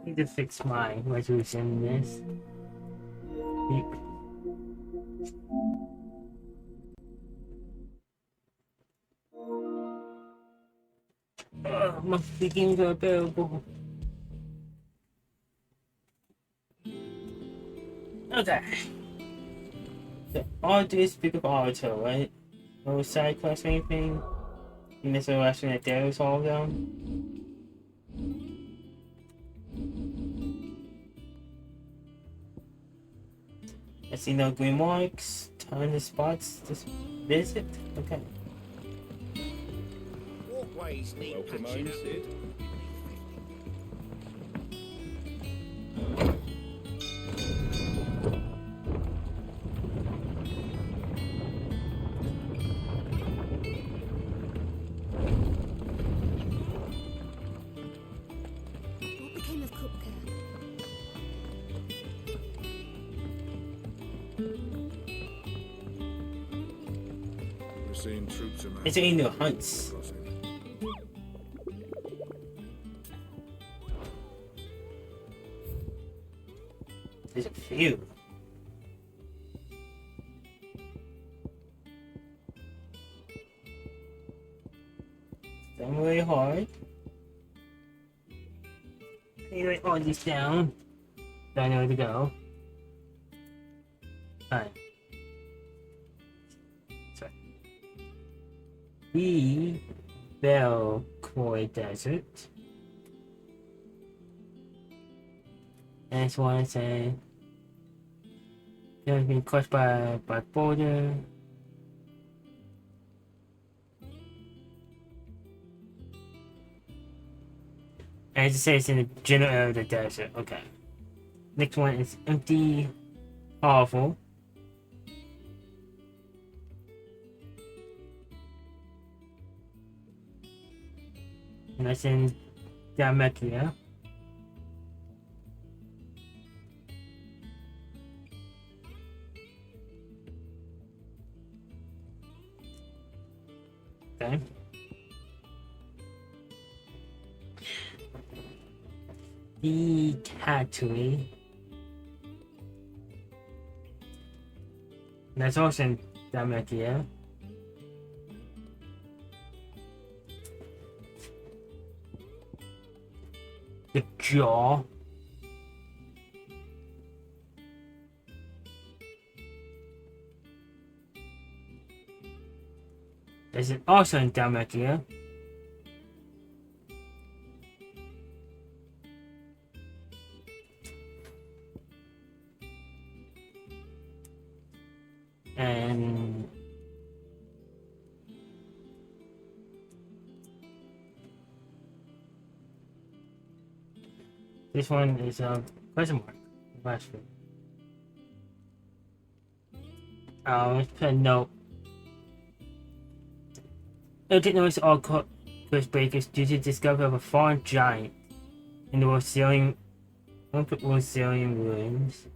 need to fix my resolution in this. My games are available. Okay. So all do is pick up auto, right? No side quest or anything. You miss the last one that there was all of them. I see no green marks. Ton of spots to visit. Okay. Walkways need Welcome patching home, up. Sid. What became of Kupka? We're seeing troops around. It's in the hunts. Crossing. There's a few. Done really hard. Anyway, all these down. So I know where to go. Alright. Sorry. The Belcoy Desert. And I just want to say, it's been crushed by border. And as it says in the general area of the desert. Okay. Next one is empty, awful. And that's in Dalmatia. Okay. The Tatooine. That's also in Dalmatia. The Jaw. That's also in Dalmatia. And this one is a question mark. Last one. Let's put a note. Urgent notice all coast breakers due to the discovery of a foreign giant in the Rosalian ruins.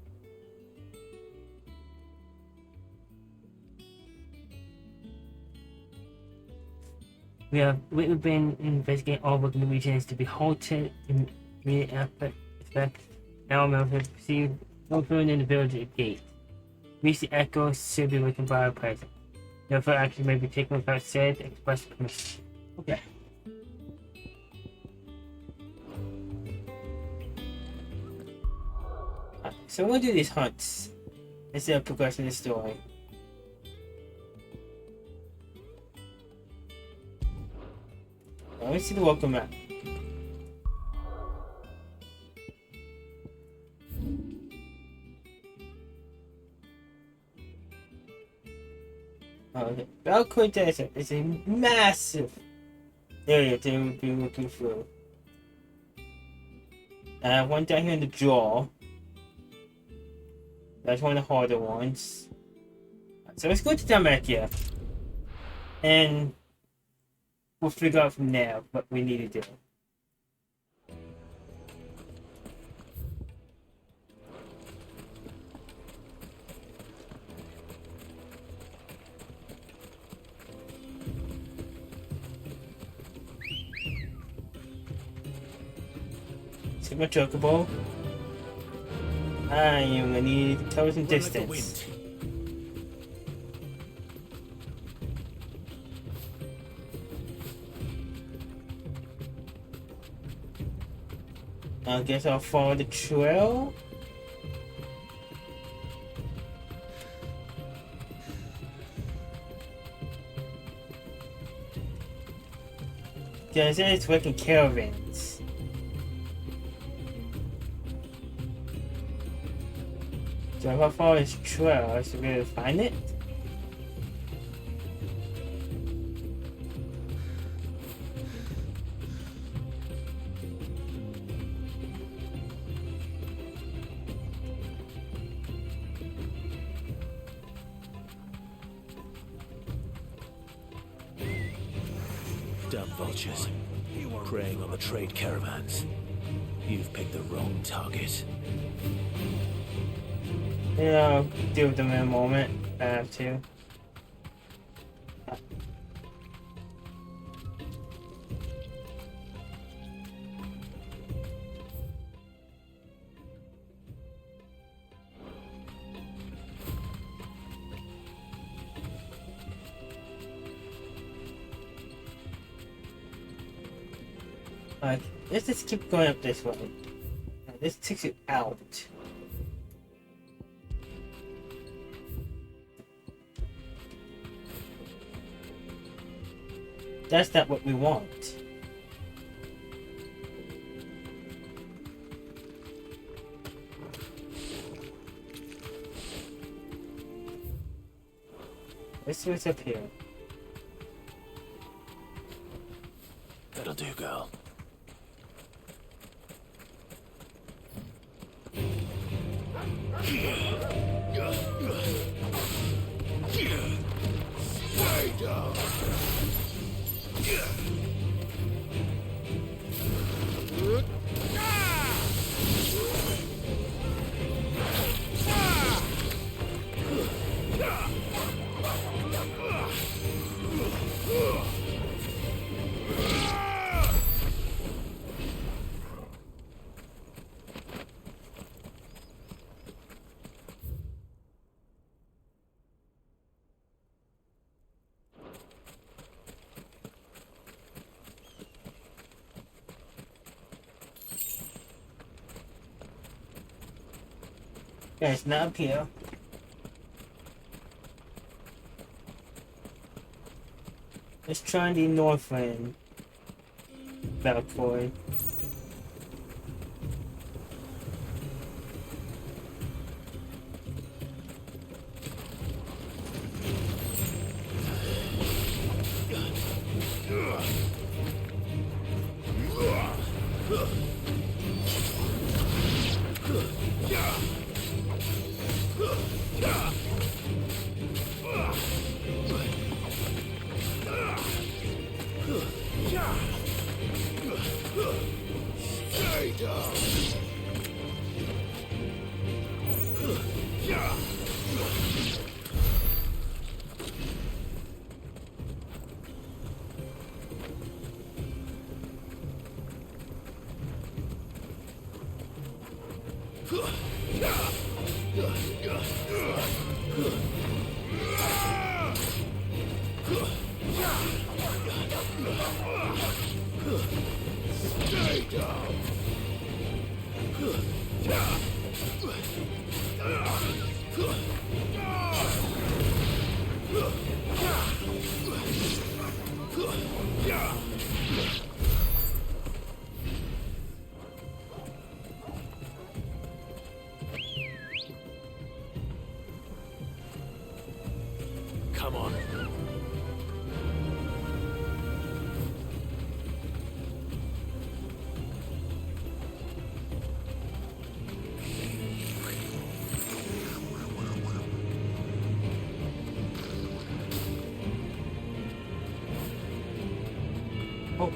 We've been investigating all working regions to be halted in immediate effect. Now I'm able to perceive no food in the village gate. Reach the echo should be looking by our present. No further action may be taken without said express permission. Okay. So we'll do these hunts instead of progressing the story. Let me see the welcome map. Okay. Belcoy Desert is a massive area to be looking through. I have one down here in the jaw. That's one of the harder ones. So let's go to Dalmatia. And we'll figure out from there what we need to do. Take my chocobo. I am gonna need to cover some Run like the distance. wind. I guess I'll follow the trail. Yeah, I said it's working caravans. So if I follow this trail, I should be able to find it. Damn vultures. Preying on the trade caravans. You've picked the wrong target. Yeah, I'll deal with them in a moment. I have to. Like, let's just keep going up this way. This takes you out. That's not what we want. Let's see what's up here. That'll do, girl. Yeah, it's not up here. Let's try the Northland Valkyrie. Come on. Oh.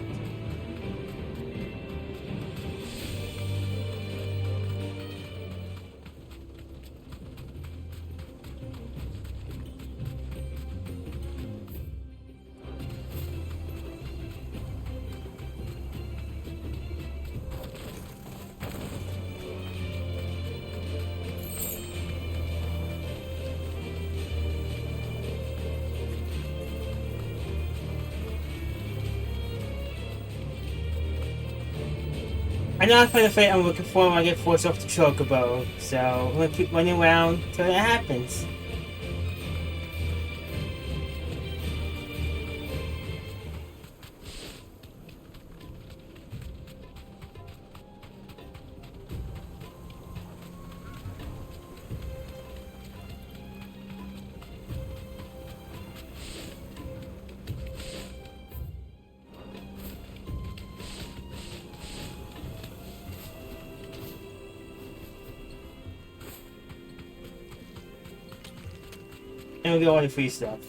I know that's kind of fate I'm looking for when I get forced off the chocobo, so I'm gonna keep running around till that happens. And we'll get all the free stuff.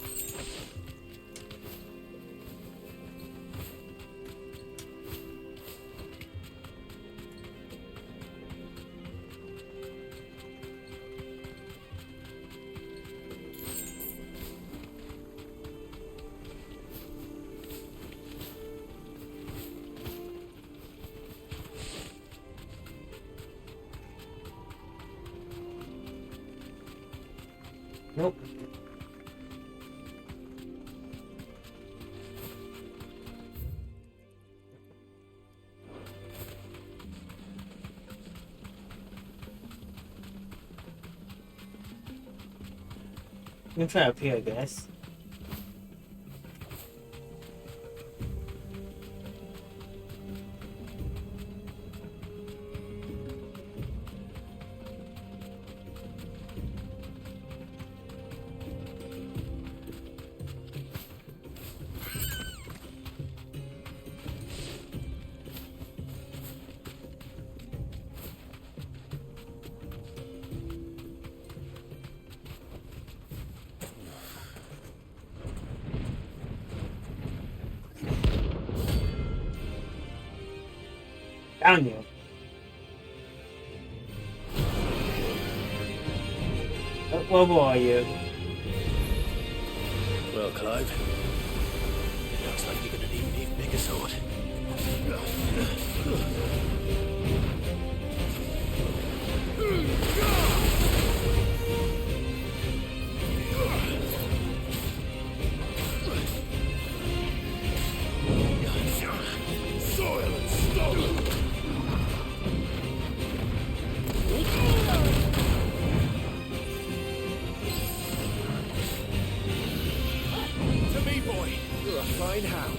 Nope. I'm gonna try up here, I guess. Down you. What level are you? Well, Clive, it looks like you're gonna need an even bigger sword. Soil and stone! To me, boy. You're a fine hound.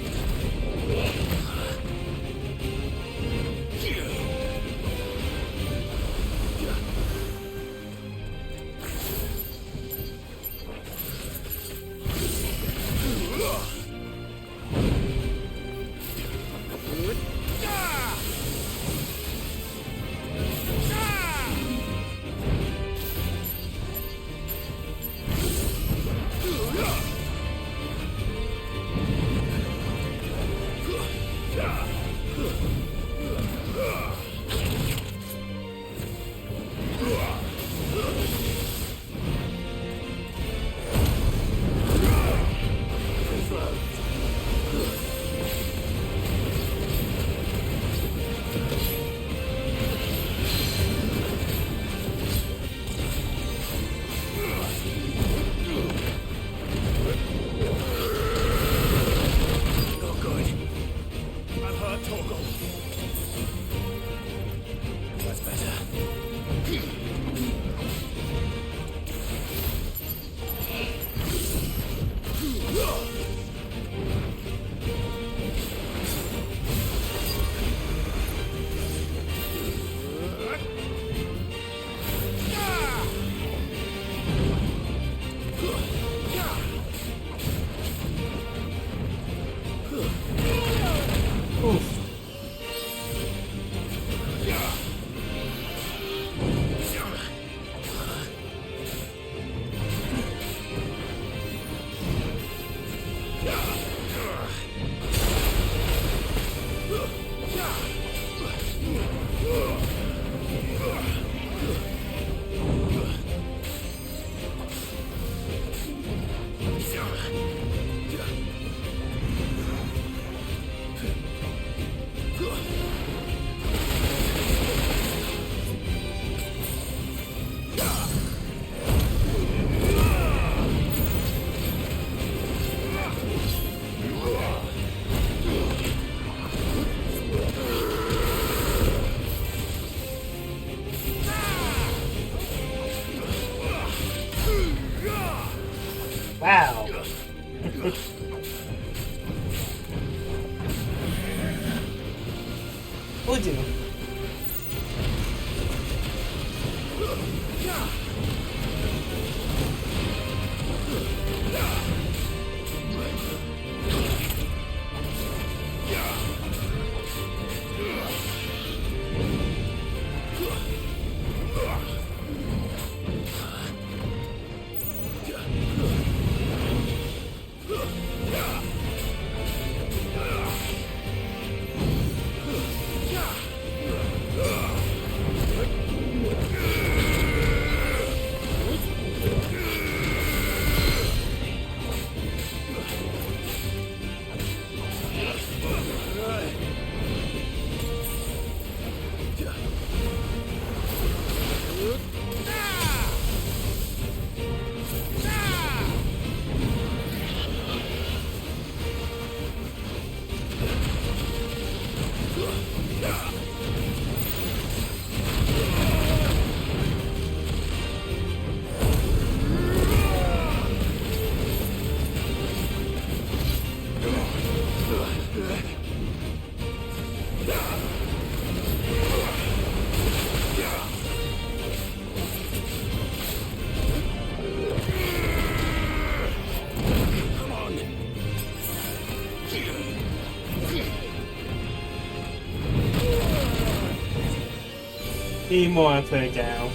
need more and put it down.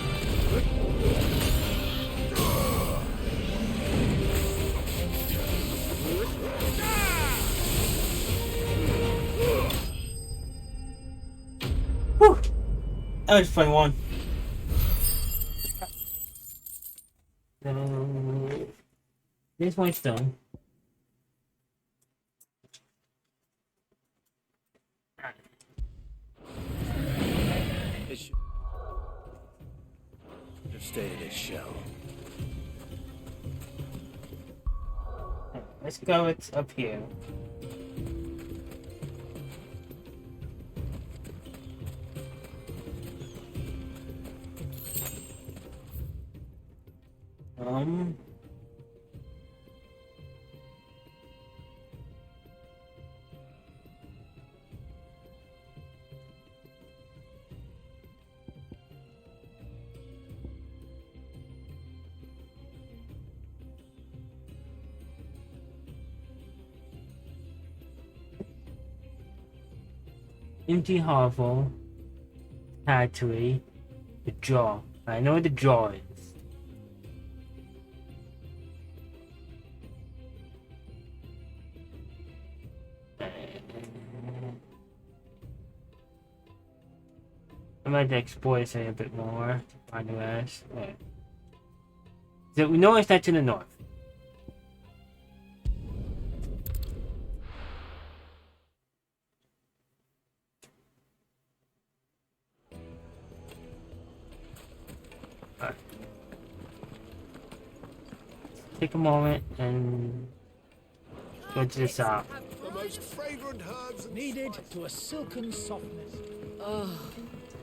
Whew. That was a fun one. This one's done. It should have stayed in its shell. Let's go. It's up here. Empty hovel, hatchery, the jaw. I know what the jaw is. I might explore this area a bit more to find the rest. Right. So we know it's not to the north. Right. Take a moment and go to the south. The most fragrant herbs and Needed spices. to a silken softness. Oh,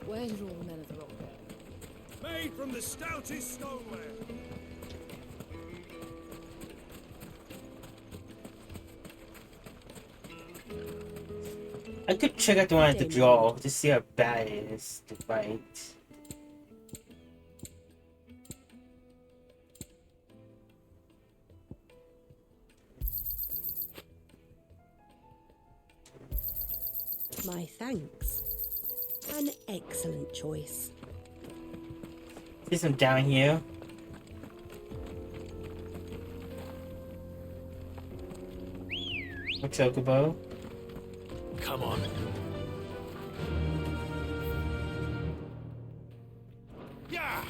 where did all the men of the rock go? Made from the stoutest stoneware. I could check out the one at the jaw to see how bad it is to fight. My thanks. An excellent choice. See some down here. A chocobo. Come on. Yeah.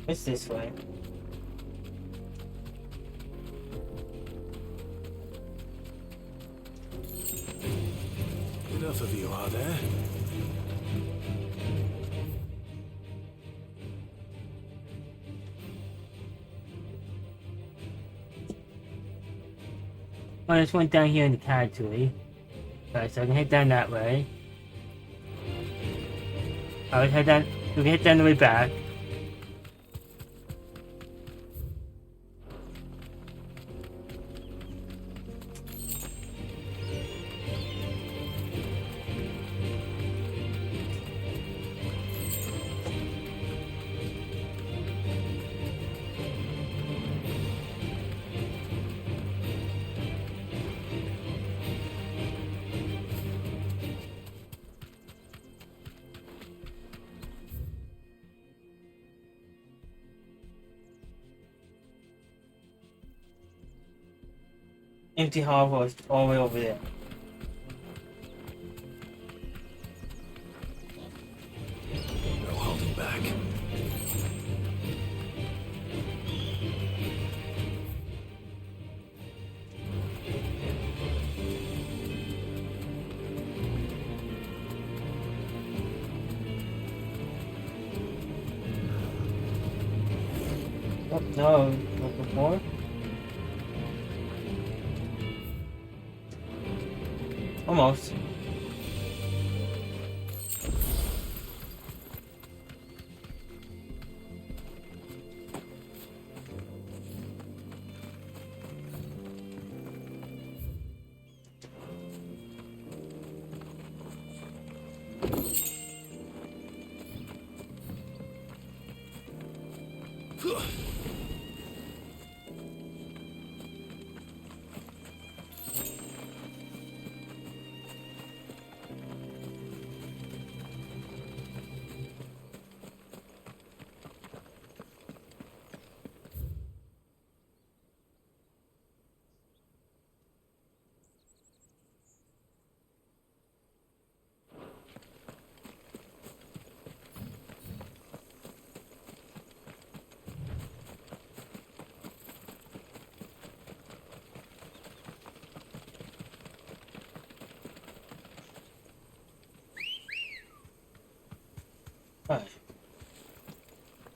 It's this way. Enough of you, are there? Oh, there's one down here in the territory. Right, so I can head down that way. I would head down. We can head down the way back. Empty harbor is all the way over there. No holding back. Oh, no, no more. Almost.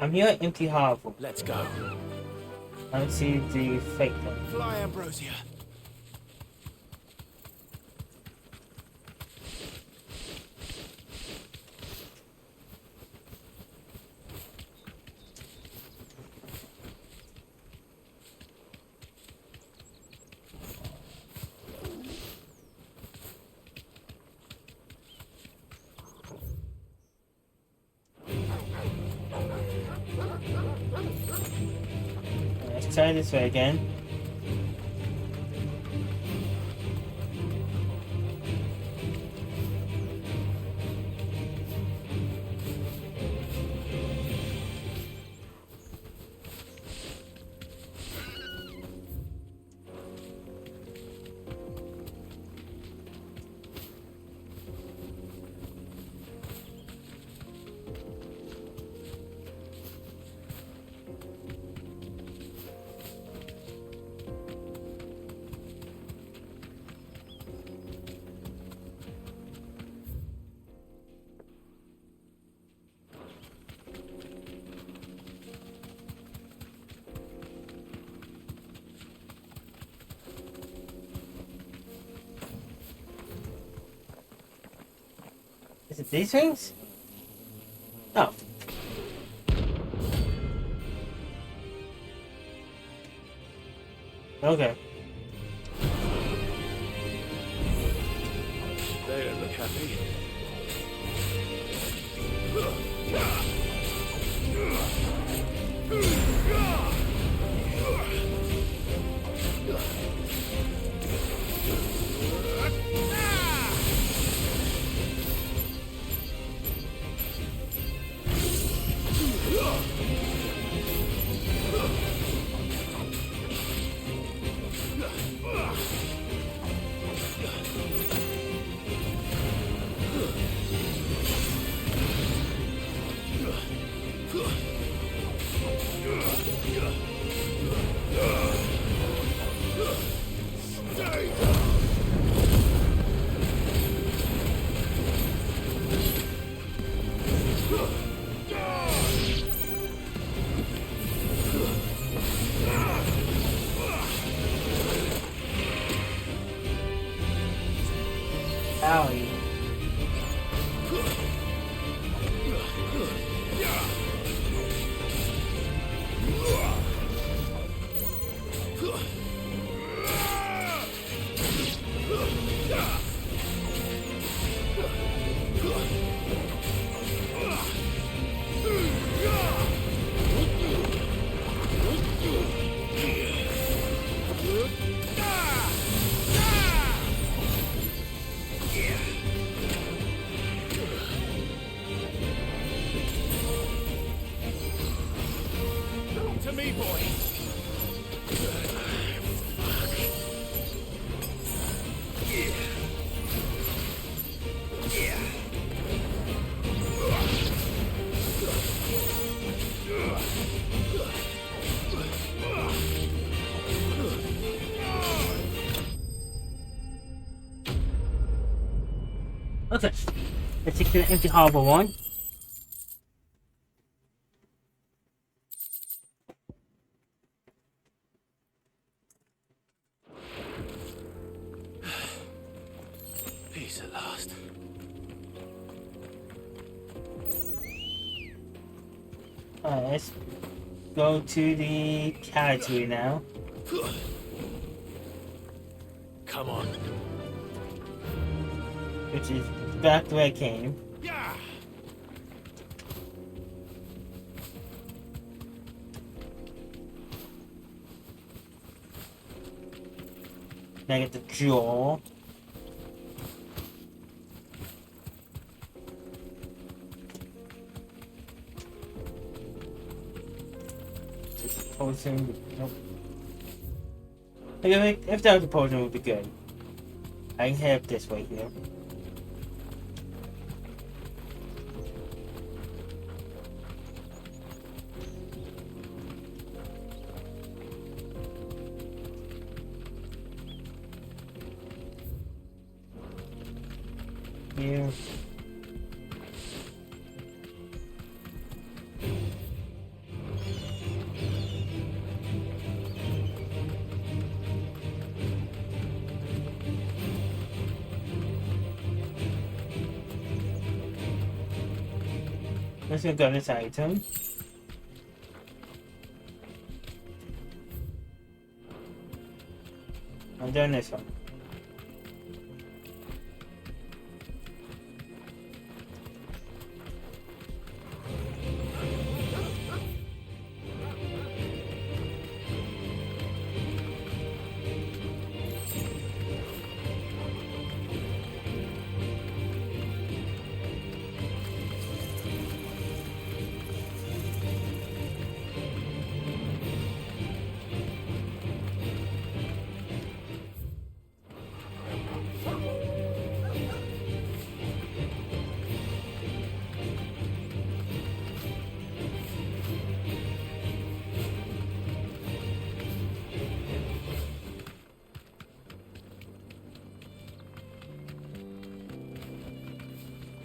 I'm here at Empty Harbor. Let's go. I don't see the fake one. Fly, Ambrosia. Let's try this way again. Is it these things? Oh. Okay. They don't look happy. Owie. To me, boy. Okay. Let's take the Empty Harbor one. Peace at last. Alright, let's go to the category now. Come on. Which is back where I came. Yeah. Now I get the jaw. Just potion. Nope. If that was a potion, it would be good. I can head up this way here. Here. Let's go to this item. I'm doing this one.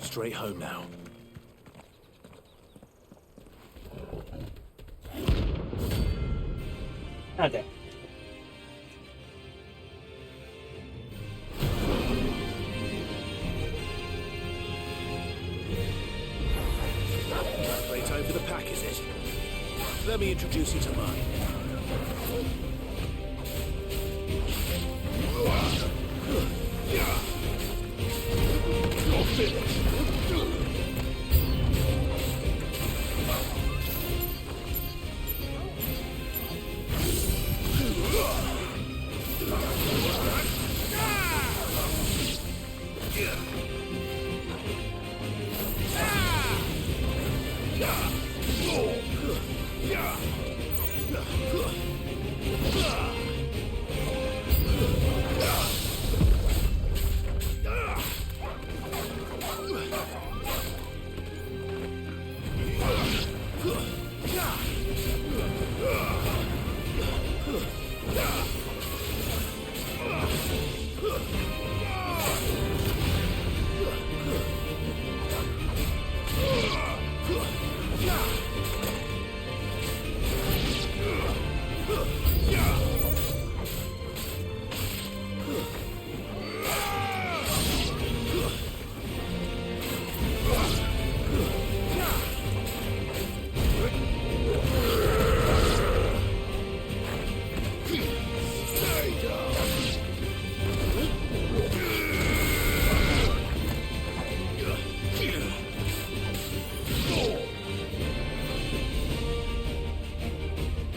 Straight home now. Okay. Playtime for the pack, is it? Let me introduce you to mine. You're finished.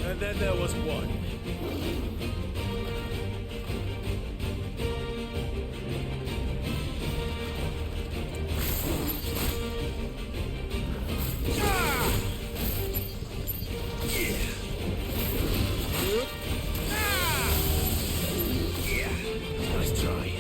And then there was one. Nice try.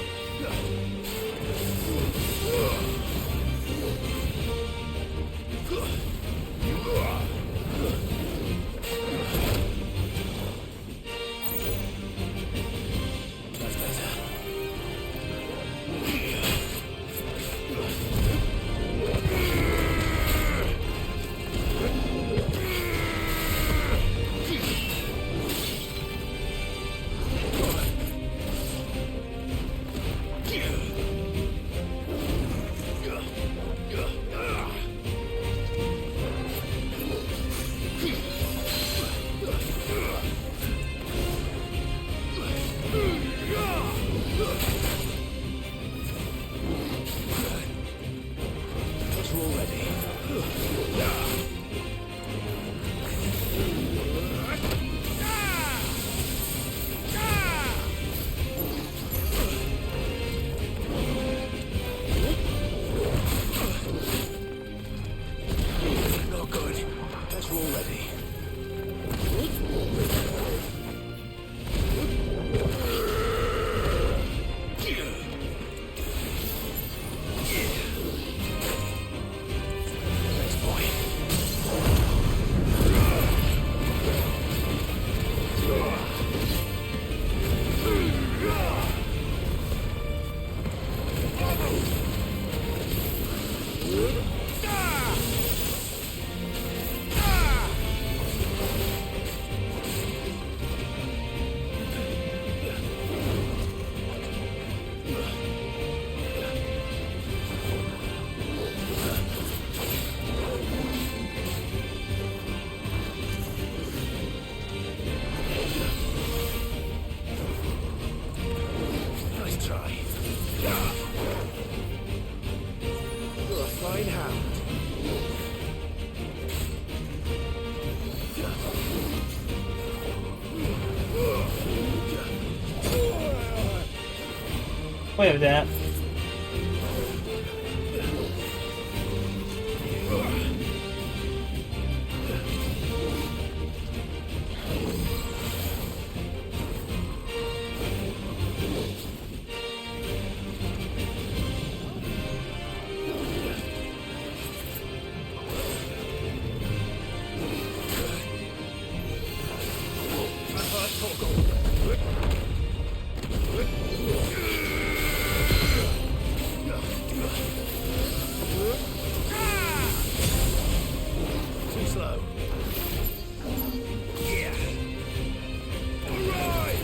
fine hand. Wait with that. Too slow. Yeah. Alright.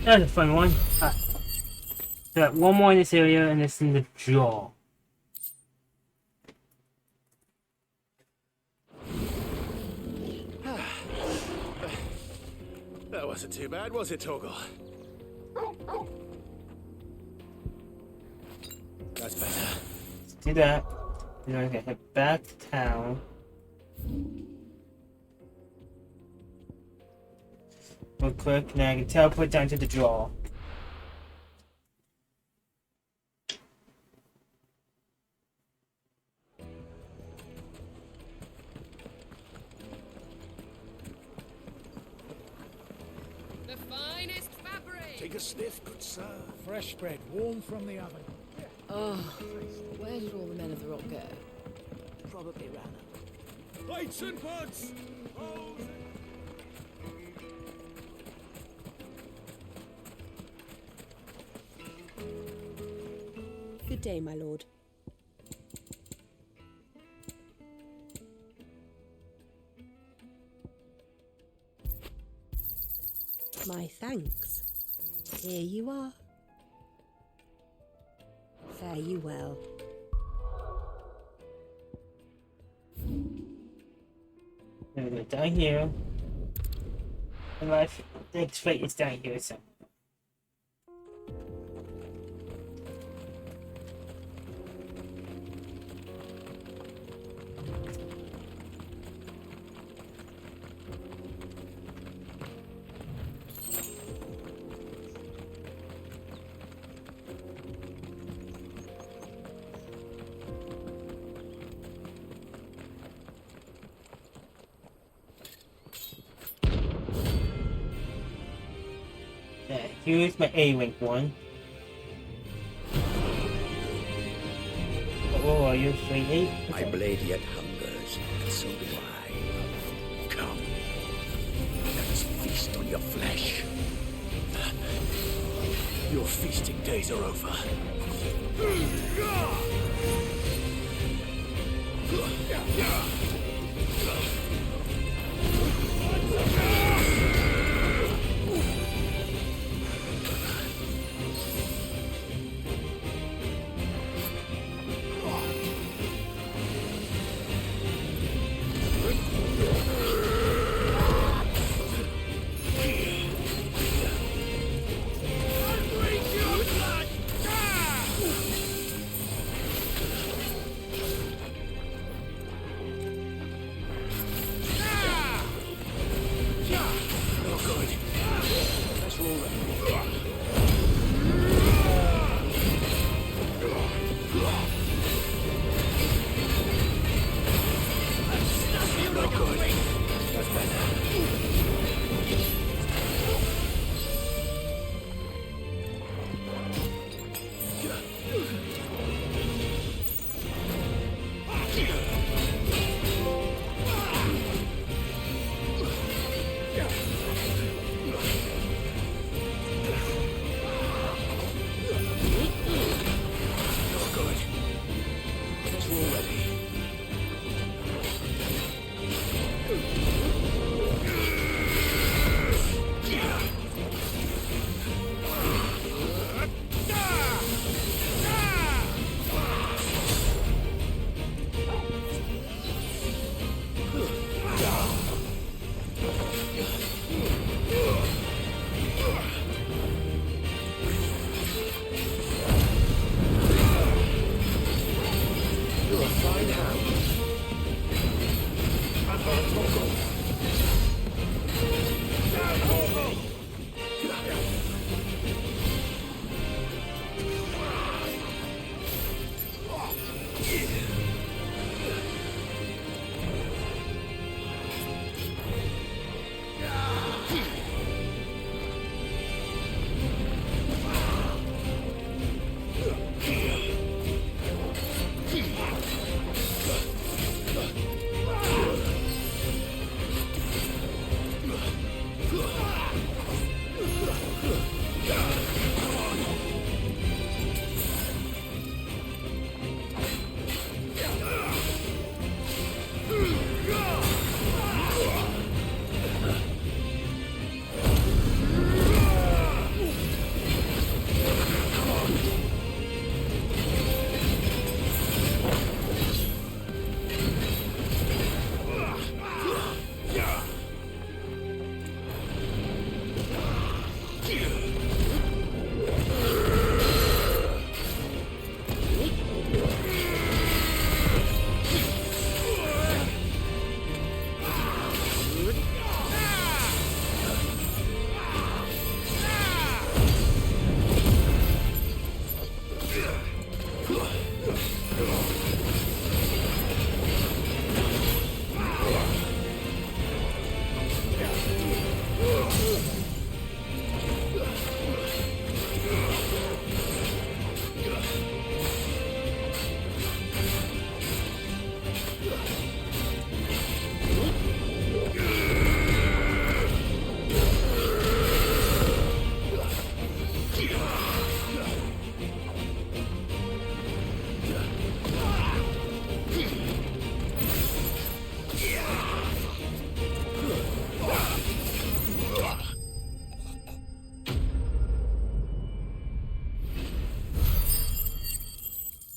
That was a fun one. So one more in this area, and it's in the jaw. That wasn't too bad, was it, Torgal? That's better. Let's do that. Then we're gonna head back to town. Real quick, now I can teleport down to the jaw. The finest fabric! Take a sniff, good sir. Fresh bread, warm from the oven. Oh, where did all the men of the rock go? Probably ran up. Plates and buds! Good day, my lord. My thanks. Here you are. Fare you well. There we go, down here. And life, the next fate is down here, so. Yeah, here's my A-Wing one. Oh, are you afraid? My blade yet hungers, and so do I. Come, let us feast on your flesh. Your feasting days are over.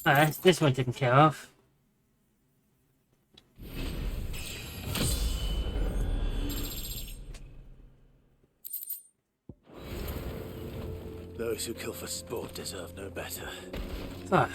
Alright, this one taken care of. Those who kill for sport deserve no better. Ah.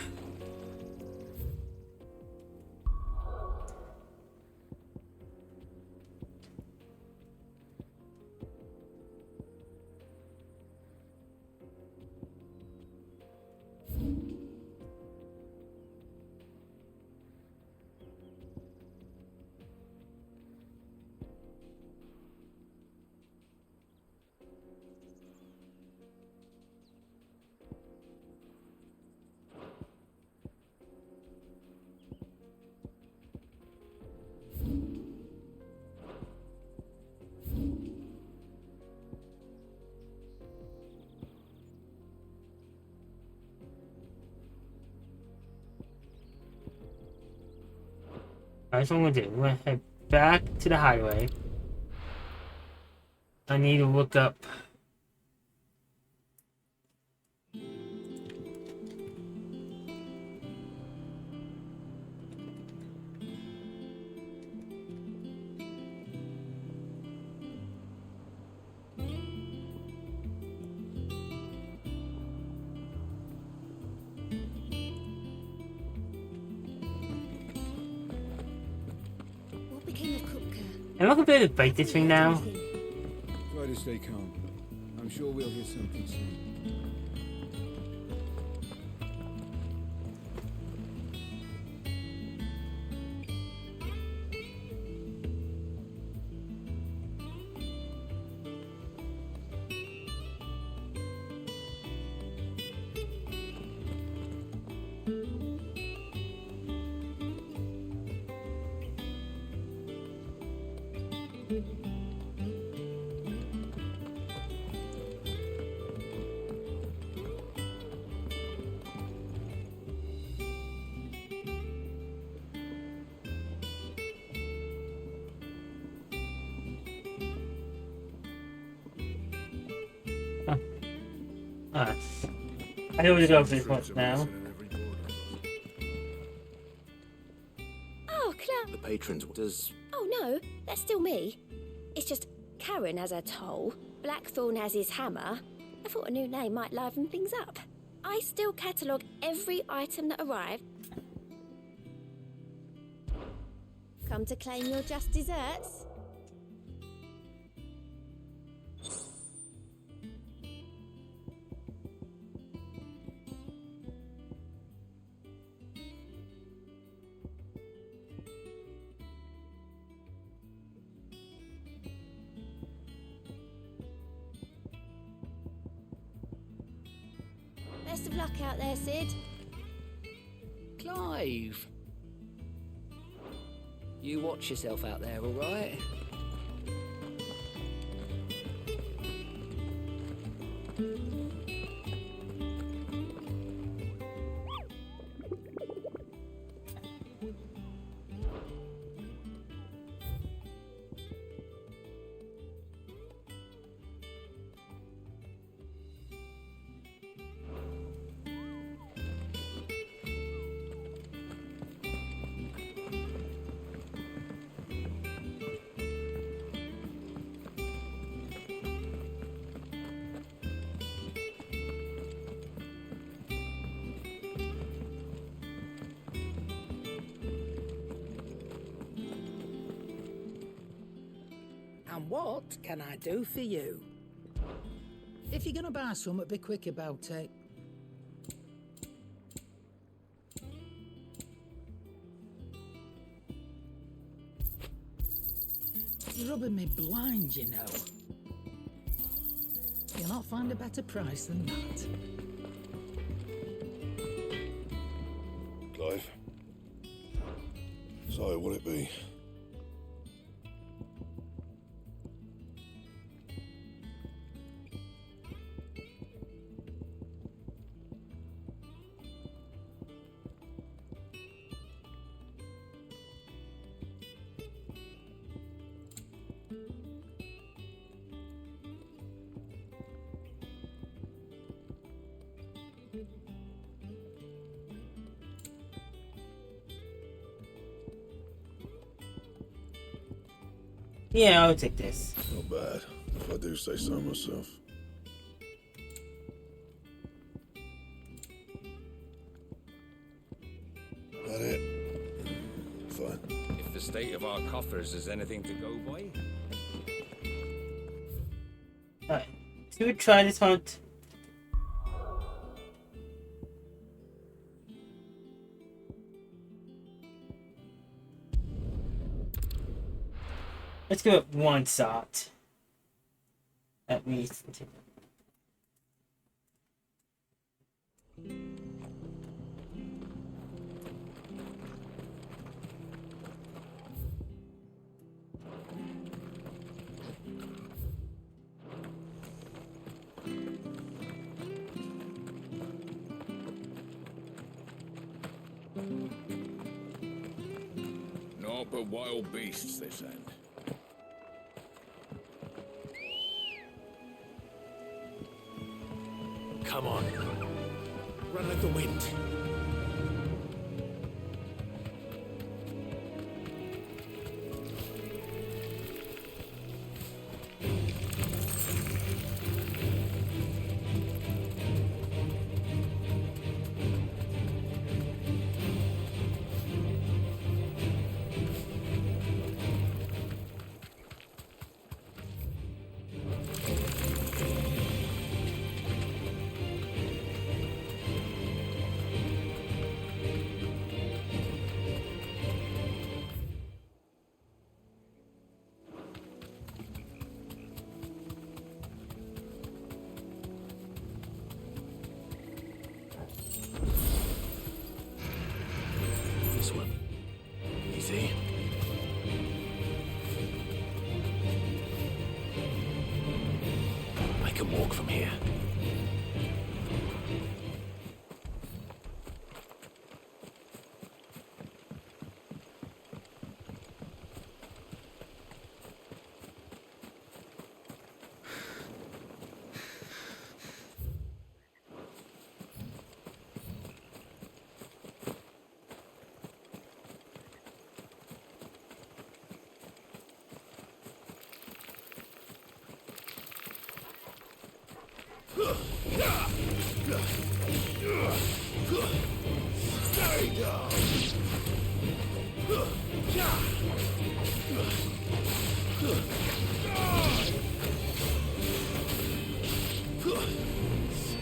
Alright, so what I'm gonna do, I'm gonna head back to the highway. I need to look up. What became of Kupka? Am I gonna be able to break this thing now? Try to stay calm. I'm sure we'll hear something soon. Alright. I know where to go for this one now. Oh, Cloud. The patrons does. Oh, no, that's still me. It's just Karen has her toll, Blackthorn has his hammer. I thought a new name might liven things up. I still catalogue every item that arrived. Come to claim your just desserts? Best of luck out there, Sid. Clive! You watch yourself out there, all right? And what can I do for you? If you're gonna buy something, be quick about it. You're rubbing me blind, you know. You'll not find a better price than that. Clive. So, will it be? Yeah, I'll take this. Not bad, if I do say so myself. That it? Fine. If the state of our coffers is anything to go by. Alright, should we try this hunt? Let's give it one shot. At least. Naught but wild beasts, this end. Come on. Run like the wind. This one. Easy. I can walk from here. Stay down!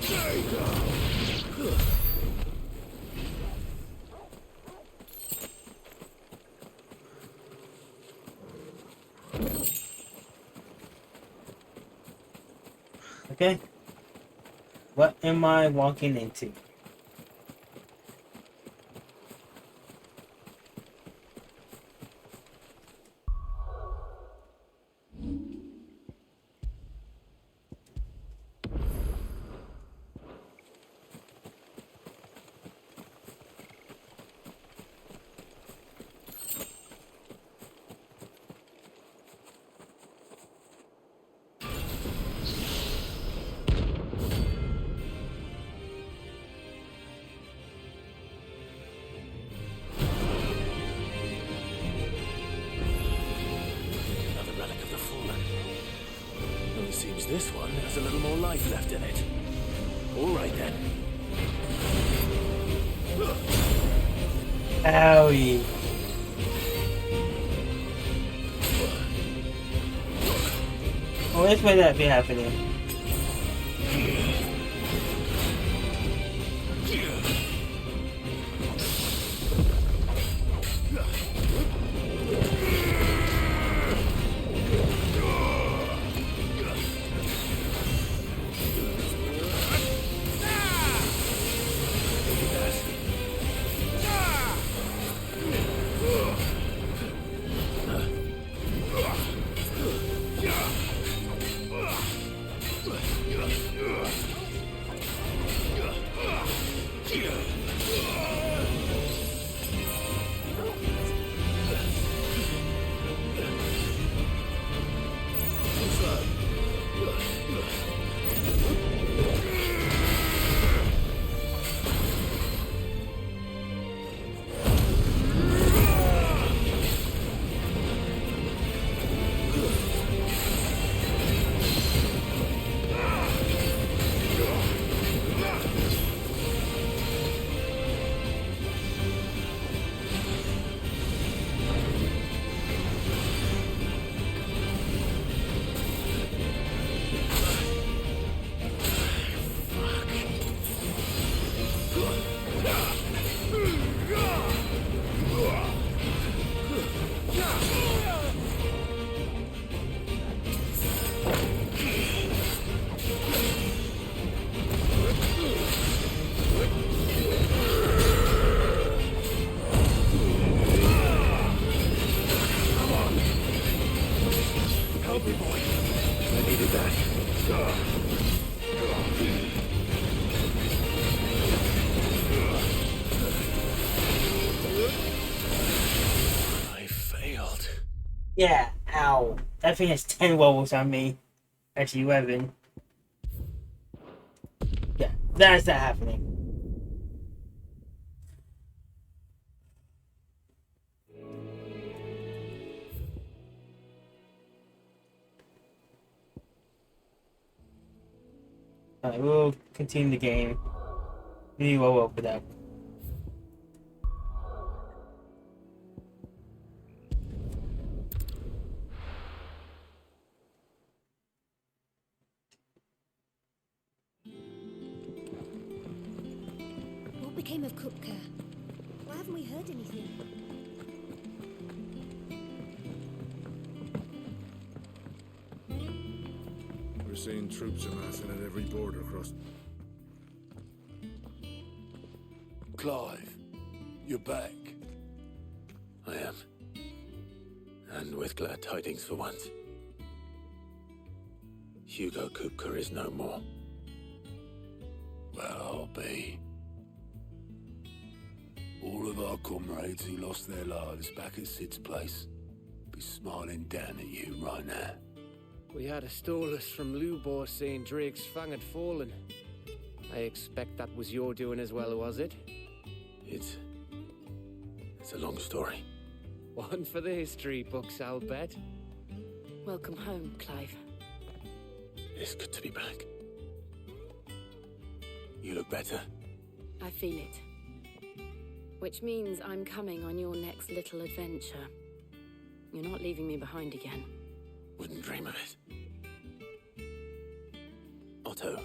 Stay down! Okay. What am I walking into? Another relic of the fallen. Only seems this one has a little more life left in it. All right then. Owie. Oh, this might not be happening. I failed. Yeah, ow. That thing has 10 wobbles on me. Actually, 11. Yeah, that's not happening. Alright, we'll continue the game. Really well for that. What became of Kupka? Why haven't we heard anything? We're seeing troops amassing at every border across. Clive, you're back. I am. And with glad tidings for once. Hugo Kupka is no more. Well, I'll be. All of our comrades who lost their lives back at Sid's place be smiling down at you right now. We had a stolus from Lubor saying Drake's fang had fallen. I expect that was your doing as well, was it? It's a long story. One for the history books, I'll bet. Welcome home, Clive. It's good to be back. You look better. I feel it. Which means I'm coming on your next little adventure. You're not leaving me behind again. Wouldn't dream of it. Otto,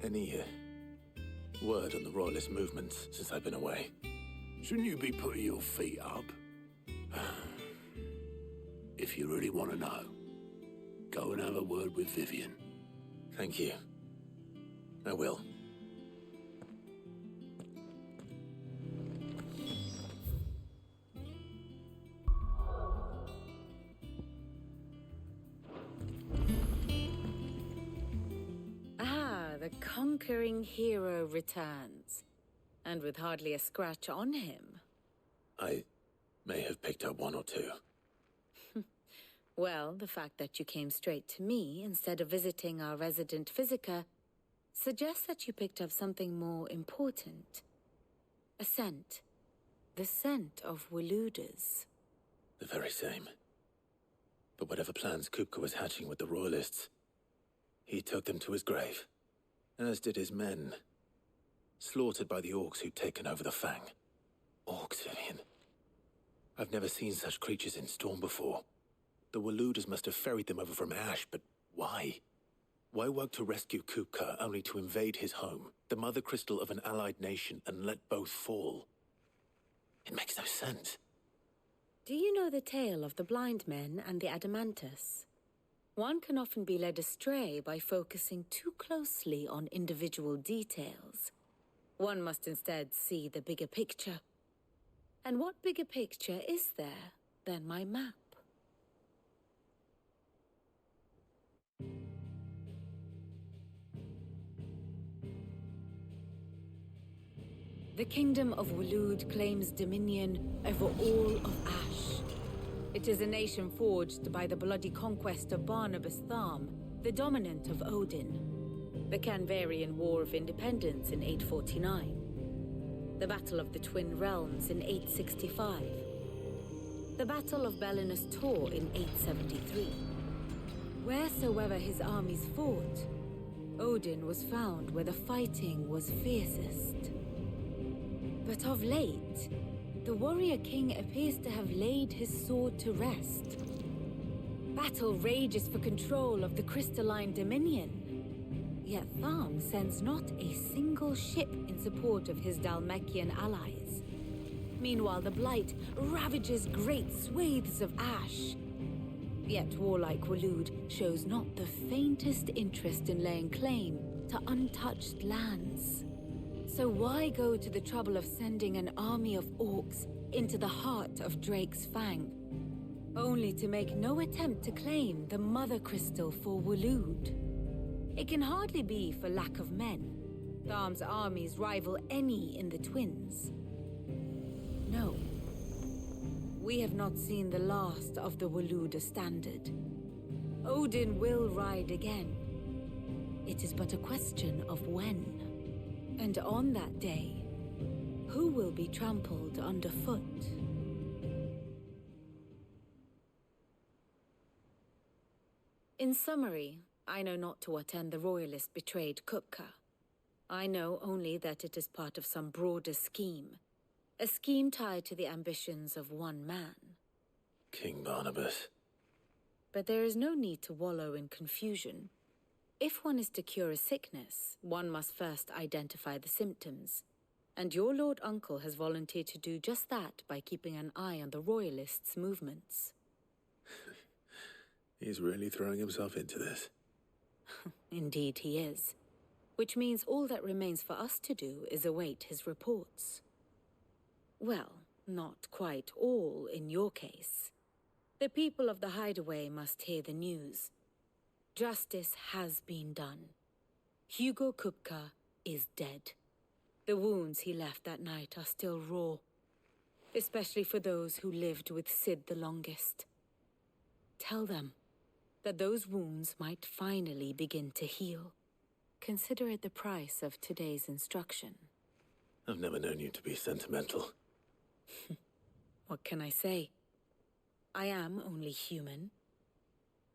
any word on the Royalist movements since I've been away? Shouldn't you be putting your feet up? If you really want to know, go and have a word with Vivian. Thank you. I will. The conquering hero returns, and with hardly a scratch on him. I may have picked up one or two. Well, the fact that you came straight to me instead of visiting our resident physiker suggests that you picked up something more important. A scent. The scent of Waludas. The very same. But whatever plans Kupka was hatching with the Royalists, he took them to his grave. As did his men. Slaughtered by the orcs who'd taken over the Fang. Orcs, Vivian. I've never seen such creatures in Storm before. The Waludas must have ferried them over from Ash, but why? Why work to rescue Kupka only to invade his home, the mother crystal of an allied nation, and let both fall? It makes no sense. Do you know the tale of the blind men and the Adamantus? One can often be led astray by focusing too closely on individual details. One must instead see the bigger picture. And what bigger picture is there than my map? The Kingdom of Waloed claims dominion over all of Ash. It is a nation forged by the bloody conquest of Barnabas Tharm, the dominant of Odin. The Canvarian War of Independence in 849. The Battle of the Twin Realms in 865. The Battle of Belinus Tor in 873. Wheresoever his armies fought, Odin was found where the fighting was fiercest. But of late, the warrior king appears to have laid his sword to rest. Battle rages for control of the crystalline dominion. Yet Tharm sends not a single ship in support of his Dhalmekian allies. Meanwhile, the Blight ravages great swathes of Ash. Yet warlike Waloed shows not the faintest interest in laying claim to untouched lands. So why go to the trouble of sending an army of orcs into the heart of Drake's Fang? only to make no attempt to claim the Mother Crystal for Waloed. It can hardly be for lack of men. Tharm's armies rival any in the Twins. No. We have not seen the last of the Waloed Standard. Odin will ride again. It is but a question of when. And on that day, who will be trampled underfoot? In summary, I know not to what end the Royalist betrayed Kupka. I know only that it is part of some broader scheme. A scheme tied to the ambitions of one man. King Barnabas. But there is no need to wallow in confusion. If one is to cure a sickness, one must first identify the symptoms. And your Lord Uncle has volunteered to do just that by keeping an eye on the Royalists' movements. He's really throwing himself into this. Indeed he is. Which means all that remains for us to do is await his reports. Well, not quite all in your case. The people of the Hideaway must hear the news. Justice has been done. Hugo Kupka is dead. The wounds he left that night are still raw, especially for those who lived with Sid the longest. Tell them that those wounds might finally begin to heal. Consider it the price of today's instruction. I've never known you to be sentimental. What can I say? I am only human.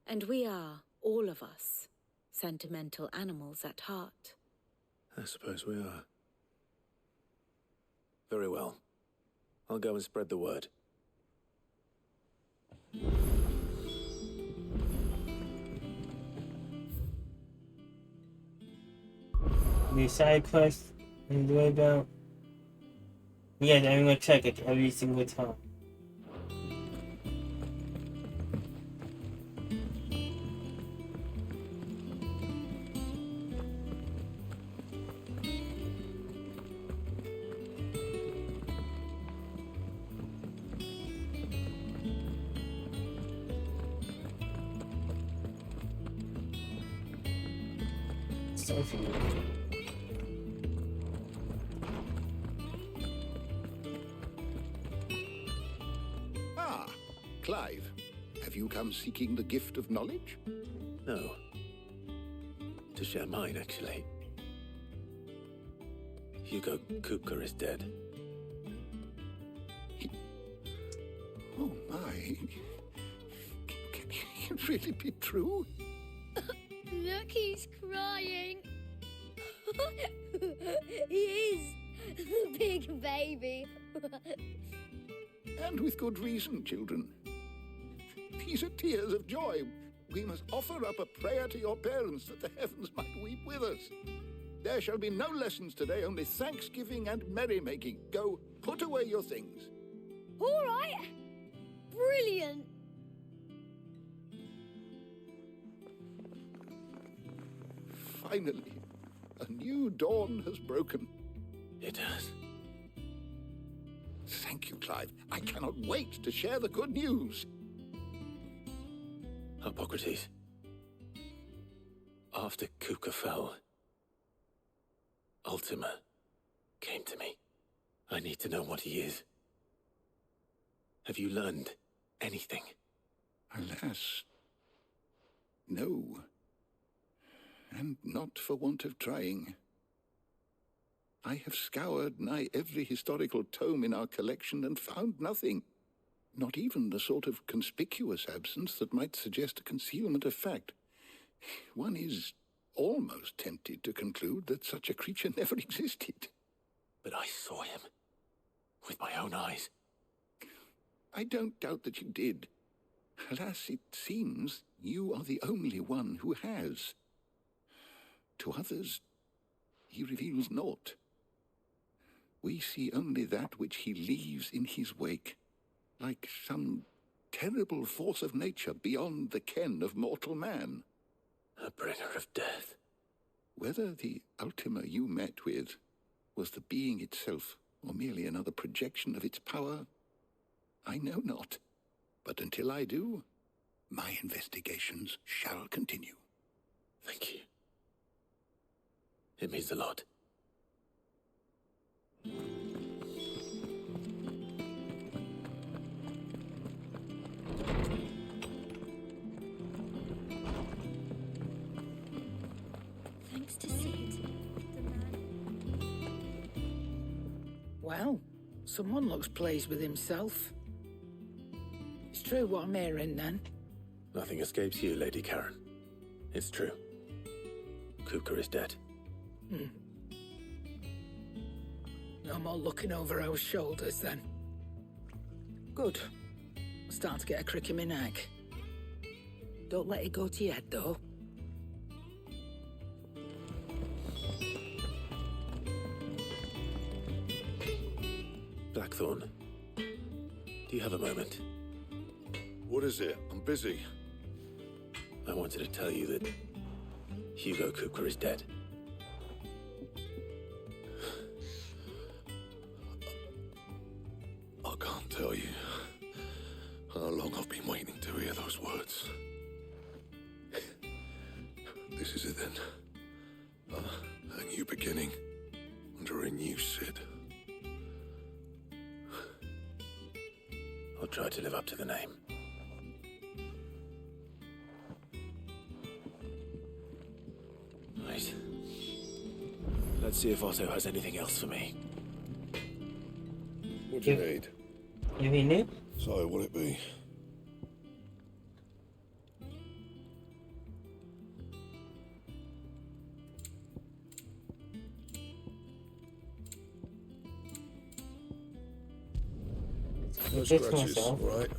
And we are, all of us, sentimental animals at heart. I suppose we are. Very well. I'll go and spread the word. The side quest and the way about. Yeah, I'm gonna check it every single time. Ah, Clive. Have you come seeking the gift of knowledge? No. To share mine, actually. Hugo Kupka is dead. Oh, my. Can it really be true? Look, he's crying. He is. Big baby. And with good reason, children. These are tears of joy. We must offer up a prayer to your parents that the heavens might weep with us. There shall be no lessons today, only thanksgiving and merrymaking. Go, put away your things. All right. Brilliant. Finally, a new dawn has broken. It has. Thank you, Clive. I cannot wait to share the good news. Hippocrates. After Kupka fell, Ultima came to me. I need to know what he is. Have you learned anything? Alas, no. And not for want of trying. I have scoured nigh every historical tome in our collection and found nothing. Not even the sort of conspicuous absence that might suggest a concealment of fact. One is almost tempted to conclude that such a creature never existed. But I saw him. With my own eyes. I don't doubt that you did. Alas, it seems you are the only one who has. To others, he reveals naught. We see only that which he leaves in his wake, like some terrible force of nature beyond the ken of mortal man. A bringer of death. Whether the Ultima you met with was the being itself, or merely another projection of its power, I know not. But until I do, my investigations shall continue. Thank you. It means a lot. Thanks to Sid, the man. Well, someone looks pleased with himself. It's true what I'm hearing, then. Nothing escapes you, Lady Karen. It's true. Kupka is dead. No more looking over our shoulders, then. Good. I'm starting to get a crick in my neck. Don't let it go to your head, though. Blackthorn, do you have a moment? What is it? I'm busy. I wanted to tell you that Hugo Kupka is dead. I can't tell you how long I've been waiting to hear those words. This is it then. A new beginning under a new Sid. I'll try to live up to the name. Right. Let's see if Otto has anything else for me. What do you need? Anything new? So, what'll it be? No This scratches, myself. all right?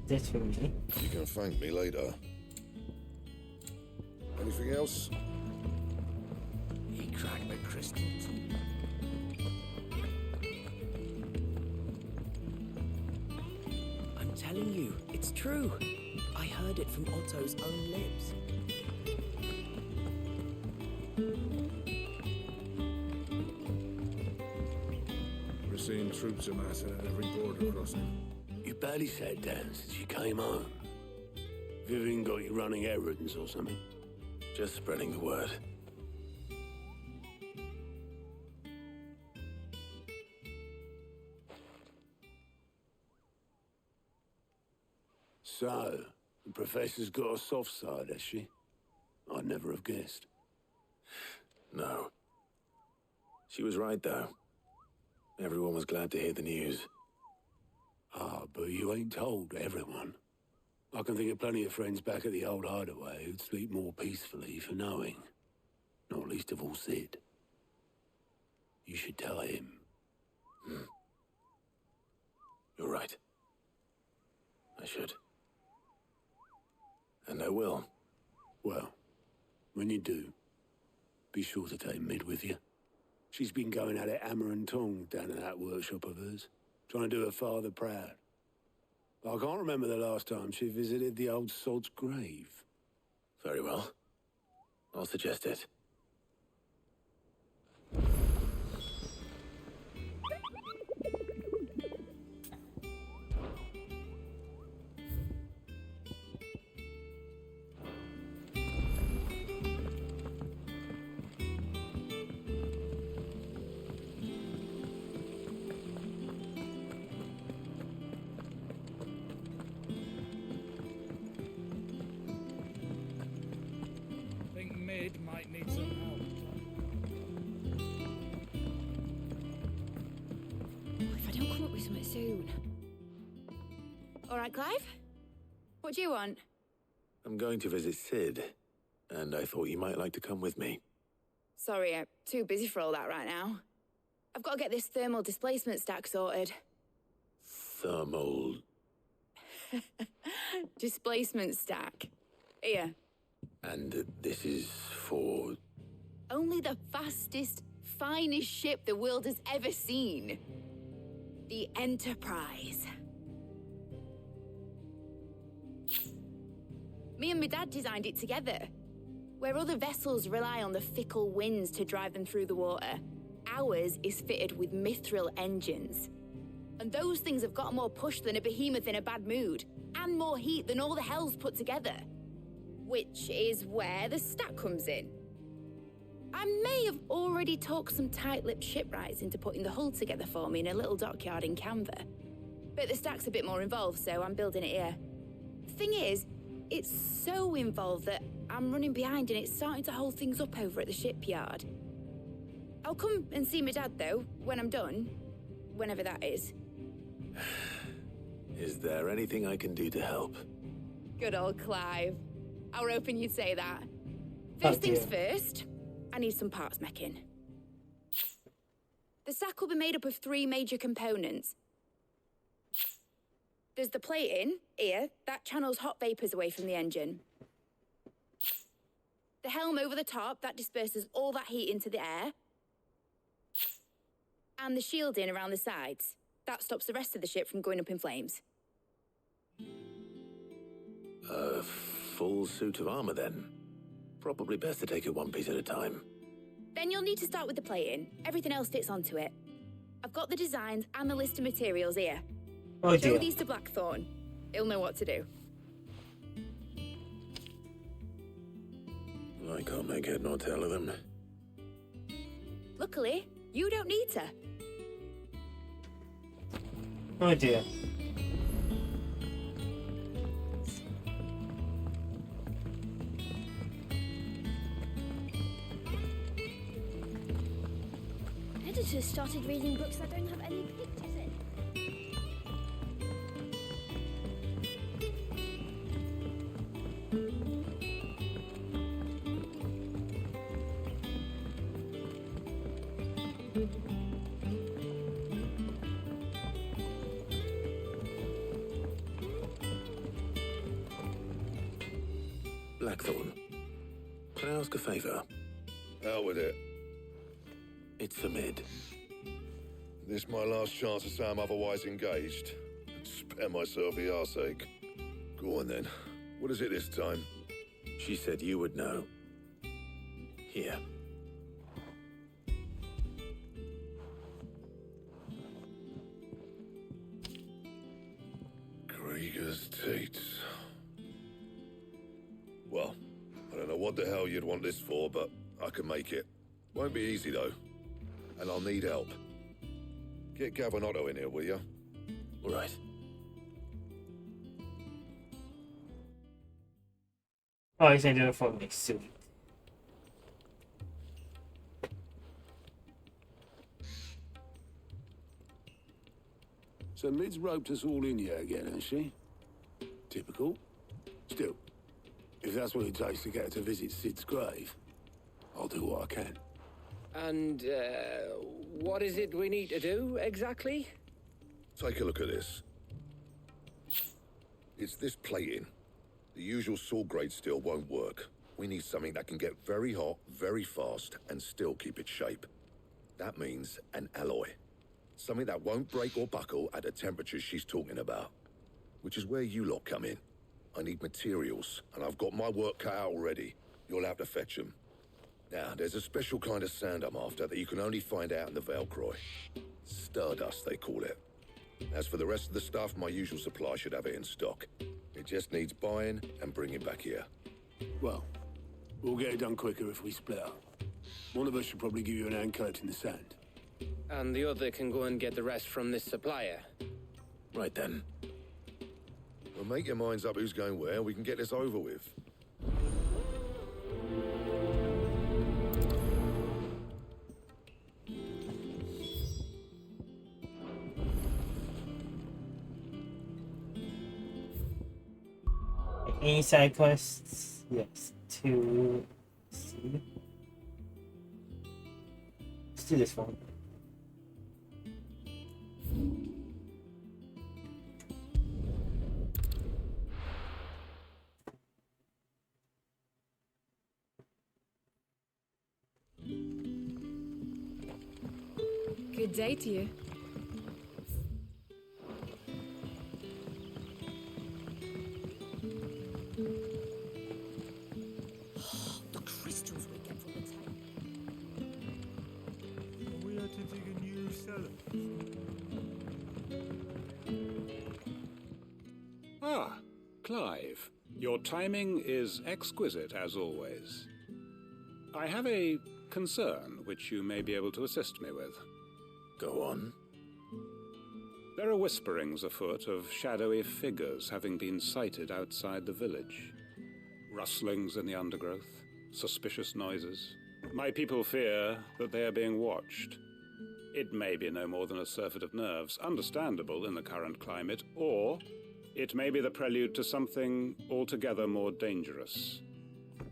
This for me. You can thank me later. Anything else? He cracked the crystals. I'm telling you, it's true. I heard it from Otto's own lips. We're seeing troops amassing at every border crossing. You barely sat down since you came home. Vivian got you running errands or something? Just spreading the word. So, the Professor's got a soft side, has she? I'd never have guessed. No. She was right, though. Everyone was glad to hear the news. Ah, but you ain't told everyone. I can think of plenty of friends back at the old hideaway who'd sleep more peacefully for knowing. Not least of all Sid. You should tell him. You're right. I should. And I will. Well, when you do, be sure to take Mid with you. She's been going at it hammer and tong down in that workshop of hers, trying to do her father proud. I can't remember the last time she visited the old sod's grave. Very well. I'll suggest it. Might need some help. If I don't come up with something soon. All right, Clive? What do you want? I'm going to visit Sid, and I thought you might like to come with me. Sorry, I'm too busy for all that right now. I've got to get this thermal displacement stack sorted. Thermal... Displacement stack. Here. And this is for... Only the fastest, finest ship the world has ever seen. The Enterprise. Me and my dad designed it together. Where other vessels rely on the fickle winds to drive them through the water, ours is fitted with mithril engines. And those things have got more push than a behemoth in a bad mood, and more heat than all the hells put together. Which is where the stack comes in. I may have already talked some tight-lipped shipwrights into putting the hull together for me in a little dockyard in Canva. But the stack's a bit more involved, so I'm building it here. Thing is, it's so involved that I'm running behind and it's starting to hold things up over at the shipyard. I'll come and see my dad, though, when I'm done. Whenever that is. Is there anything I can do to help? Good old Clive. I were hoping you'd say that. First things first, I need some parts meching. The stack will be made up of 3 major components. There's the plating, here, that channels hot vapours away from the engine. The helm over the top, that disperses all that heat into the air. And the shielding around the sides. That stops the rest of the ship from going up in flames. A full suit of armor, then. Probably best to take it one piece at a time. Then you'll need to start with the plating. Everything else fits onto it. I've got the designs and the list of materials here. Oh dear. Show these to Blackthorn. He'll know what to do. I can't make head nor tail of them. Luckily, you don't need to. Oh dear. Editors started reading books that don't have any pictures in. Blackthorn, can I ask a favor? Out with it. It's for Mid. This my last chance to say I'm otherwise engaged. Spare myself the arseache. Go on then. What is it this time? She said you would know. Here. Krieger's teats. Well, I don't know what the hell you'd want this for, but I can make it. Won't be easy, though. And I'll need help. Get Gavin-Otto in here, will you? All right. Oh, he's gonna do it for me. Sweet. So Mid's roped us all in here again, hasn't she? Typical. Still, if that's what it takes to get her to visit Sid's grave, I'll do what I can. And, what is it we need to do, exactly? Take a look at this. It's this plating. The usual sword-grade steel won't work. We need something that can get very hot, very fast, and still keep its shape. That means an alloy. Something that won't break or buckle at the temperatures she's talking about. Which is where you lot come in. I need materials, and I've got my work cut out already. You'll have to fetch them. Now, there's a special kind of sand I'm after that you can only find out in the Valcroy. Stardust, they call it. As for the rest of the stuff, my usual supply should have it in stock. It just needs buying and bringing back here. Well, we'll get it done quicker if we split up. One of us should probably give you an hand collecting the sand. And the other can go and get the rest from this supplier. Right then. Well, make your minds up who's going where, and we can get this over with. Any side quests? Yes. To see. Let's do this one. Good day to you. The crystals we get from the tank. We had to dig a new cellar. Ah, Clive. Your timing is exquisite, as always. I have a concern which you may be able to assist me with. Go on. There are whisperings afoot of shadowy figures having been sighted outside the village. Rustlings in the undergrowth, suspicious noises. My people fear that they are being watched. It may be no more than a surfeit of nerves, understandable in the current climate, or it may be the prelude to something altogether more dangerous.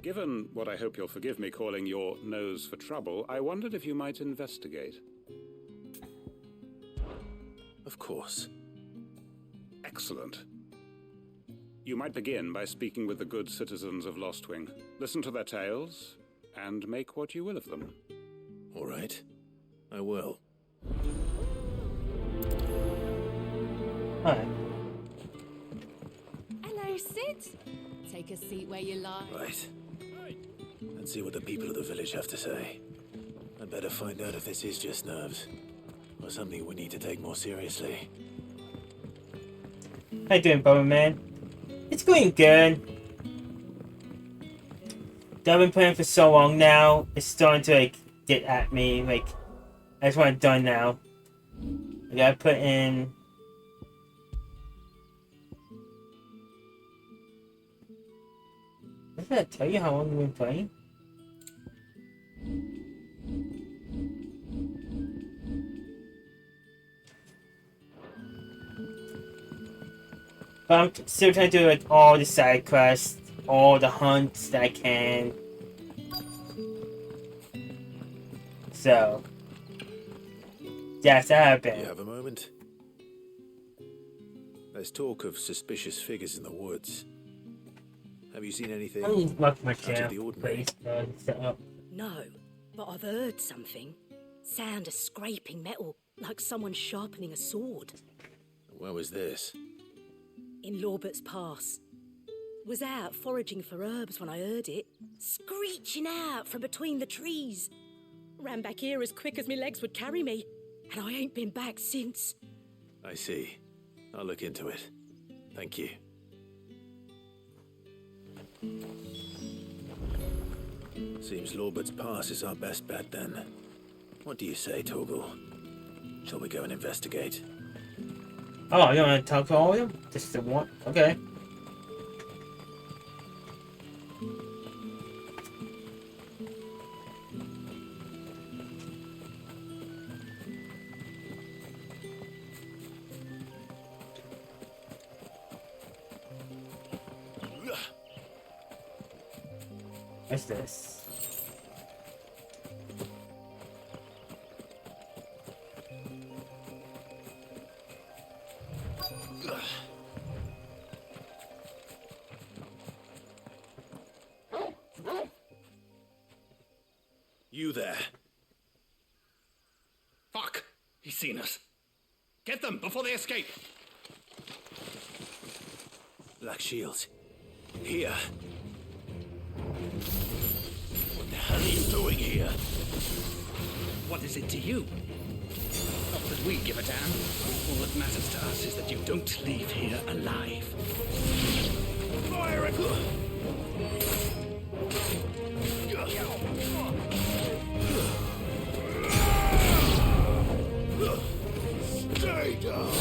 Given what I hope you'll forgive me calling your nose for trouble, I wondered if you might investigate. Of course. Excellent. You might begin by speaking with the good citizens of Lostwing. Listen to their tales, and make what you will of them. All right. I will. Hi. Hello, Sid. Take a seat where you like. Right. Let's see what the people of the village have to say. I'd better find out if this is just nerves, or something we need to take more seriously. How you doing, Bomberman? It's going good. I've been playing for so long now, it's starting to like get at me. Like, I just want it done now. I gotta put in. Doesn't that tell you how long you've been playing? But I'm still trying to do like all the side quests, all the hunts that I can. So, yes, I have been. You have a moment? There's talk of suspicious figures in the woods. Have you seen anything I need to lock my out chair, of the ordinary? please. Set up. No, but I've heard something. Sound of scraping metal, like someone sharpening a sword. Where was this? In Lorbert's Pass. Was out foraging for herbs when I heard it, screeching out from between the trees. Ran back here as quick as my legs would carry me, and I ain't been back since. I see. I'll look into it. Thank you. Seems Lorbert's Pass is our best bet then. What do you say, Torgal? Shall we go and investigate? Oh, you want to talk to all of them? Just the one? Okay. What's this? You there. Fuck! He's seen us. Get them before they escape. Black Shields. Here. What the hell are you doing here? What is it to you? Not that we give a damn. All that matters to us is that you don't leave here alive. Fire it! Stay down!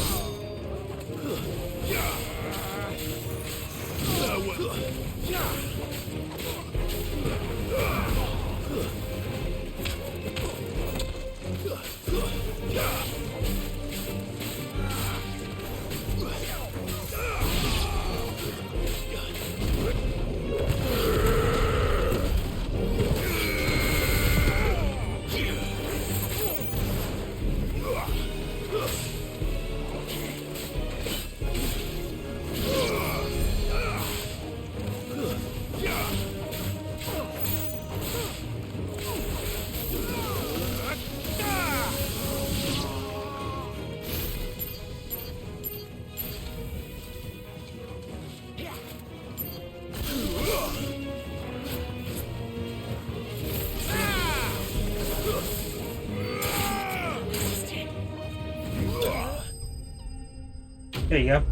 There you go.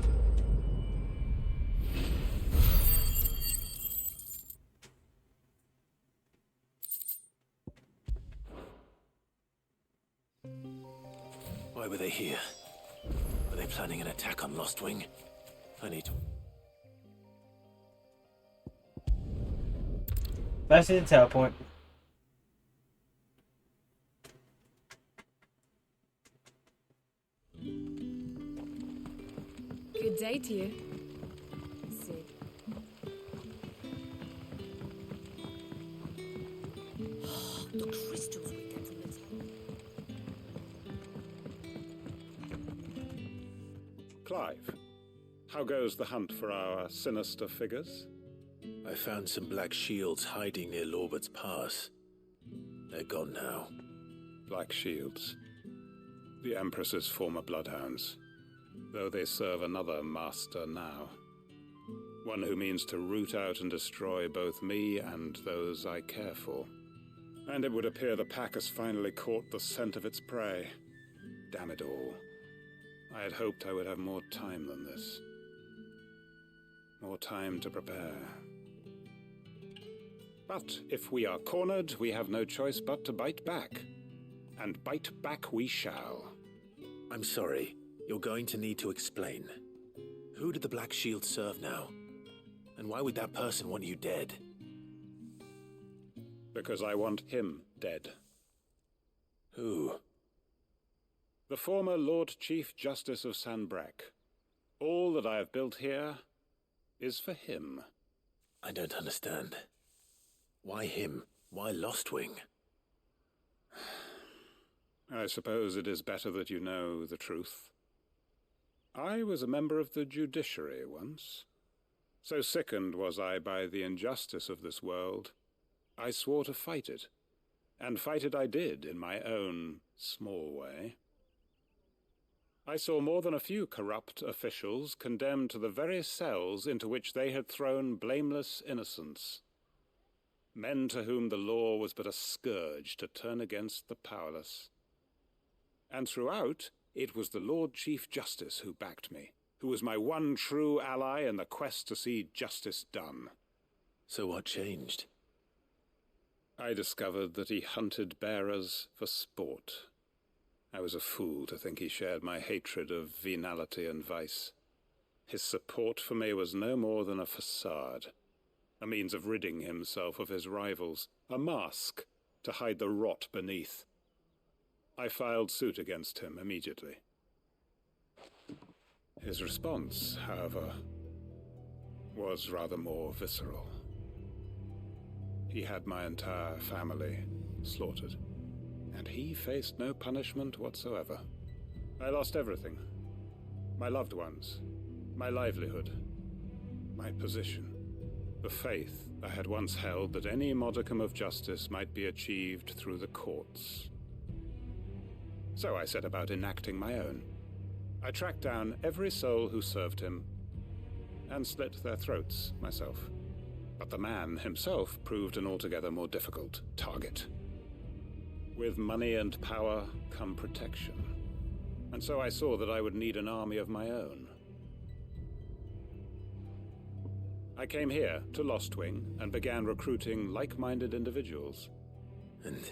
Lostwing. I need to... Faster than teleport. Good day to you. Sid. The crystals we get from the tower. Clive, how goes the hunt for our sinister figures? I found some black shields hiding near Lorbert's Pass. They're gone now. Black shields. The Empress's former bloodhounds. Though they serve another master now. One who means to root out and destroy both me and those I care for. And it would appear the pack has finally caught the scent of its prey. Damn it all. I had hoped I would have more time than this. More time to prepare. But if we are cornered, we have no choice but to bite back. And bite back we shall. I'm sorry. You're going to need to explain. Who did the Black Shield serve now? And why would that person want you dead? Because I want him dead. Who? The former Lord Chief Justice of Sanbreque. All that I have built here is for him. I don't understand. Why him? Why Lostwing? I suppose it is better that you know the truth. I was a member of the judiciary once. So sickened was I by the injustice of this world, I swore to fight it. And fight it I did in my own small way. I saw more than a few corrupt officials condemned to the very cells into which they had thrown blameless innocents. Men to whom the law was but a scourge to turn against the powerless. And throughout, it was the Lord Chief Justice who backed me, who was my one true ally in the quest to see justice done. So what changed? I discovered that he hunted bearers for sport. I was a fool to think he shared my hatred of venality and vice. His support for me was no more than a facade, a means of ridding himself of his rivals, a mask to hide the rot beneath. I filed suit against him immediately. His response, however, was rather more visceral. He had my entire family slaughtered, and he faced no punishment whatsoever. I lost everything. My loved ones, my livelihood, my position, the faith I had once held that any modicum of justice might be achieved through the courts. So I set about enacting my own. I tracked down every soul who served him, and slit their throats myself. But the man himself proved an altogether more difficult target. With money and power come protection, and so I saw that I would need an army of my own. I came here to Lostwing and began recruiting like-minded individuals. And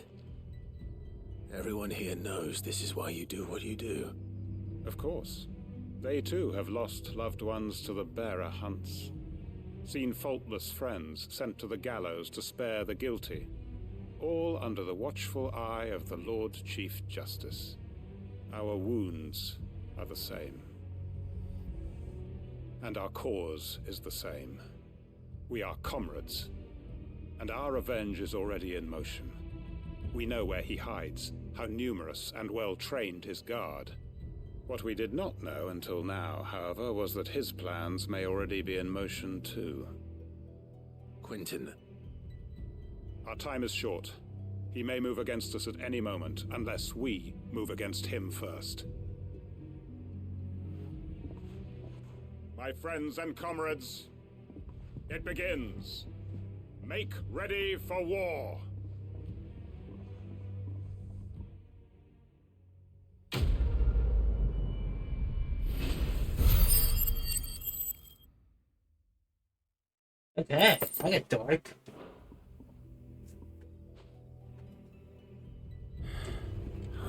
everyone here knows this is why you do what you do. Of course. They too have lost loved ones to the bearer hunts. Seen faultless friends sent to the gallows to spare the guilty. All under the watchful eye of the Lord Chief Justice. Our wounds are the same. And our cause is the same. We are comrades. And our revenge is already in motion. We know where he hides, how numerous and well-trained his guard. What we did not know until now, however, was that his plans may already be in motion too. Quentin. Our time is short. He may move against us at any moment, unless we move against him first. My friends and comrades, it begins. Make ready for war. Okay, I get dark.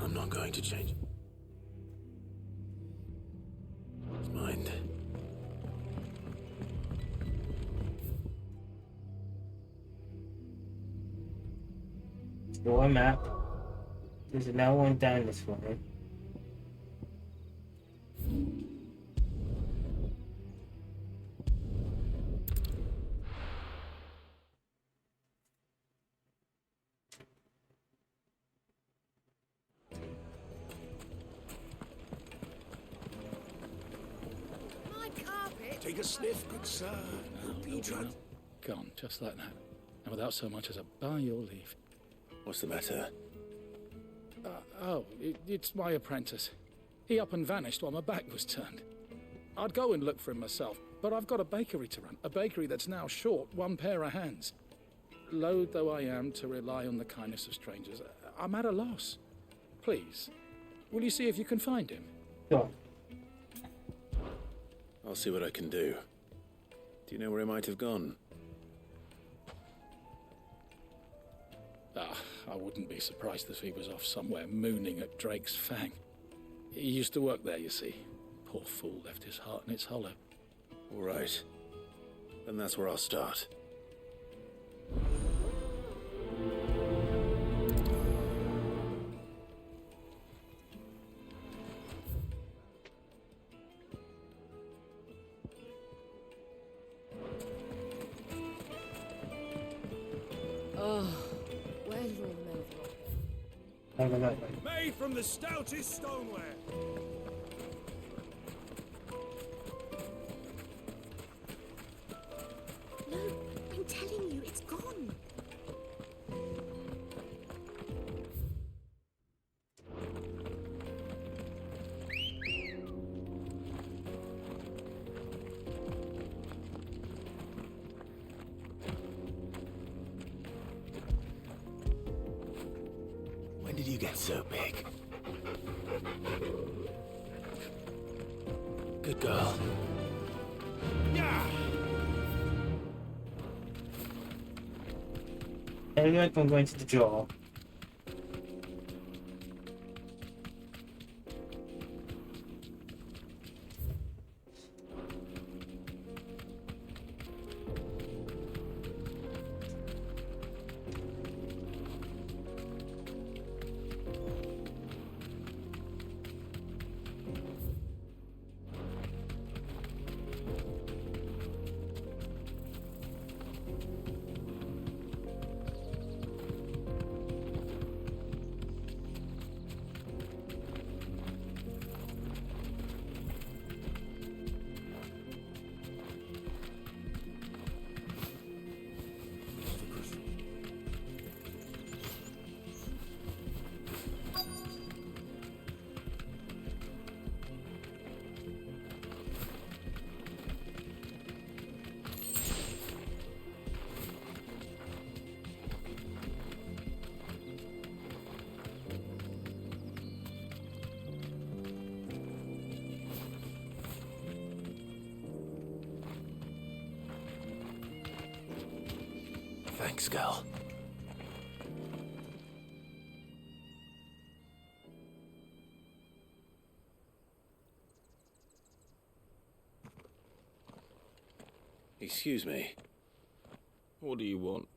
I'm not going to change. Don't mind. Explore map. There's another one down this way. Take a sniff, good sir. You try. Gone, just like that. And without so much as a by your leave. What's the matter? It's my apprentice. He up and vanished while my back was turned. I'd go and look for him myself, but I've got a bakery to run. A bakery that's now short one pair of hands. Loath though I am to rely on the kindness of strangers, I'm at a loss. Please, will you see if you can find him? Sure. I'll see what I can do. Do you know where he might have gone? I wouldn't be surprised if he was off somewhere mooning at Drake's Fang. He used to work there, you see. Poor fool left his heart in its hollow. All right. Then that's where I'll start. Made from the stoutest stoneware. No, I'm telling you, it's gone. When did you get so big? Good girl. Yeah. Anyway, I'm going to the drawer. Thanks, girl. Excuse me. What do you want?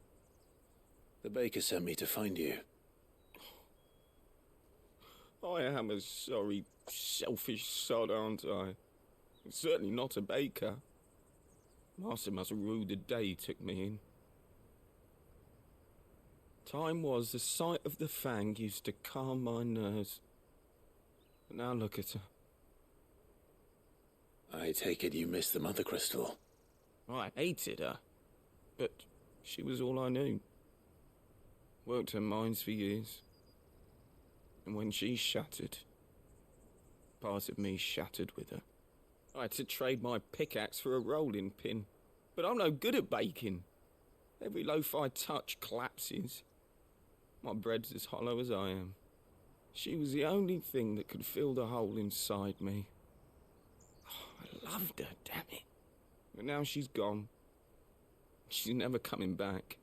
The baker sent me to find you. I am a sorry, selfish sod, aren't I? I'm certainly not a baker. Master must have ruled the day he took me in. Time was the sight of the Fang used to calm my nerves. But now look at her. I take it you missed the Mother Crystal. I hated her, but she was all I knew. Worked her mines for years. And when she shattered, part of me shattered with her. I had to trade my pickaxe for a rolling pin, but I'm no good at baking. Every loaf I touch collapses. My bread's as hollow as I am. She was the only thing that could fill the hole inside me. I loved her, damn it. But now she's gone. She's never coming back.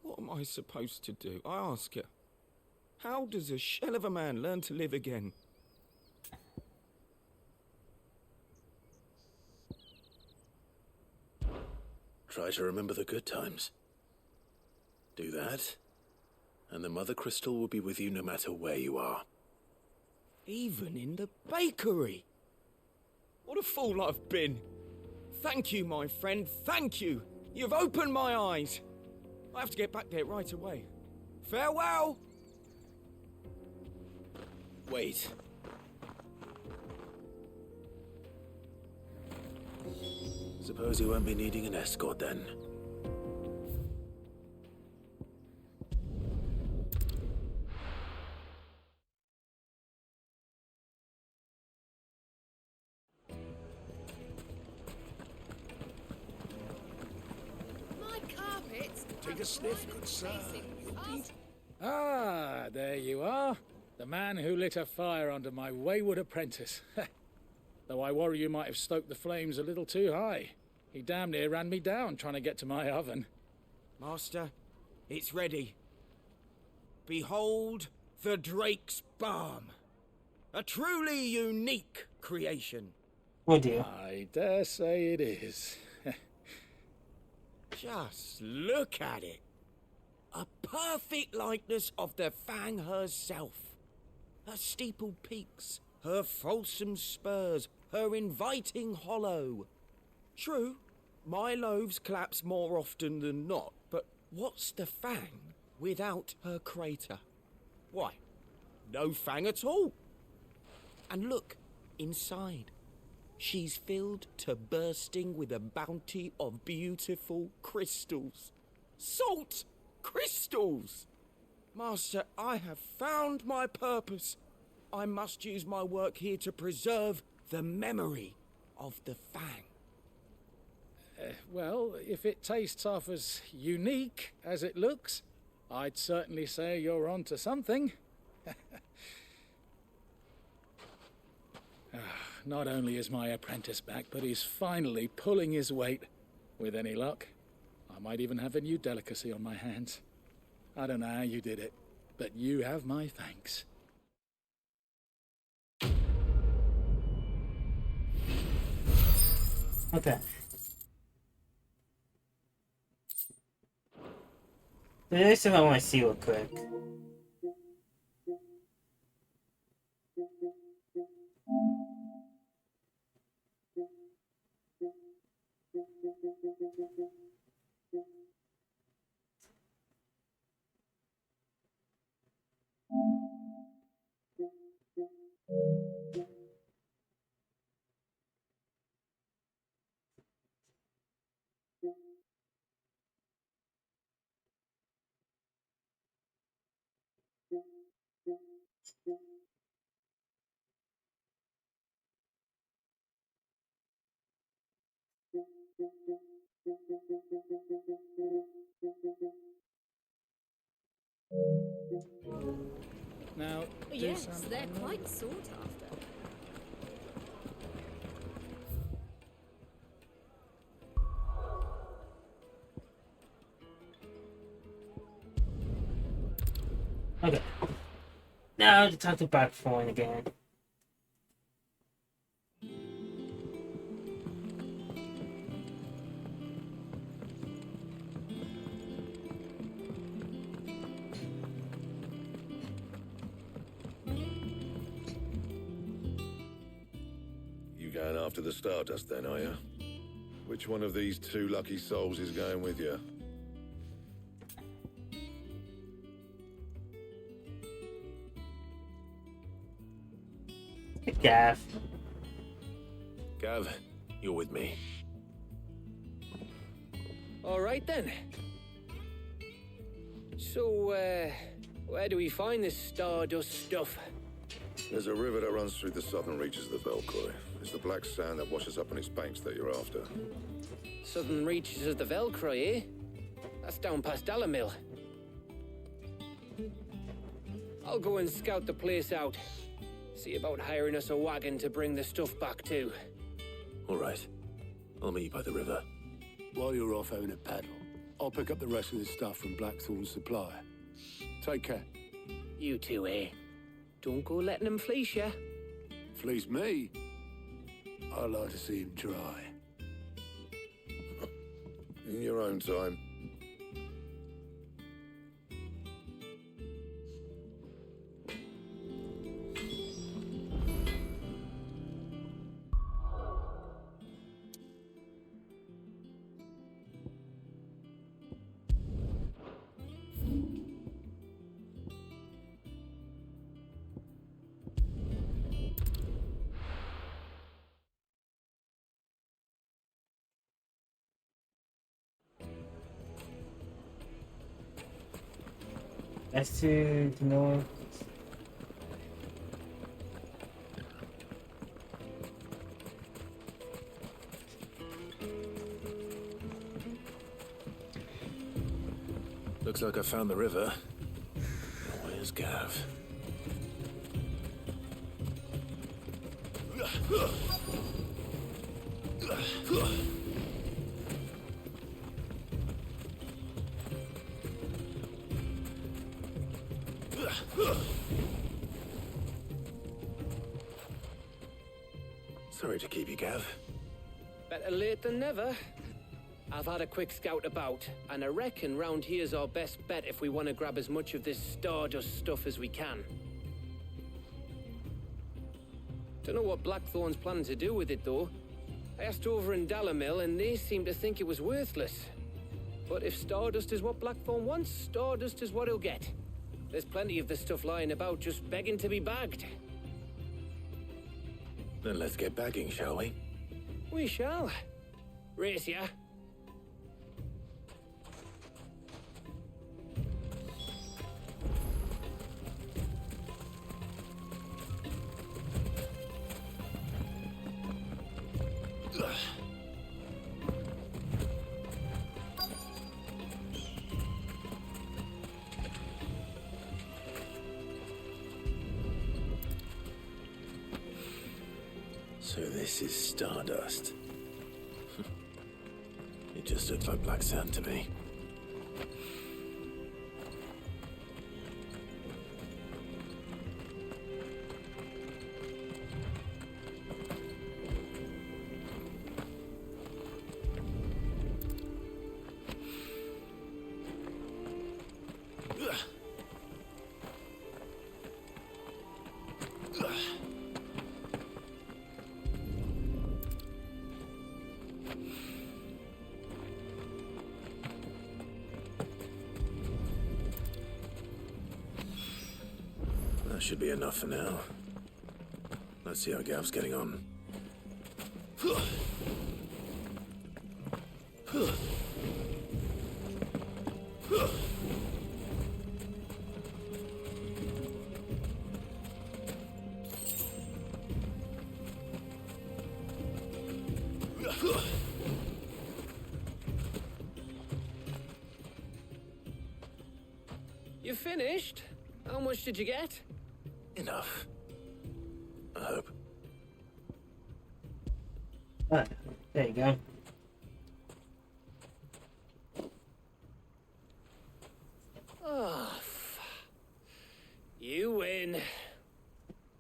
What am I supposed to do? I ask her. How does a shell of a man learn to live again? try to remember the good times. Do that, and the Mother Crystal will be with you no matter where you are. Even in the bakery. What a fool I've been. Thank you, my friend, thank you. You've opened my eyes. I have to get back there right away. Farewell! Wait. Suppose you won't be needing an escort then. My carpets. Take a sniff, good sir. Ah, there you are. The man who lit a fire under my wayward apprentice. Though I worry you might have stoked the flames a little too high. He damn near ran me down trying to get to my oven. Master, it's ready. Behold the Drake's Balm. A truly unique creation. Oh dear. I dare say it is. Just look at it. A perfect likeness of the Fang herself. Her steepled peaks, her fulsome spurs, her inviting hollow. True, my loaves collapse more often than not, but what's the Fang without her crater? Why, no Fang at all. And look, inside. She's filled to bursting with a bounty of beautiful crystals. Salt crystals! Master, I have found my purpose. I must use my work here to preserve the memory of the Fang. Well, if it tastes half as unique as it looks, I'd certainly say you're onto something. Not only is my apprentice back, but he's finally pulling his weight. With any luck, I might even have a new delicacy on my hands. I don't know how you did it, but you have my thanks. Okay. There's something I want to see real quick. Now, Yes, they're quite sought after. Okay. Now to talk to Blackthorn again. You going after the Stardust then, are you? Which one of these two lucky souls is going with you? Gav. Gav, you're with me. All right then. So, where do we find this Stardust stuff? There's a river that runs through the southern reaches of the Velcroy. It's the black sand that washes up on its banks that you're after. Southern reaches of the Velcroy, eh? That's down past Dalamil. I'll go and scout the place out. See about hiring us a wagon to bring the stuff back to. All right. I'll meet you by the river. While you're off having a paddle, I'll pick up the rest of the stuff from Blackthorn's supply. Take care. You two, eh? Don't go letting them fleece ya. Fleece me? I'd like to see him try. In your own time. That's to the north. Looks like I found the river. Where's Gav? Sorry to keep you, Gav. Better late than never. I've had a quick scout about, and I reckon round here's our best bet if we want to grab as much of this Stardust stuff as we can. Don't know what Blackthorn's planning to do with it, though. I asked over in Dalamil, and they seem to think it was worthless. But if Stardust is what Blackthorn wants, Stardust is what he'll get. There's plenty of the stuff lying about, just begging to be bagged. Then let's get bagging, shall we? We shall. Race ya. So this is Stardust. It just looks like black sand to me. That should be enough for now. Let's see how Gav's getting on. You finished? How much did you get? Enough. I hope. Ah, there you go. Oh, you win.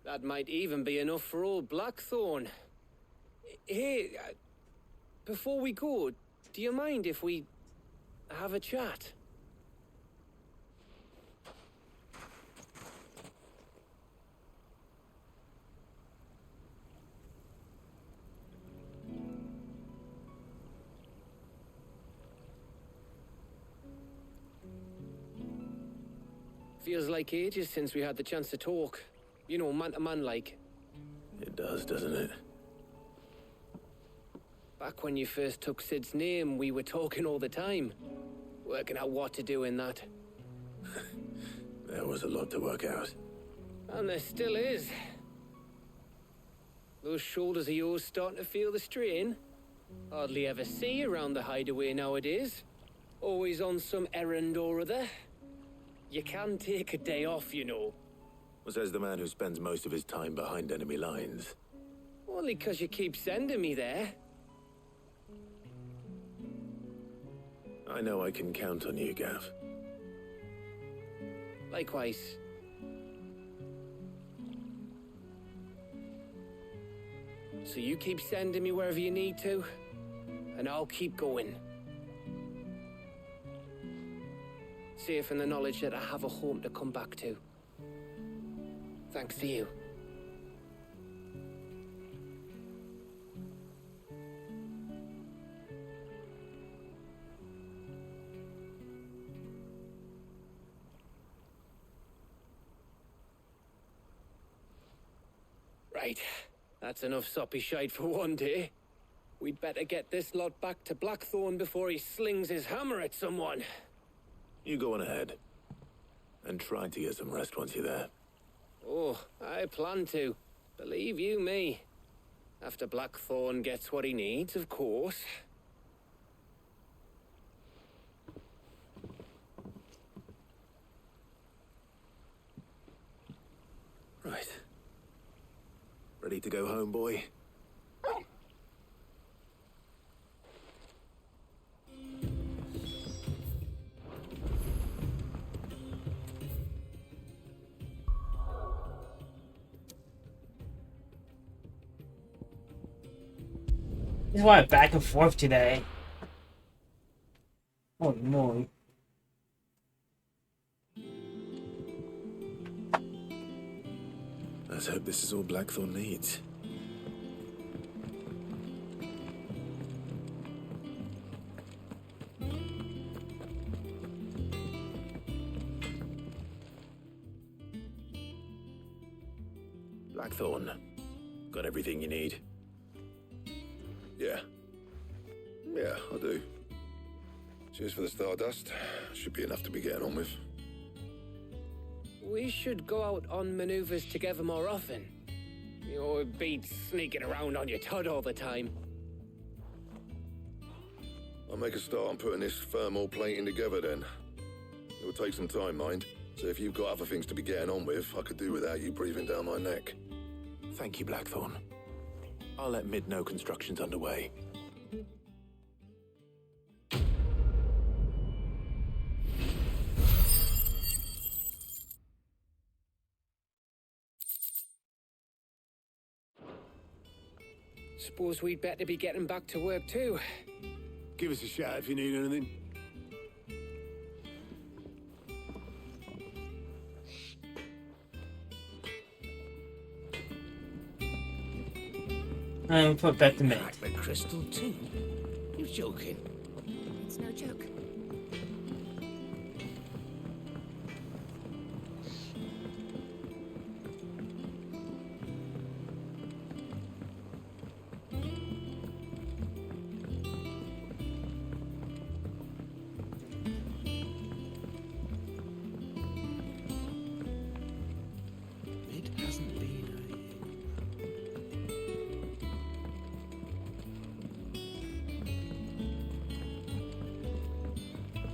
That might even be enough for old Blackthorn. Hey, before we go, do you mind if we have a chat? Feels like ages since we had the chance to talk. You know, man to man like. It does, doesn't it? Back when you first took Sid's name, we were talking all the time. Working out what to do in that. There was a lot to work out. And there still is. Those shoulders of yours starting to feel the strain. Hardly ever see you around the hideaway nowadays. Always on some errand or other. You can take a day off, you know. Well, says the man who spends most of his time behind enemy lines. Only 'cause you keep sending me there. I know I can count on you, Gav. Likewise. So you keep sending me wherever you need to, and I'll keep going. safe in the knowledge that I have a home to come back to. Thanks to you. Right. That's enough soppy shite for one day. We'd better get this lot back to Blackthorn before he slings his hammer at someone. You go on ahead. And try to get some rest once you're there. Oh, I plan to. Believe you me. After Blackthorn gets what he needs, of course. Right. Ready to go home, boy? This is why I'm back and forth today. Holy moly. Let's hope this is all Blackthorn needs. Blackthorn, got everything you need? Yeah. Yeah, I do. Cheers for the Stardust. Should be enough to be getting on with. We should go out on maneuvers together more often. You'll be sneaking around on your tud all the time. I'll make a start on putting this thermal plating together then. It'll take some time, mind. So if you've got other things to be getting on with, I could do without you breathing down my neck. Thank you, Blackthorn. I'll let Mid know construction's underway. Suppose we'd better be getting back to work too. Give us a shout if you need anything. And put back the mid. The crystal too? You're joking. It's no joke. It hasn't been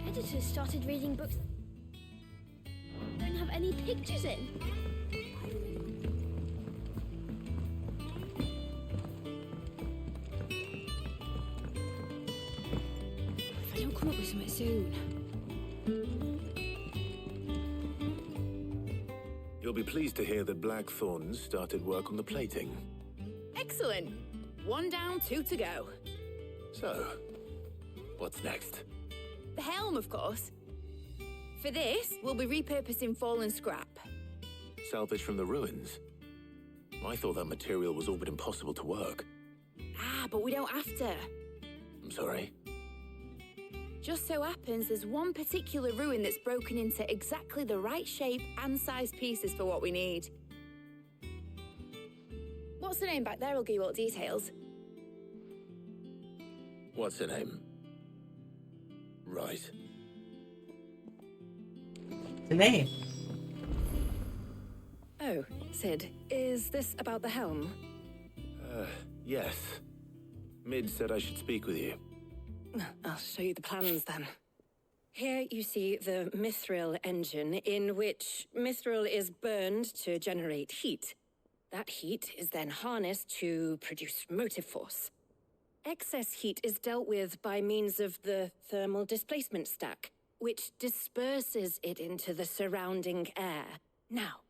Editors started reading books that don't have any pictures in. If I don't come up with something soon. You'll be pleased to hear that Blackthorn started work on the plating. Excellent. One down, two to go. So, what's next? The helm, of course. For this, we'll be repurposing fallen scrap. Salvage from the ruins? I thought that material was all but impossible to work. Ah, but we don't have to. I'm sorry. Just so happens there's one particular ruin that's broken into exactly the right shape and size pieces for what we need. What's the name back there? I'll give you all the details. What's her name? Right. The name. Oh, Sid, is this about the helm? Yes. Mid said I should speak with you. I'll show you the plans then. Here you see the mithril engine, in which mithril is burned to generate heat. That heat is then harnessed to produce motive force. Excess heat is dealt with by means of the thermal displacement stack, which disperses it into the surrounding air. Now,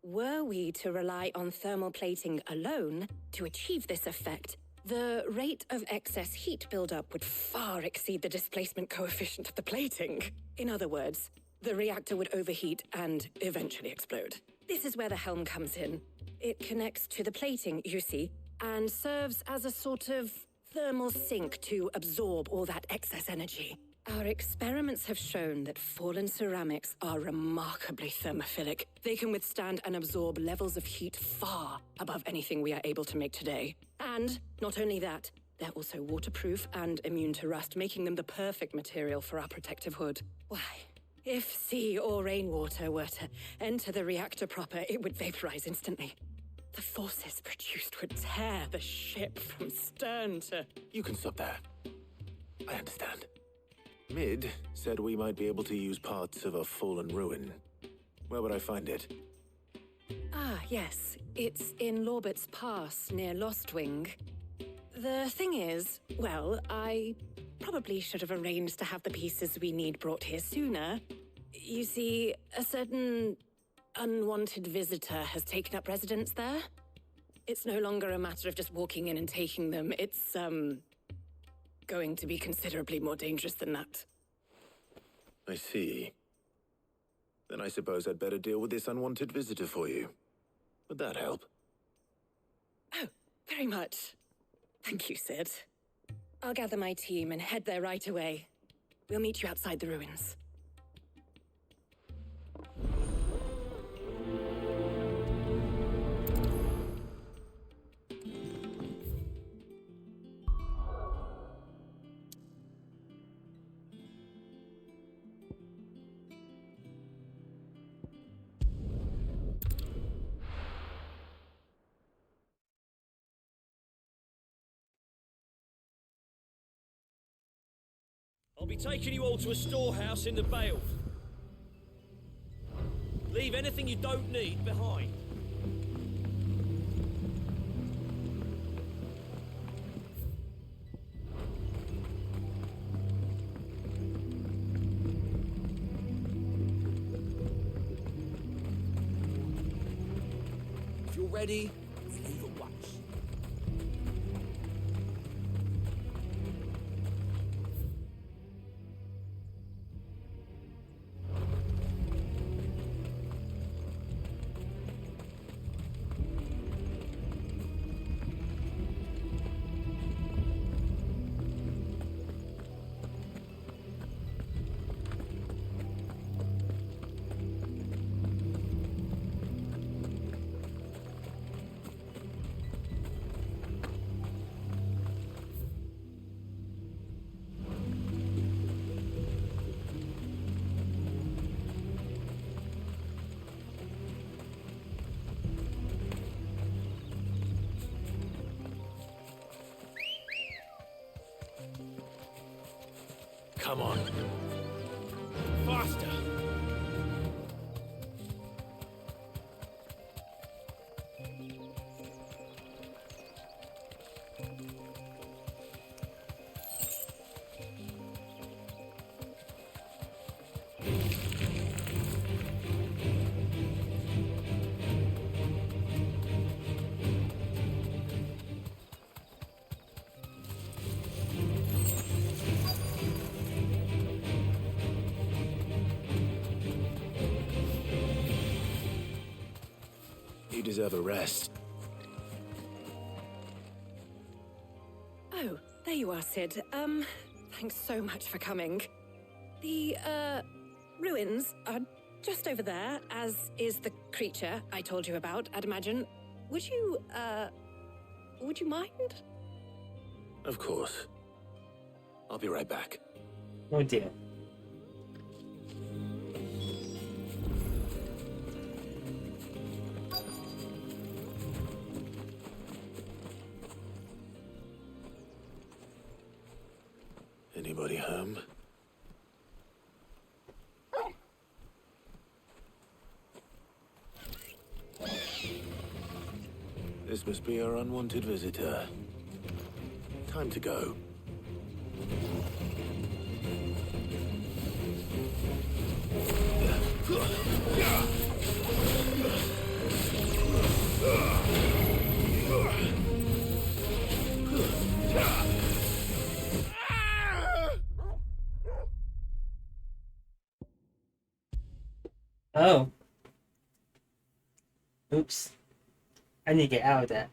were we to rely on thermal plating alone to achieve this effect, the rate of excess heat buildup would far exceed the displacement coefficient of the plating. In other words, the reactor would overheat and eventually explode. This is where the helm comes in. It connects to the plating, you see, and serves as a sort of thermal sink to absorb all that excess energy. Our experiments have shown that fallen ceramics are remarkably thermophilic. They can withstand and absorb levels of heat far above anything we are able to make today. And not only that, they're also waterproof and immune to rust, making them the perfect material for our protective hood. Why, if sea or rainwater were to enter the reactor proper, it would vaporize instantly. The forces produced would tear the ship from stern to... You can stop there. I understand. Mid said we might be able to use parts of a fallen ruin. Where would I find it? Ah, yes. It's in Lorbert's Pass, near Lostwing. The thing is, well, I probably should have arranged to have the pieces we need brought here sooner. You see, a certain unwanted visitor has taken up residence there. It's no longer a matter of just walking in and taking them. It's, going to be considerably more dangerous than that. I see. Then I suppose I'd better deal with this unwanted visitor for you. Would that help? Oh, very much. Thank you, Sid. I'll gather my team and head there right away. We'll meet you outside the ruins. I'll be taking you all to a storehouse in the Vale. Leave anything you don't need behind. If you're ready, we leave at once. Come on. Faster! You deserve a rest. Oh, there you are, Sid. Thanks so much for coming. The, ruins are just over there, as is the creature I told you about, I'd imagine. Would you mind? Of course. I'll be right back. Oh dear. Anybody home? This must be our unwanted visitor. Time to go. Oh. Oops. I need to get out of that.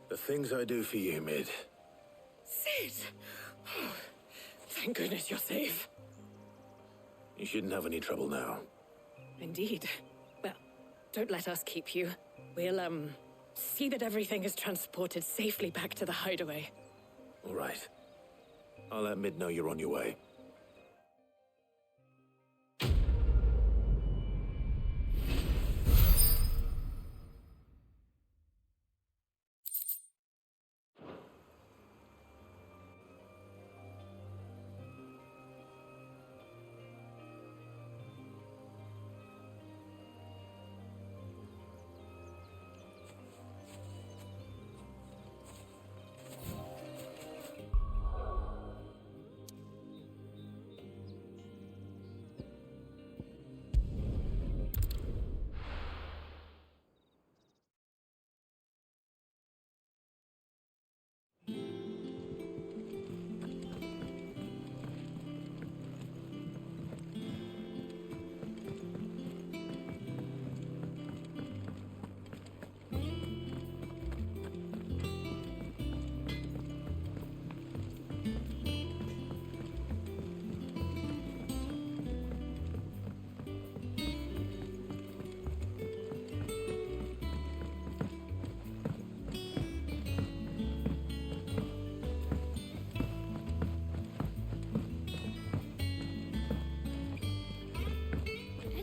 The things I do for you, Mid. Sid! Oh, thank goodness you're safe. You shouldn't have any trouble now. Indeed. Well, don't let us keep you. We'll, see that everything is transported safely back to the hideaway. All right. I'll let Mid know you're on your way.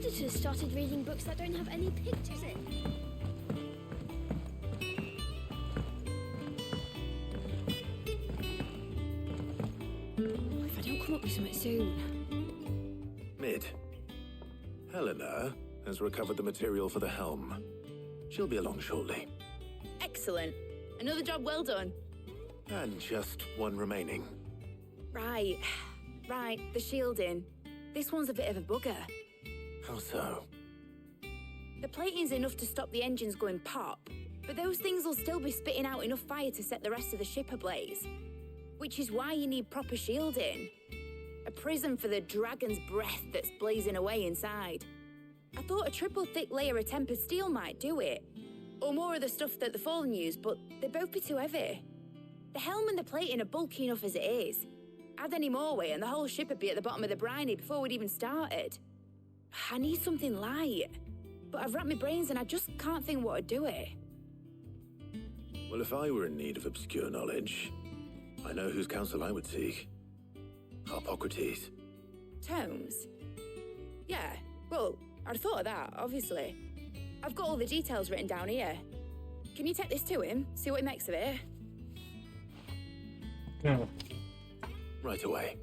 Editors started reading books that don't have any pictures in. If I don't come up with something soon. Mid. Helena has recovered the material for the helm. She'll be along shortly. Excellent. Another job well done. And just one remaining. Right. Right, the shielding. This one's a bit of a bugger. How so? The plating's enough to stop the engines going pop, but those things will still be spitting out enough fire to set the rest of the ship ablaze. Which is why you need proper shielding. A prison for the dragon's breath that's blazing away inside. I thought a triple thick layer of tempered steel might do it. Or more of the stuff that the Fallen use, but they'd both be too heavy. The helm and the plating are bulky enough as it is. Add any more weight and the whole ship would be at the bottom of the briny before we'd even started. I need something light, but I've racked my brains and I just can't think what would do it. Well, if I were in need of obscure knowledge, I know whose counsel I would seek. Harpocrates. Tomes? Yeah, well, I'd thought of that, obviously. I've got all the details written down here. Can you take this to him, see what he makes of it? No. Right away.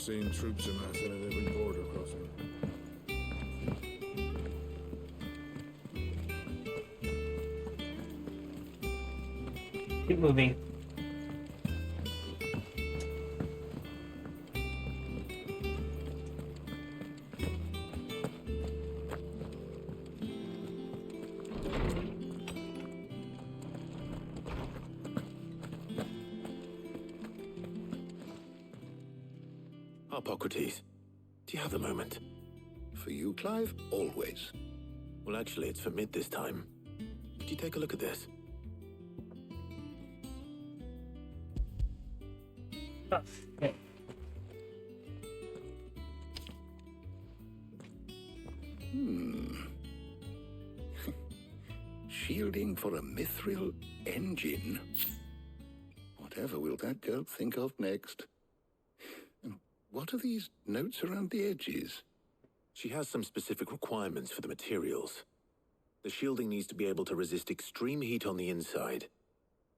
seen troops amassing at every border crossing. Keep moving. Hippocrates, do you have a moment? For you, Clive? Always. Well, actually, it's for mid this time. Could you take a look at this? Okay. Shielding for a mithril engine. Whatever will that girl think of next? And what are these notes around the edges? She has some specific requirements for the materials. The shielding needs to be able to resist extreme heat on the inside,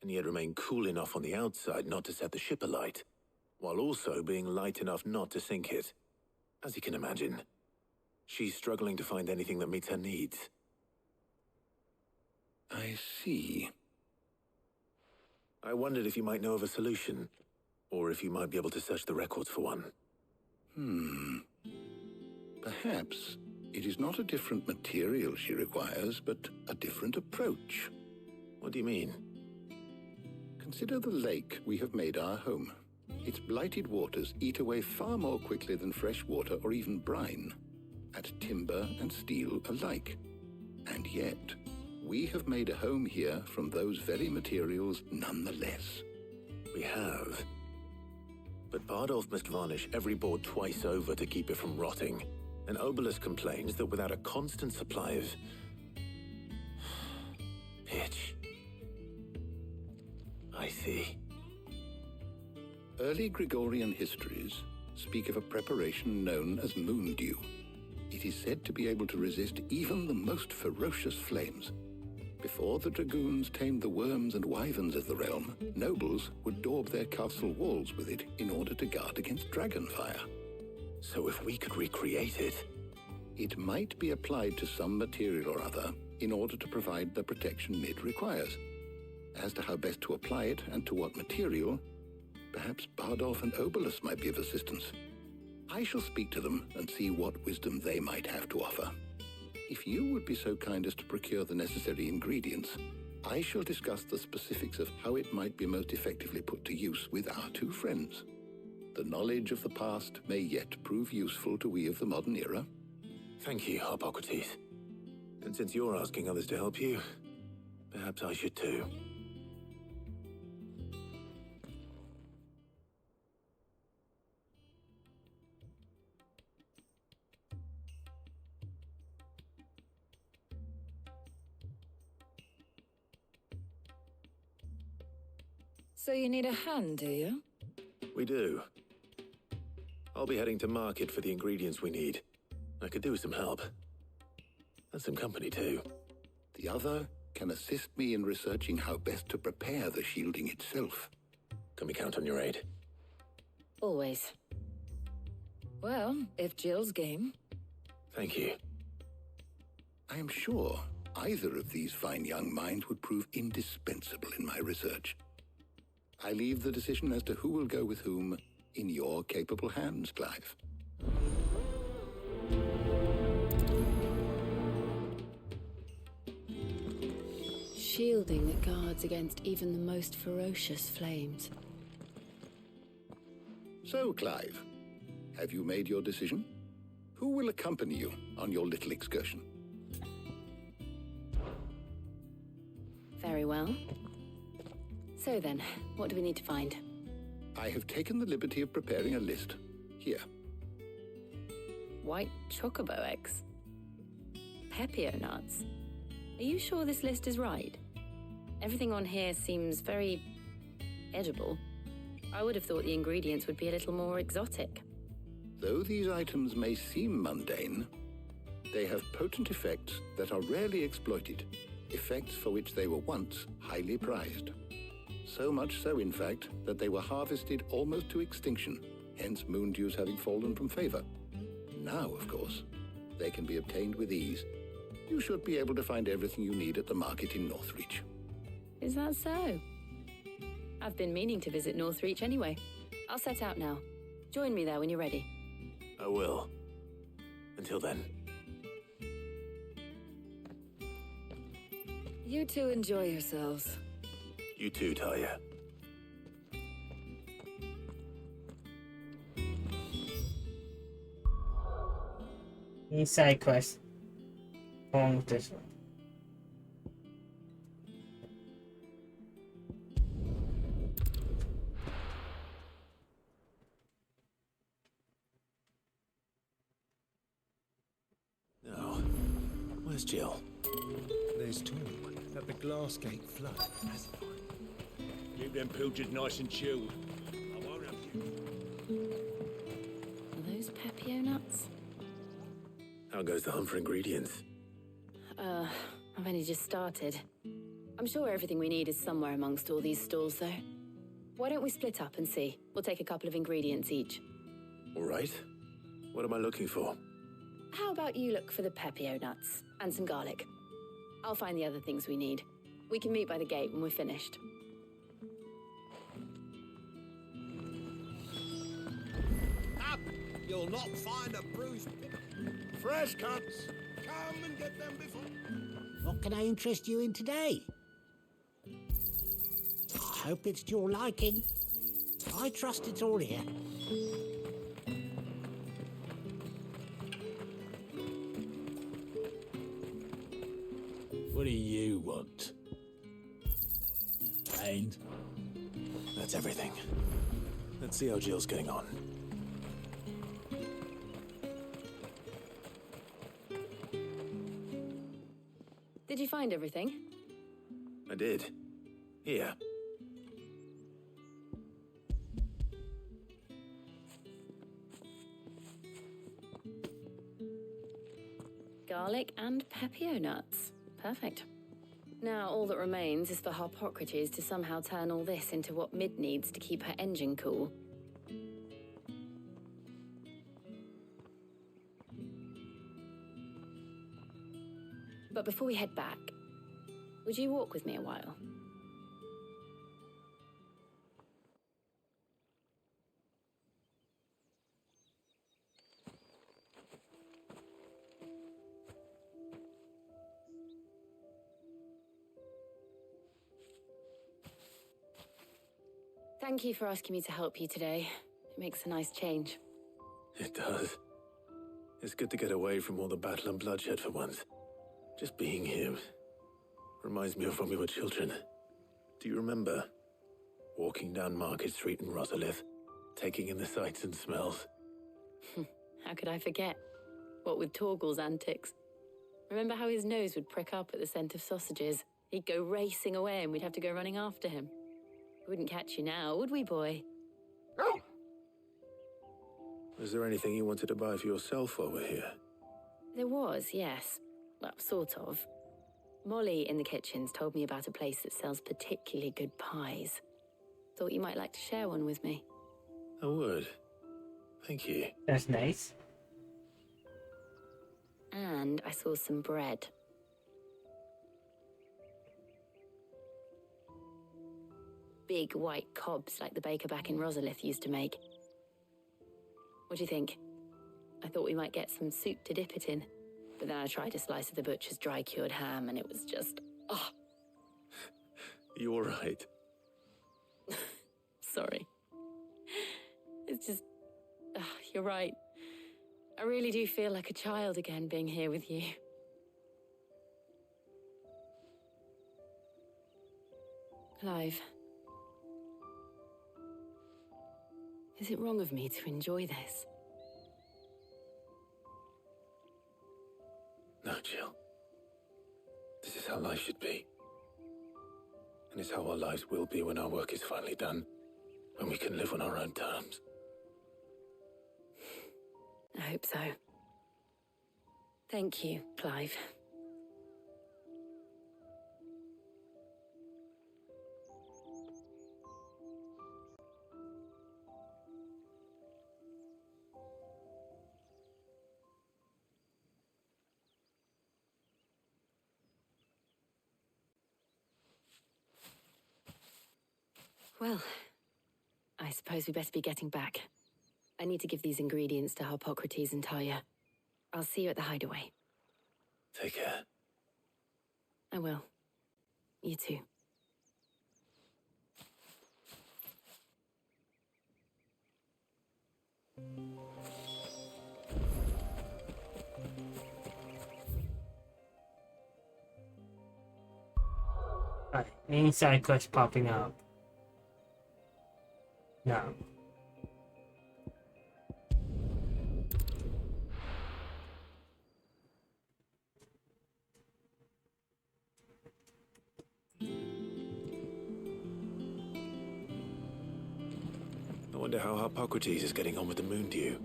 and yet remain cool enough on the outside not to set the ship alight, while also being light enough not to sink it. As you can imagine, she's struggling to find anything that meets her needs. I see. I wondered if you might know of a solution, or if you might be able to search the records for one. Perhaps it is not a different material she requires, but a different approach. What do you mean? Consider the lake we have made our home. Its blighted waters eat away far more quickly than fresh water or even brine, at timber and steel alike. And yet, we have made a home here from those very materials nonetheless. We have. But Bardolph must varnish every board twice over to keep it from rotting. And Obelus complains that without a constant supply of pitch. I see. Early Gregorian histories speak of a preparation known as moon dew. It is said to be able to resist even the most ferocious flames. Before the dragoons tamed the worms and wyverns of the realm, nobles would daub their castle walls with it in order to guard against dragonfire. So if we could recreate it... It might be applied to some material or other in order to provide the protection Mid requires. As to how best to apply it and to what material, perhaps Bardolph and Obelus might be of assistance. I shall speak to them and see what wisdom they might have to offer. If you would be so kind as to procure the necessary ingredients, I shall discuss the specifics of how it might be most effectively put to use with our two friends. The knowledge of the past may yet prove useful to we of the modern era. Thank you, Hippocrates. And since you're asking others to help you, perhaps I should too. So you need a hand, do you? We do. I'll be heading to market for the ingredients we need. I could do with some help. And some company too. The other can assist me in researching how best to prepare the shielding itself. Can we count on your aid? Always. Well, if Jill's game. Thank you. I am sure either of these fine young minds would prove indispensable in my research. I leave the decision as to who will go with whom in your capable hands, Clive. Shielding that guards against even the most ferocious flames. So, Clive, have you made your decision? Who will accompany you on your little excursion? Very well. So then, what do we need to find? I have taken the liberty of preparing a list. Here. White chocobo eggs. Pepio nuts. Are you sure this list is right? Everything on here seems very edible. I would have thought the ingredients would be a little more exotic. Though these items may seem mundane, they have potent effects that are rarely exploited, effects for which they were once highly prized. So much so, in fact, that they were harvested almost to extinction, hence moon dews having fallen from favor. Now, of course, they can be obtained with ease. You should be able to find everything you need at the market in Northreach. Is that so? I've been meaning to visit Northreach anyway. I'll set out now. Join me there when you're ready. I will. Until then. You two enjoy yourselves. You too, Talia. Any side quest. On with this one. Now, where's Jill? There's talk that the Glassgate flood has Keep them pilchards nice and chilled. I won't have you. Are those Pepio nuts? How goes the hunt for ingredients? I've only just started. I'm sure everything we need is somewhere amongst all these stalls, though. Why don't we split up and see? We'll take a couple of ingredients each. All right. What am I looking for? How about you look for the Pepio nuts and some garlic? I'll find the other things we need. We can meet by the gate when we're finished. Up! You'll not find a bruised... Fresh cuts! Come and get them before... What can I interest you in today? I hope it's to your liking. I trust it's all here. What do you want? And? That's everything. Let's see how Jill's getting on. Did you find everything? I did. Here. Garlic and Pepio nuts. Perfect. Now all that remains is for Harpocrates to somehow turn all this into what Mid needs to keep her engine cool. But before we head back, would you walk with me a while? Thank you for asking me to help you today. It makes a nice change. It does. It's good to get away from all the battle and bloodshed for once. Just being here reminds me of when we were children. Do you remember? Walking down Market Street in Rosalith, taking in the sights and smells. How could I forget? What with Torgal's antics. Remember how his nose would prick up at the scent of sausages? He'd go racing away and we'd have to go running after him. We wouldn't catch you now, would we, boy? Was there anything you wanted to buy for yourself while we're here? There was, yes. Well, sort of. Molly in the kitchens told me about a place that sells particularly good pies. Thought you might like to share one with me. I would. Thank you. That's nice. And I saw some bread. Big white cobs like the baker back in Rosalith used to make. What do you think? I thought we might get some soup to dip it in. But then I tried a slice of the butcher's dry-cured ham and it was just... oh. You all right? Sorry. It's just... you're right. I really do feel like a child again being here with you. Clive. Is it wrong of me to enjoy this? No, Jill. This is how life should be. And it's how our lives will be when our work is finally done. When we can live on our own terms. I hope so. Thank you, Clive. Well, I suppose we better be getting back. I need to give these ingredients to Harpocrates and Talia. I'll see you at the hideaway. Take care. I will. You too. Alright, any side quests popping up? No. I wonder how Harpocrates is getting on with the moon dew.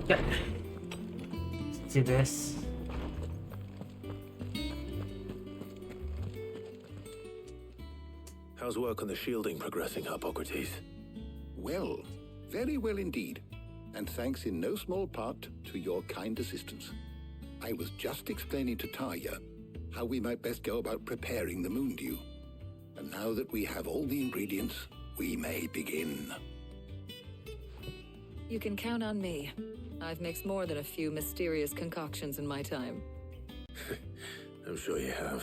Yeah. Let's do this. How's work on the shielding progressing, Harpocrates? Well, very well indeed. And thanks in no small part to your kind assistance. I was just explaining to Talia how we might best go about preparing the moon dew. And now that we have all the ingredients, we may begin. You can count on me. I've mixed more than a few mysterious concoctions in my time. I'm sure you have.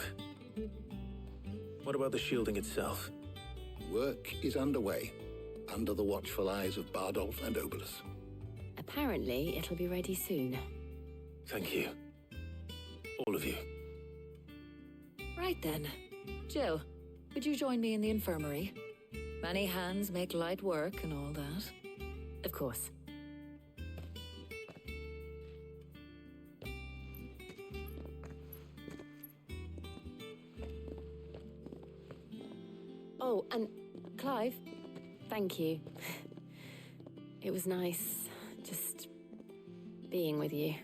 What about the shielding itself? Work is underway, under the watchful eyes of Bardolph and Obolus. Apparently, it'll be ready soon. Thank you. All of you. Right then. Jill, would you join me in the infirmary? Many hands make light work and all that. Of course. Oh, and Clive, thank you. It was nice just being with you.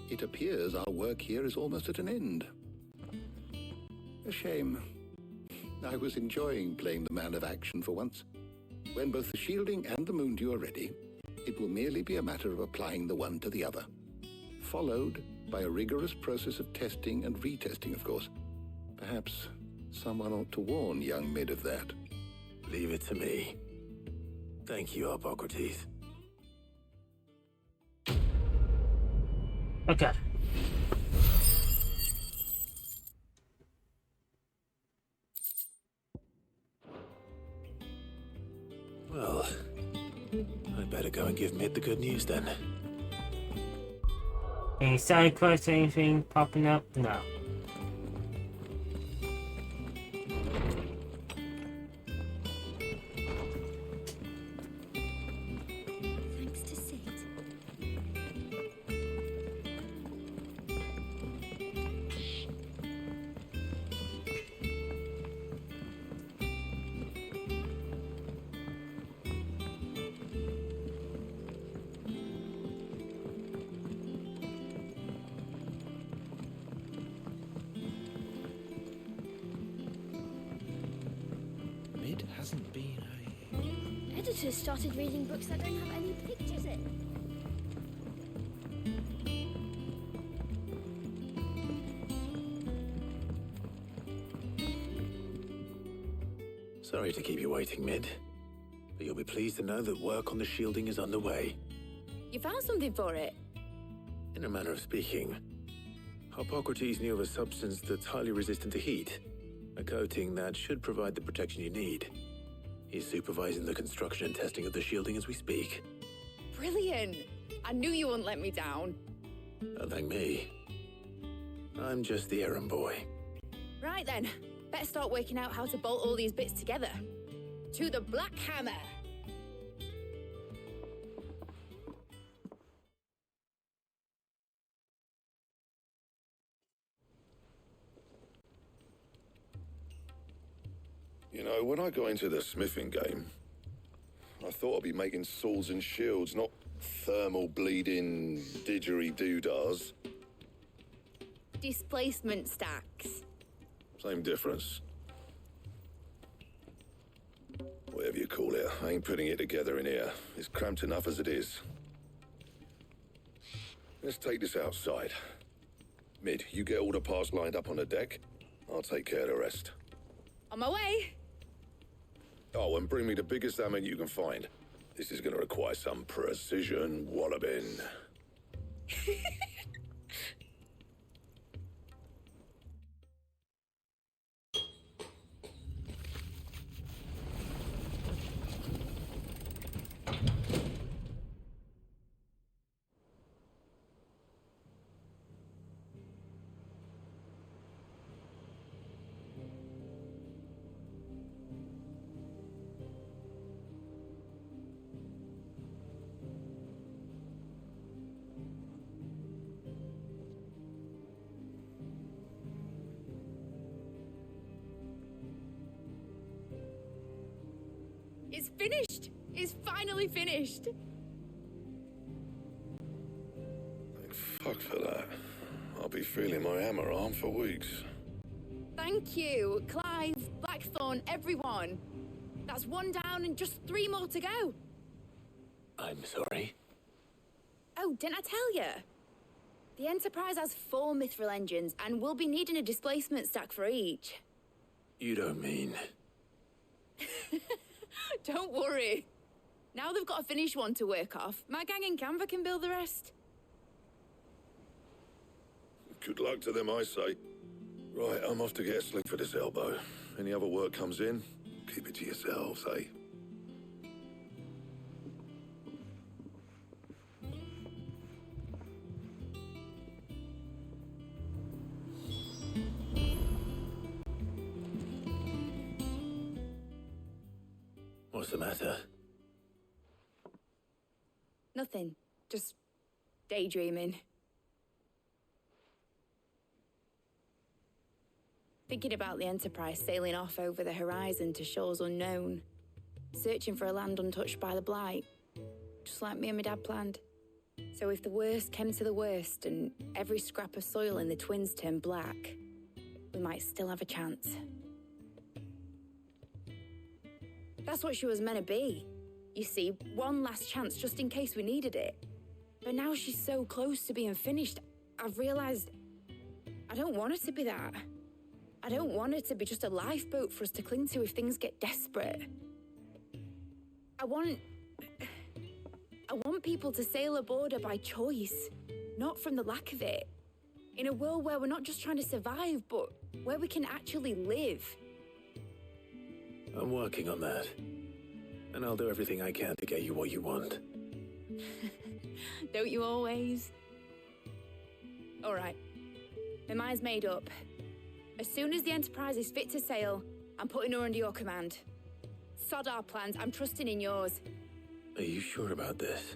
It appears our work here is almost at an end. A shame. I was enjoying playing the man of action for once. When both the shielding and the moon dew are ready, it will merely be a matter of applying the one to the other. Followed by a rigorous process of testing and retesting, of course. Perhaps someone ought to warn young Mid of that. Leave it to me. Thank you, Harpocrates. Okay. Well, I'd better go and give Mid the good news then. Any side quests, anything popping up? No. Thanks to Sid. Mid hasn't been Editors started reading books that don't have any pictures in. Sorry to keep you waiting, Mid. But you'll be pleased to know that work on the shielding is underway. You found something for it? In a manner of speaking, Harpocrates knew of a substance that's highly resistant to heat. A coating that should provide the protection you need. He's supervising the construction and testing of the shielding as we speak. Brilliant! I knew you wouldn't let me down. Don't thank me. I'm just the errand boy. Right then, better start working out how to bolt all these bits together. To the Black Hammer! You know, when I got into the smithing game, I thought I'd be making swords and shields, not thermal bleeding didgeridoo-dahs. Displacement stacks. Same difference. Well, whatever you call it. I ain't putting it together in here. It's cramped enough as it is. Let's take this outside. Mid, you get all the parts lined up on the deck. I'll take care of the rest. On my way. Oh, and bring me the biggest hammer you can find. This is gonna require some precision walloping. It's finished! It's finally finished! Thank fuck for that. I'll be feeling my hammer arm for weeks. Thank you, Clive, Blackthorn, everyone. That's one down and just 3 more to go. I'm sorry. Oh, didn't I tell you? The Enterprise has 4 mithril engines and we'll be needing a displacement stack for each. You don't mean... Don't worry. Now they've got a finished one to work off. My gang in Canva can build the rest. Good luck to them, I say. Right, I'm off to get a sling for this elbow. Any other work comes in, keep it to yourselves, eh? What's the matter? Nothing. Just daydreaming. Thinking about the Enterprise sailing off over the horizon to shores unknown. Searching for a land untouched by the Blight. Just like me and my dad planned. So if the worst came to the worst and every scrap of soil in the Twins turned black, we might still have a chance. That's what she was meant to be. You see, one last chance just in case we needed it. But now she's so close to being finished, I've realized I don't want her to be that. I don't want her to be just a lifeboat for us to cling to if things get desperate. I want people to sail aboard her by choice, not from the lack of it. In a world where we're not just trying to survive, but where we can actually live. I'm working on that. And I'll do everything I can to get you what you want. Don't you always? All right. My mind's made up. As soon as the Enterprise is fit to sail, I'm putting her under your command. Sod our plans, I'm trusting in yours. Are you sure about this?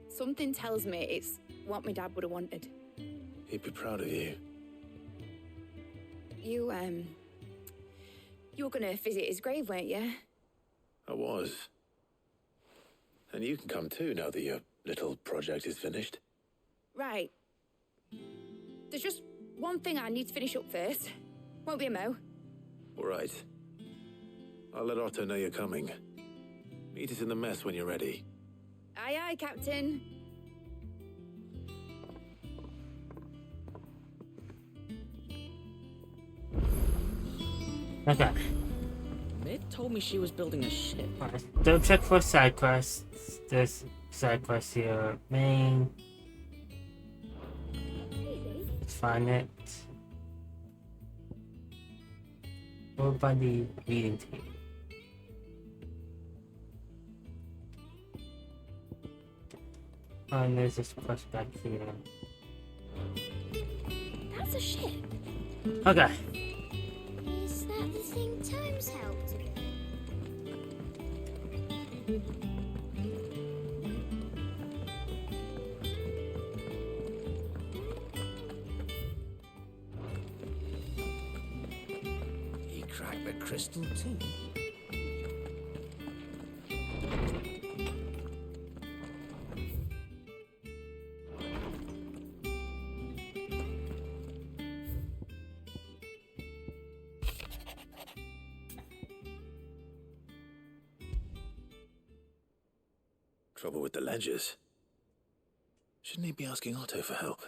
Something tells me it's what my dad would have wanted. He'd be proud of you. You were gonna visit his grave, weren't you? I was. And you can come too now that your little project is finished. Right. There's just one thing I need to finish up first. Won't be a mo. All right. I'll let Otto know you're coming. Meet us in the mess when you're ready. Aye, aye, Captain. Okay. Mid told me she was building a ship. Alright, don't check for side quests. There's side quests here. Main. Let's find it. Over by the reading table. And there's this quest back here. That's a ship. Okay. Is that the thing Tomes helped with? He cracked the crystal too. Trouble with the ledgers. Shouldn't he be asking Otto for help?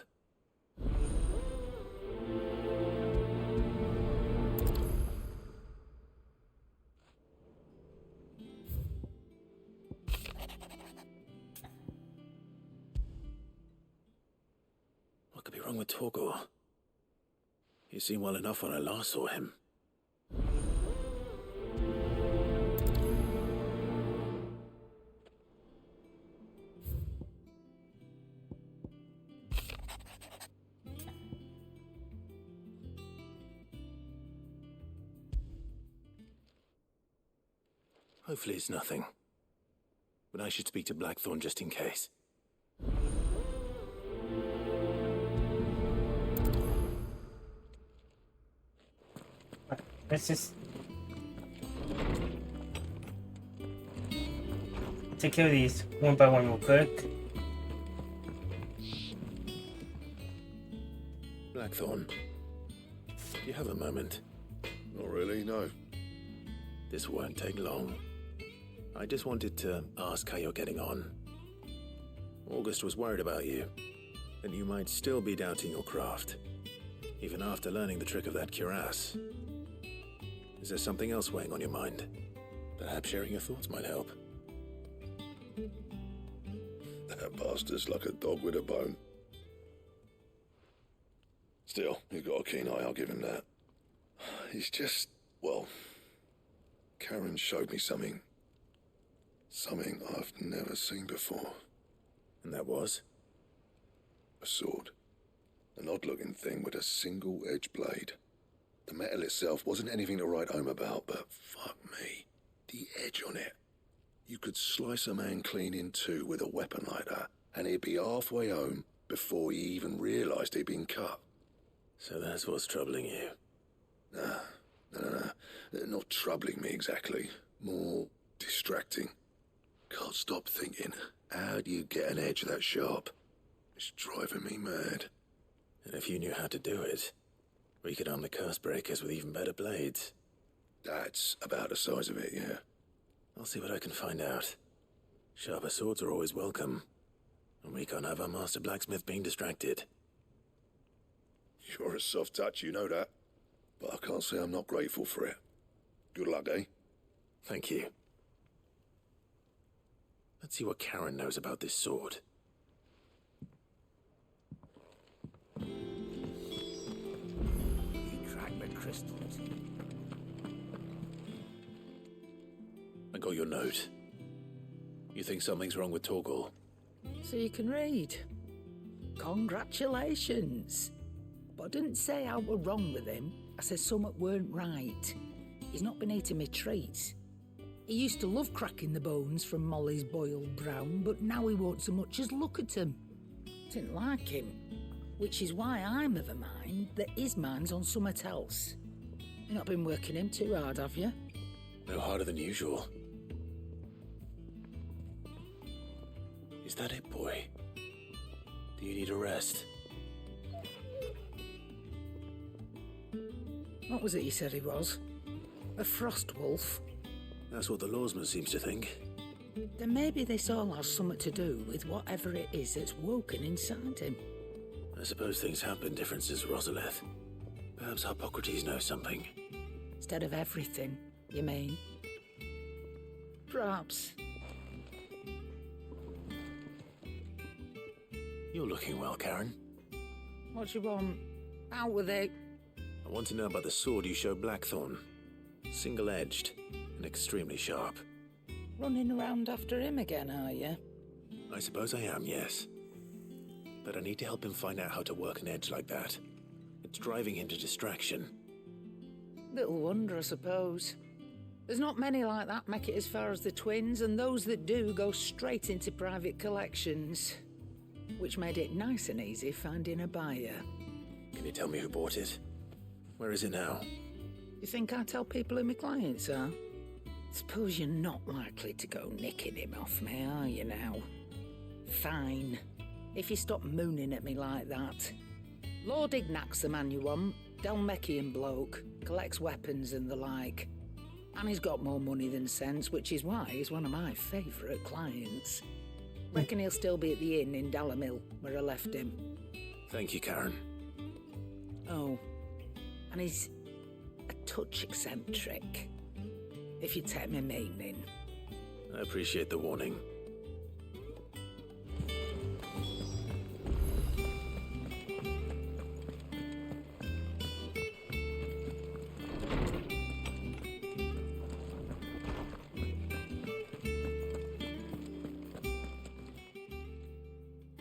What could be wrong with Torgor? He seemed well enough when I last saw him. Hopefully it's nothing. But I should speak to Blackthorn just in case. Let's just take care of these one by one real quick. Blackthorn, do you have a moment? Not really, no. This won't take long. I just wanted to ask how you're getting on. August was worried about you, and you might still be doubting your craft, even after learning the trick of that cuirass. Is there something else weighing on your mind? Perhaps sharing your thoughts might help. That bastard's like a dog with a bone. Still, he's got a keen eye, I'll give him that. He's just, well, Karen showed me something I've never seen before. And that was? A sword. An odd-looking thing with a single-edged blade. The metal itself wasn't anything to write home about, but fuck me, the edge on it. You could slice a man clean in two with a weapon like that, and he'd be halfway home before he even realised he'd been cut. So that's what's troubling you? Nah. Not troubling me exactly. More distracting. Can't stop thinking, how do you get an edge that sharp? It's driving me mad. And if you knew how to do it, we could arm the curse breakers with even better blades. That's about the size of it, yeah. I'll see what I can find out. Sharper swords are always welcome, and we can't have our master blacksmith being distracted. You're a soft touch, you know that. But I can't say I'm not grateful for it. Good luck, eh? Thank you. Let's see what Karen knows about this sword. Track the crystals. I got your note. You think something's wrong with Torgor? So you can read. Congratulations. But I didn't say I were wrong with him. I said something weren't right. He's not been eating me treats. He used to love cracking the bones from Molly's boiled brown, but now he won't so much as look at them. Didn't like him, which is why I'm of a mind that his mind's on something else. You've not been working him too hard, have you? No harder than usual. Is that it, boy? Do you need a rest? What was it you said he was? A frost wolf? That's what the lawsman seems to think. Then maybe this all has something to do with whatever it is that's woken inside him. I suppose things have been different since Rosalith. Perhaps Hippocrates knows something. Instead of everything, you mean? Perhaps. You're looking well, Karen. What do you want? Out with it. I want to know about the sword you showed Blackthorn. Single-edged and extremely sharp. Running around after him again, are you? I suppose I am, yes. But I need to help him find out how to work an edge like that. It's driving him to distraction. Little wonder, I suppose. There's not many like that make it as far as the twins, and those that do go straight into private collections. Which made it nice and easy finding a buyer. Can you tell me who bought it? Where is it now? You think I tell people who my clients are? Suppose you're not likely to go nicking him off me, are you now? Fine. If you stop mooning at me like that. Lord Ignac's the man you want. Dalmekian bloke. Collects weapons and the like. And he's got more money than sense, which is why he's one of my favourite clients. Reckon he'll still be at the inn in Dalamil, where I left him. Thank you, Karen. Oh, and he's a touch eccentric, if you take my meaning. I appreciate the warning.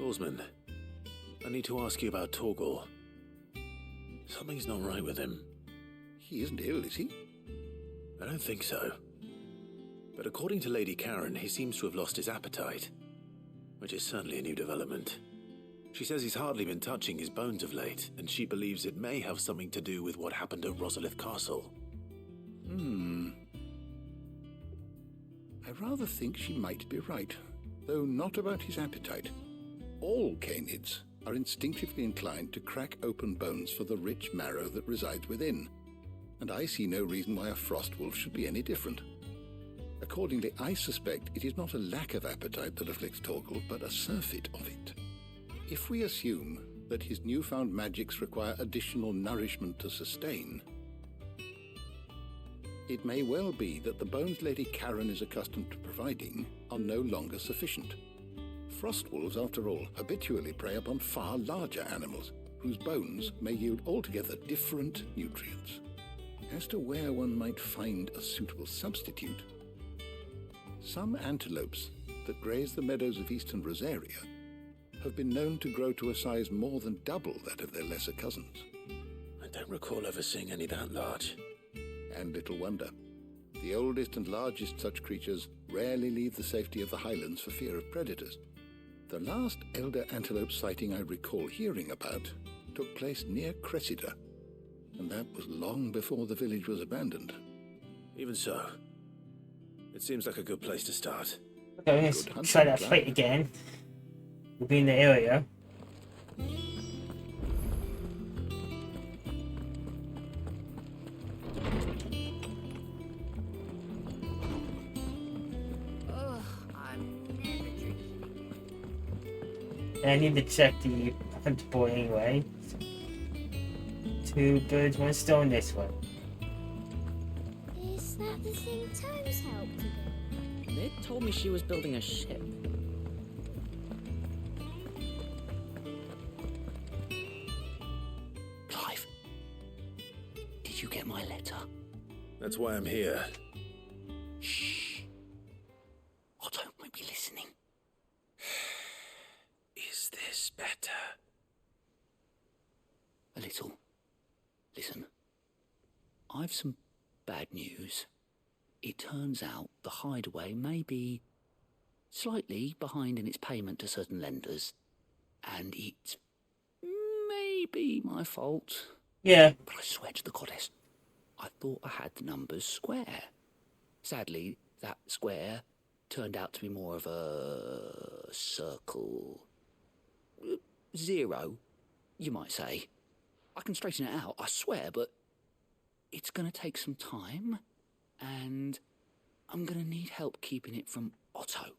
Orsman, I need to ask you about Torgal. Something's not right with him. He isn't ill, is he? I don't think so. But according to Lady Karen, he seems to have lost his appetite, which is certainly a new development. She says he's hardly been touching his bones of late, and she believes it may have something to do with what happened at Rosalith Castle. I rather think she might be right, though not about his appetite. All canids are instinctively inclined to crack open bones for the rich marrow that resides within, and I see no reason why a frost wolf should be any different. Accordingly, I suspect it is not a lack of appetite that afflicts Torgal, but a surfeit of it. If we assume that his newfound magics require additional nourishment to sustain, it may well be that the bones Lady Karen is accustomed to providing are no longer sufficient. Frost wolves, after all, habitually prey upon far larger animals, whose bones may yield altogether different nutrients. As to where one might find a suitable substitute, some antelopes that graze the meadows of eastern Rosaria have been known to grow to a size more than double that of their lesser cousins. I don't recall ever seeing any that large. And little wonder. The oldest and largest such creatures rarely leave the safety of the highlands for fear of predators. The last elder antelope sighting I recall hearing about took place near Cressida, and that was long before the village was abandoned. Even so, it seems like a good place to start. Okay, let's try that fight again. We'll be in the area. And I need to check the hunt board anyway. 2 birds, 1 stone this way. Is that the thing Tomes helped to build? Mid told me she was building a ship. Clive, did you get my letter? That's why I'm here. Shh. Otto might be listening. Is this better? A little. Listen, I've some bad news. It turns out the hideaway may be slightly behind in its payment to certain lenders, and it may be my fault. Yeah. But I swear to the goddess, I thought I had the numbers square. Sadly, that square turned out to be more of a circle. 0, you might say. I can straighten it out, I swear, but it's going to take some time, and I'm going to need help keeping it from Otto.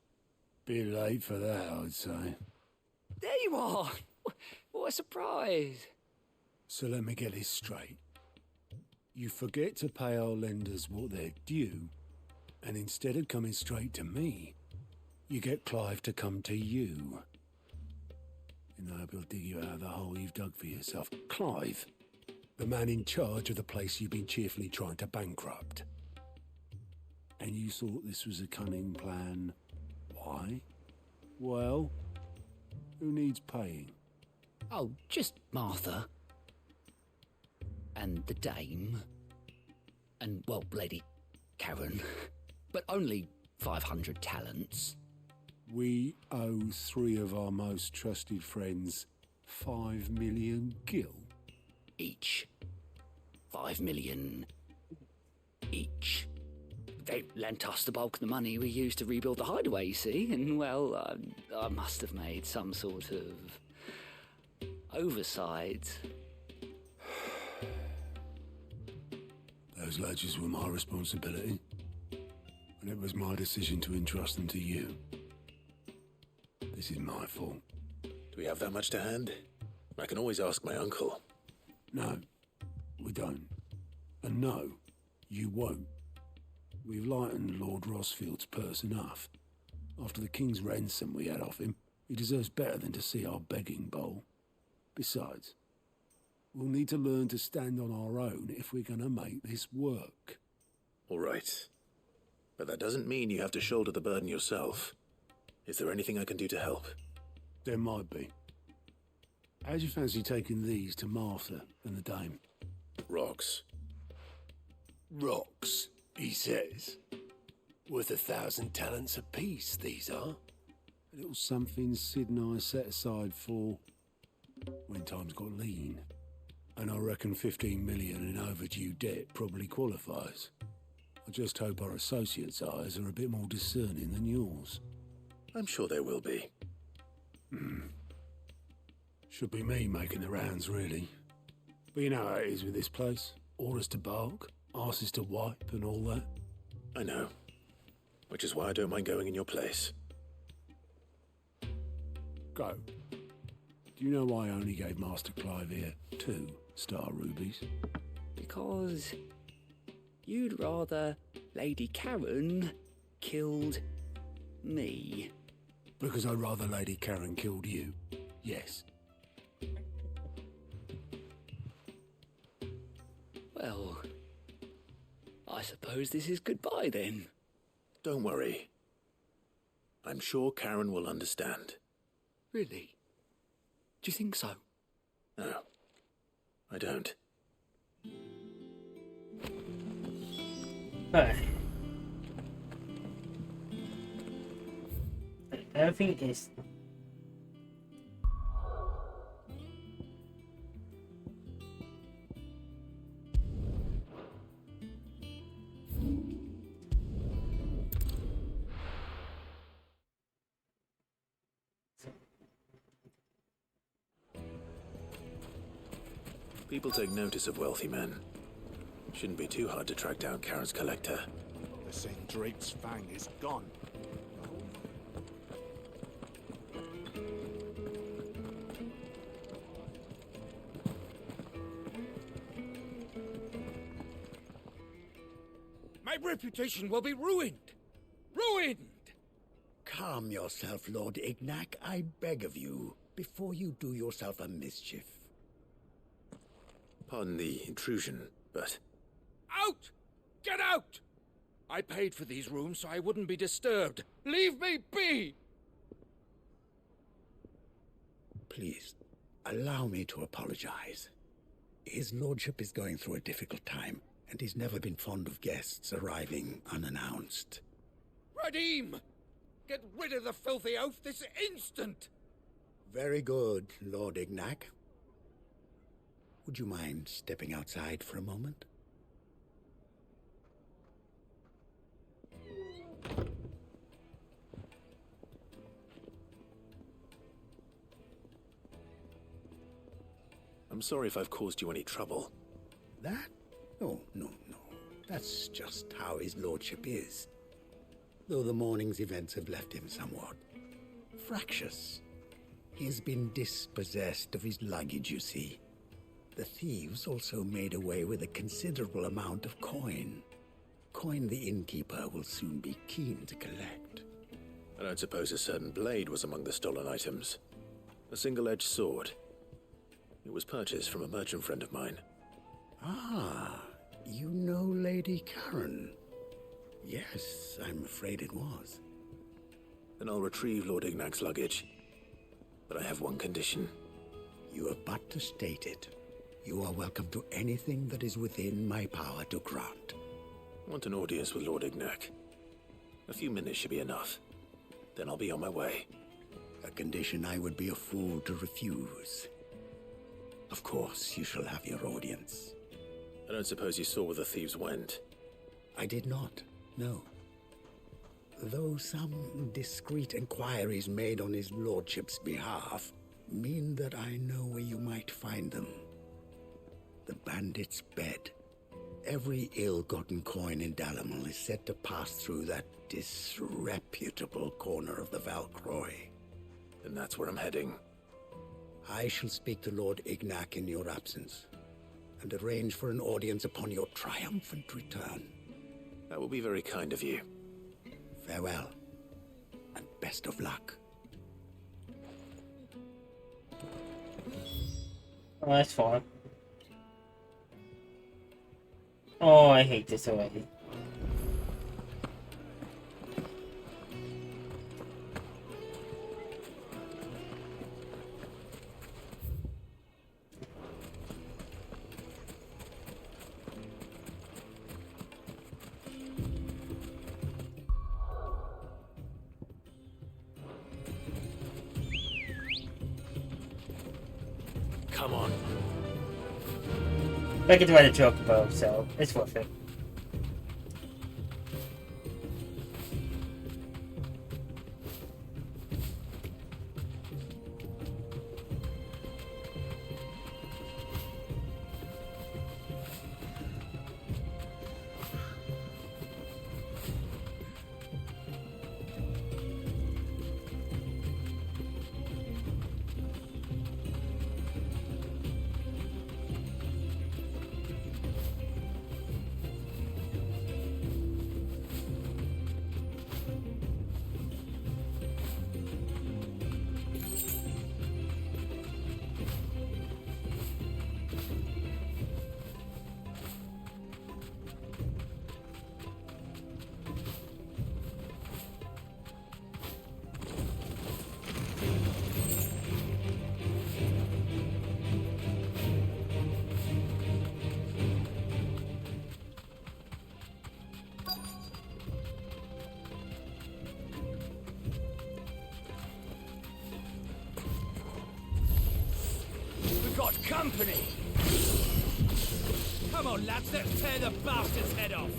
Bit late for that, I'd say. There you are! What a surprise! So let me get this straight. You forget to pay our lenders what they're due, and instead of coming straight to me, you get Clive to come to you. And I will dig you out of the hole you've dug for yourself. Clive, the man in charge of the place you've been cheerfully trying to bankrupt. And you thought this was a cunning plan. Why? Well, who needs paying? Oh, just Martha. And the dame. And, well, Lady Karen. But only 500 talents. We owe 3 of our most trusted friends 5 million gil. Each. 5 million each. They lent us the bulk of the money we used to rebuild the hideaway, you see, and, well, I must have made some sort of oversight. Those ledgers were my responsibility, and it was my decision to entrust them to you. This is my fault. Do we have that much to hand? I can always ask my uncle. No, we don't. And no, you won't. We've lightened Lord Rosfield's purse enough. After the king's ransom we had off him, he deserves better than to see our begging bowl. Besides, we'll need to learn to stand on our own if we're gonna make this work. All right. But that doesn't mean you have to shoulder the burden yourself. Is there anything I can do to help? There might be. How'd you fancy taking these to Martha and the dame? Rocks. Rocks, he says. Worth 1,000 talents apiece, these are. A little something Sid and I set aside for when times got lean. And I reckon 15 million in overdue debt probably qualifies. I just hope our associates' eyes are a bit more discerning than yours. I'm sure there will be. Should be me making the rounds, really. But you know how it is with this place. Orders to bark, arses to wipe and all that. I know. Which is why I don't mind going in your place. Go. Do you know why I only gave Master Clive here 2 star rubies? Because you'd rather Lady Karen killed me. Because I'd rather Lady Karen killed you. Yes. Well, I suppose this is goodbye then. Don't worry. I'm sure Karen will understand. Really? Do you think so? No, I don't. But everything is people take notice of wealthy men. Shouldn't be too hard to track down Karen's collector. They're saying Drake's fang is gone. My reputation will be ruined! Ruined! Calm yourself, Lord Ignac, I beg of you, before you do yourself a mischief. Pardon the intrusion, but... Out! Get out! I paid for these rooms so I wouldn't be disturbed. Leave me be! Please, allow me to apologize. His lordship is going through a difficult time, and he's never been fond of guests arriving unannounced. Radim! Get rid of the filthy oaf this instant! Very good, Lord Ignac. Would you mind stepping outside for a moment? I'm sorry if I've caused you any trouble. That? No. That's just how his lordship is. Though the morning's events have left him somewhat fractious. He has been dispossessed of his luggage, you see. The thieves also made away with a considerable amount of coin. Coin the innkeeper will soon be keen to collect. I don't suppose a certain blade was among the stolen items. A single-edged sword. It was purchased from a merchant friend of mine. Ah, you know Lady Karen. Yes, I'm afraid it was. Then I'll retrieve Lord Ignac's luggage. But I have one condition. You have but to state it. You are welcome to anything that is within my power to grant. I want an audience with Lord Ignac. A few minutes should be enough. Then I'll be on my way. A condition I would be a fool to refuse. Of course, you shall have your audience. I don't suppose you saw where the thieves went? I did not, no. Though some discreet inquiries made on his lordship's behalf mean that I know where you might find them. The bandit's bed. Every ill-gotten coin in Dalamil is said to pass through that disreputable corner of the Valcroy. Then that's where I'm heading. I shall speak to Lord Ignac in your absence, and arrange for an audience upon your triumphant return. That will be very kind of you. Farewell, and best of luck. Oh, that's fine. Oh, I hate this already. Come on. I get to write a joke about, so it's worth it. Got company! Come on, lads, let's tear the bastard's head off!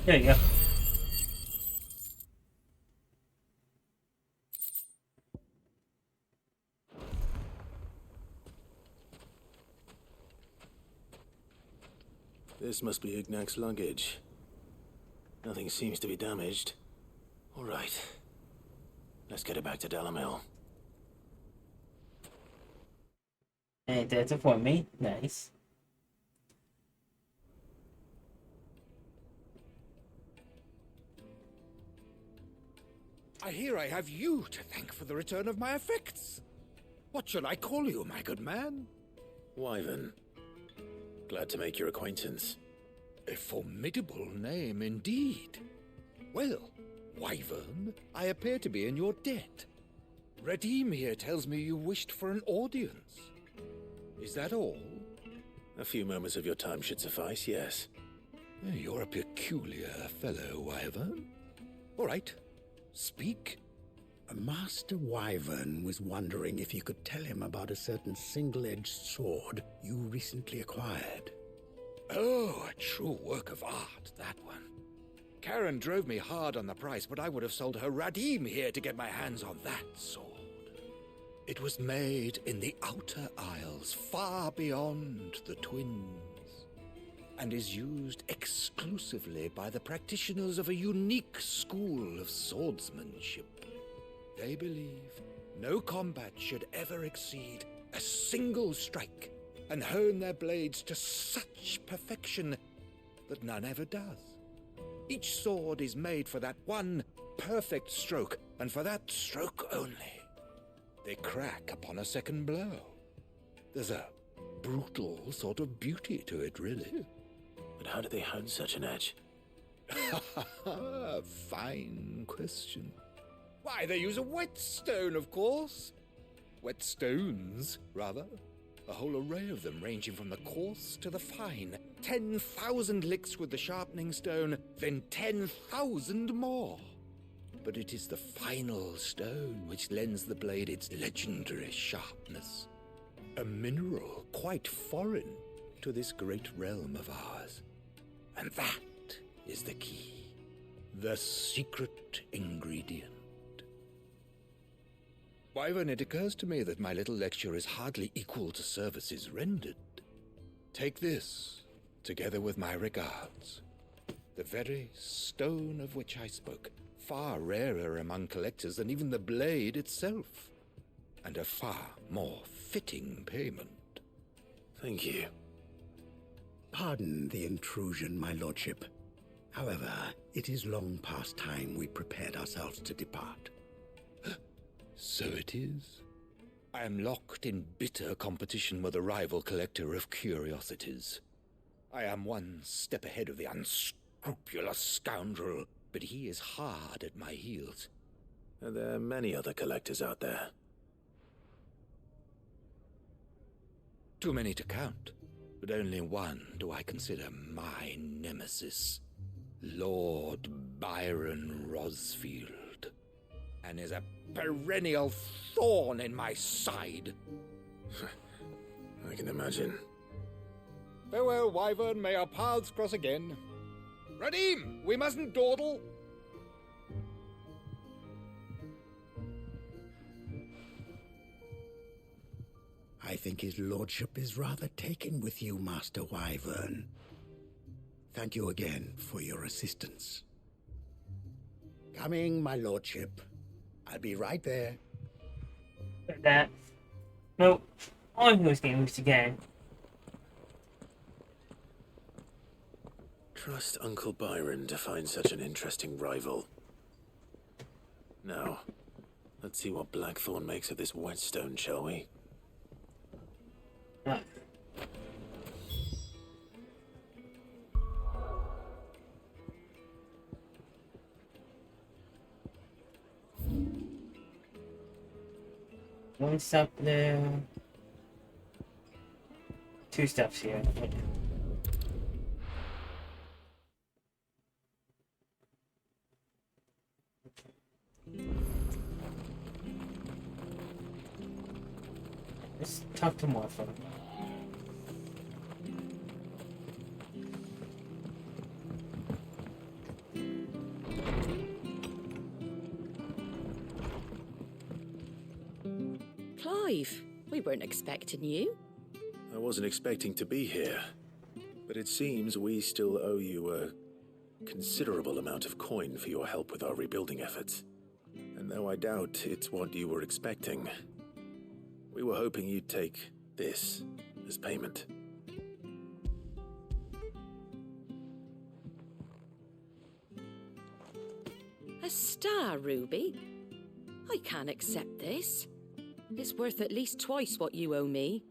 There you go. This must be Ignac's luggage. Nothing seems to be damaged. All right. Let's get it back to Dalamil. And that's it for me. Nice. I hear I have you to thank for the return of my effects. What shall I call you, my good man? Wyvern. Glad to make your acquaintance. A formidable name indeed. Well, Wyvern, I appear to be in your debt. Redeem here tells me you wished for an audience. Is that all? A few moments of your time should suffice, yes. You're a peculiar fellow, Wyvern. All right. Speak. Master Wyvern was wondering if you could tell him about a certain single-edged sword you recently acquired. Oh, a true work of art, that one. Karen drove me hard on the price, but I would have sold her Radim here to get my hands on that sword. It was made in the Outer Isles, far beyond the Twins, and is used exclusively by the practitioners of a unique school of swordsmanship. They believe no combat should ever exceed a single strike, and hone their blades to such perfection that none ever does. Each sword is made for that one perfect stroke, and for that stroke only. They crack upon a second blow. There's a brutal sort of beauty to it, really. But how do they hone such an edge? Fine question. Why, they use a whetstone, of course. Whetstones, rather. A whole array of them, ranging from the coarse to the fine. 10,000 licks with the sharpening stone, then 10,000 more. But it is the final stone which lends the blade its legendary sharpness. A mineral quite foreign to this great realm of ours. And that is the key. The secret ingredient. Wyvern, it occurs to me that my little lecture is hardly equal to services rendered. Take this, together with my regards. The very stone of which I spoke, far rarer among collectors than even the blade itself, and a far more fitting payment. Thank you. Pardon the intrusion, my lordship. However, it is long past time we prepared ourselves to depart. So it is. I am locked in bitter competition with a rival collector of curiosities. I am one step ahead of the unscrupulous scoundrel, but he is hard at my heels. Are there many other collectors out there? Too many to count, but only one do I consider my nemesis, Lord Byron Rosfield, and is a perennial thorn in my side. I can imagine. Farewell, Wyvern, may our paths cross again. Radim, we mustn't dawdle. I think his lordship is rather taken with you, Master Wyvern. Thank you again for your assistance. Coming, my lordship. I'll be right there. That. No, I'm going to get loose again. Trust Uncle Byron to find such an interesting rival. Now, let's see what Blackthorn makes of this whetstone, shall we? Yeah. One step there. Two steps here. Let's talk to Martha. Clive, we weren't expecting you. I wasn't expecting to be here, but it seems we still owe you a considerable amount of coin for your help with our rebuilding efforts. And though I doubt it's what you were expecting, we were hoping you'd take this as payment. A star ruby? I can't accept this. It's worth at least twice what you owe me.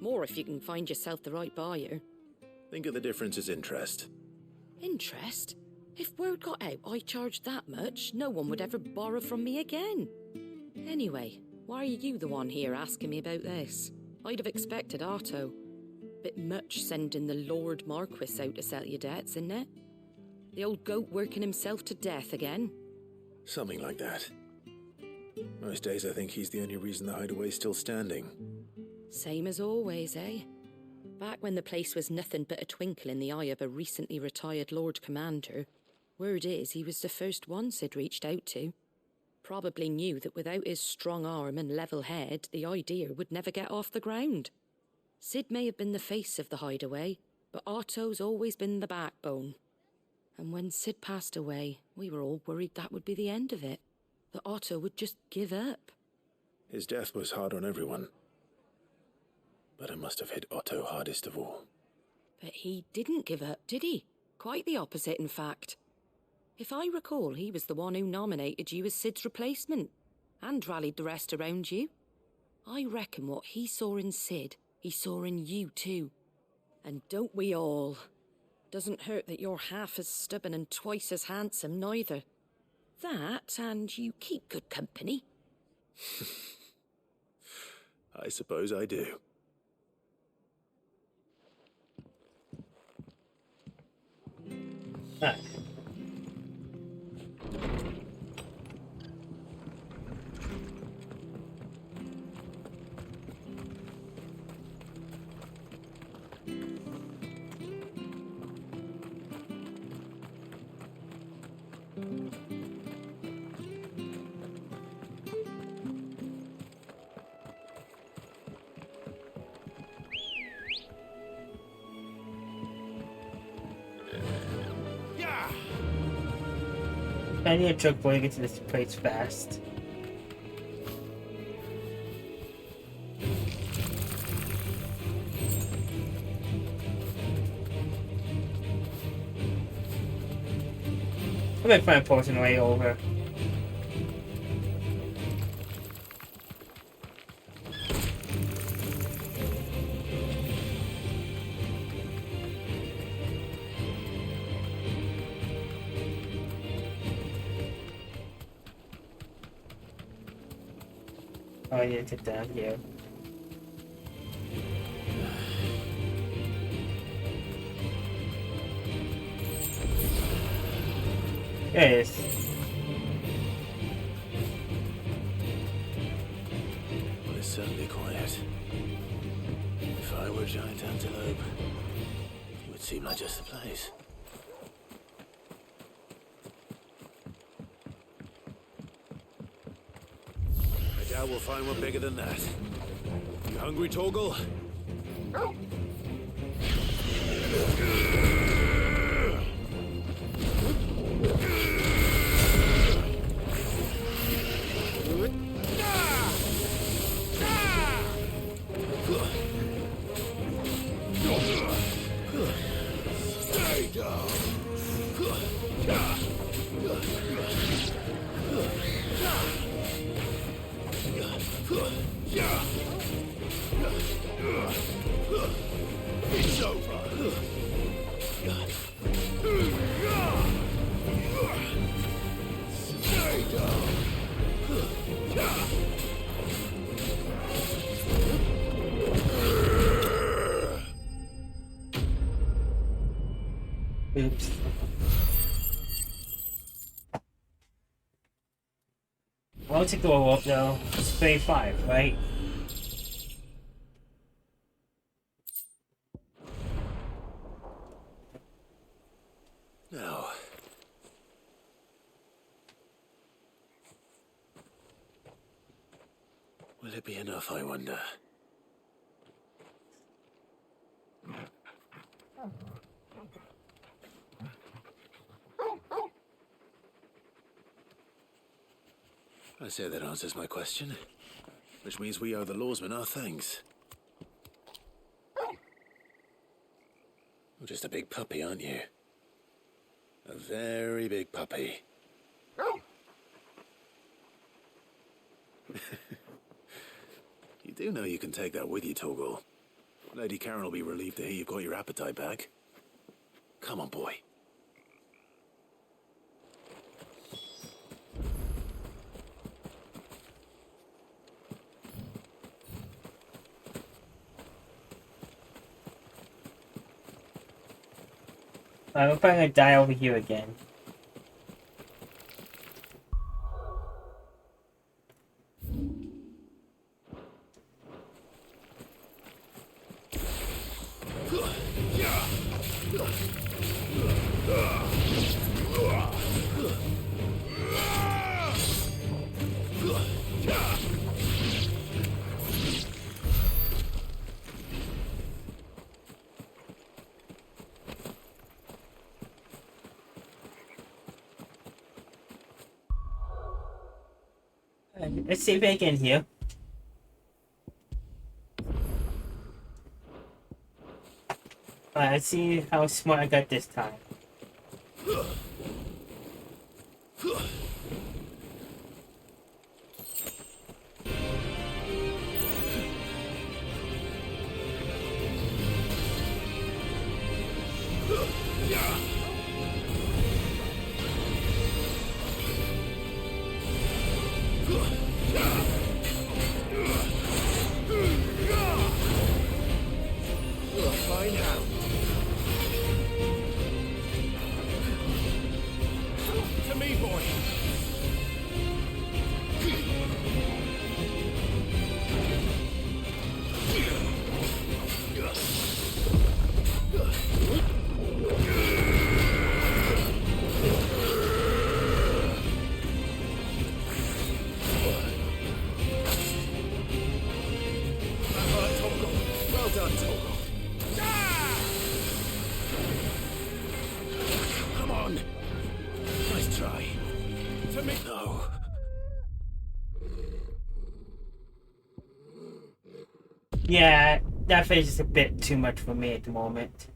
More if you can find yourself the right buyer. Think of the difference as interest. Interest? If word got out I charged that much, no one would ever borrow from me again. Anyway, why are you the one here asking me about this? I'd have expected Otto. Bit much sending the Lord Marquis out to settle your debts, isn't it? The old goat working himself to death again? Something like that. Most days I think he's the only reason the hideaway's still standing. Same as always, eh? Back when the place was nothing but a twinkle in the eye of a recently retired Lord Commander, word is he was the first one Sid reached out to. probably knew that without his strong arm and level head, the idea would never get off the ground. Sid may have been the face of the hideaway, but Otto's always been the backbone. And when Sid passed away, we were all worried that would be the end of it, that Otto would just give up. His death was hard on everyone. But it must have hit Otto hardest of all. But he didn't give up, did he? Quite the opposite, in fact. If I recall, he was the one who nominated you as Sid's replacement, and rallied the rest around you. I reckon what he saw in Sid, he saw in you too. And don't we all? Doesn't hurt that you're half as stubborn and twice as handsome, neither. That, and you keep good company. I suppose I do. Ah. I need a truck boy to get to this place fast. I'm gonna find Portion way over. Oh, I need to get down here. There it is. Well, it's certainly quiet. If I were a giant antelope, it would seem like just the place. I doubt we'll find one bigger than that. You hungry, Torgal? Stay down. It's over. Stay down. Oops. I'll take the wall up though. It's 35, right? Now. Will it be enough, I wonder? I say that answers my question, which means we owe the lawsmen our thanks. You're just a big puppy, aren't you? A very big puppy. You do know you can take that with you, Torgal. Lady Karen will be relieved to hear you've got your appetite back. Come on, boy. I'm probably gonna die over here again. Let's save it again here. Alright, let's see how smart I got this time. Fine hound. To me, boy. Well done, Togo. Come on. Nice try. To me. No. Yeah, that phase is a bit too much for me at the moment.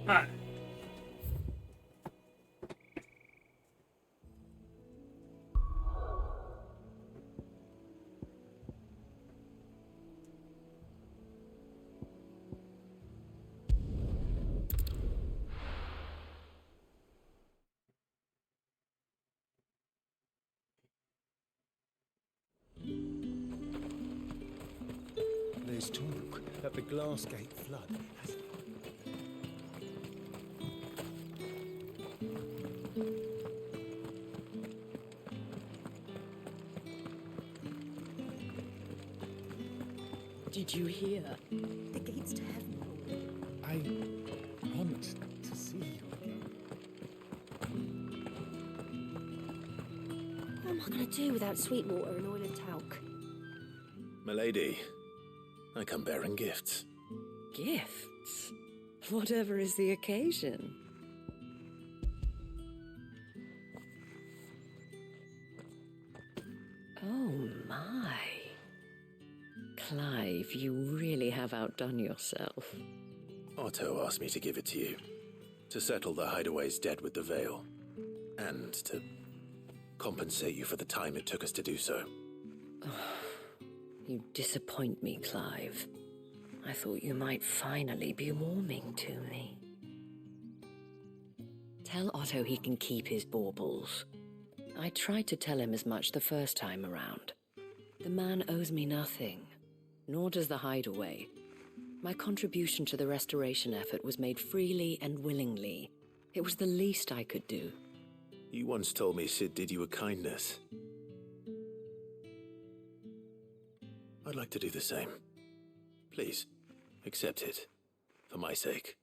Alright. There's talk that the Glass Gate flood has... Did you hear? The gates to heaven. I want to see you again. What am I going to do without sweet water and oil and talc? Milady, I come bearing gifts. Gifts? Whatever is the occasion. Oh my. Clive, you really have outdone yourself. Otto asked me to give it to you. To settle the Hideaway's debt with the Veil. And to compensate you for the time it took us to do so. You disappoint me, Clive. I thought you might finally be warming to me. Tell Otto he can keep his baubles. I tried to tell him as much the first time around. The man owes me nothing, nor does the Hideaway. My contribution to the restoration effort was made freely and willingly. It was the least I could do. You once told me Sid did you a kindness. I'd like to do the same. Please, accept it. For my sake.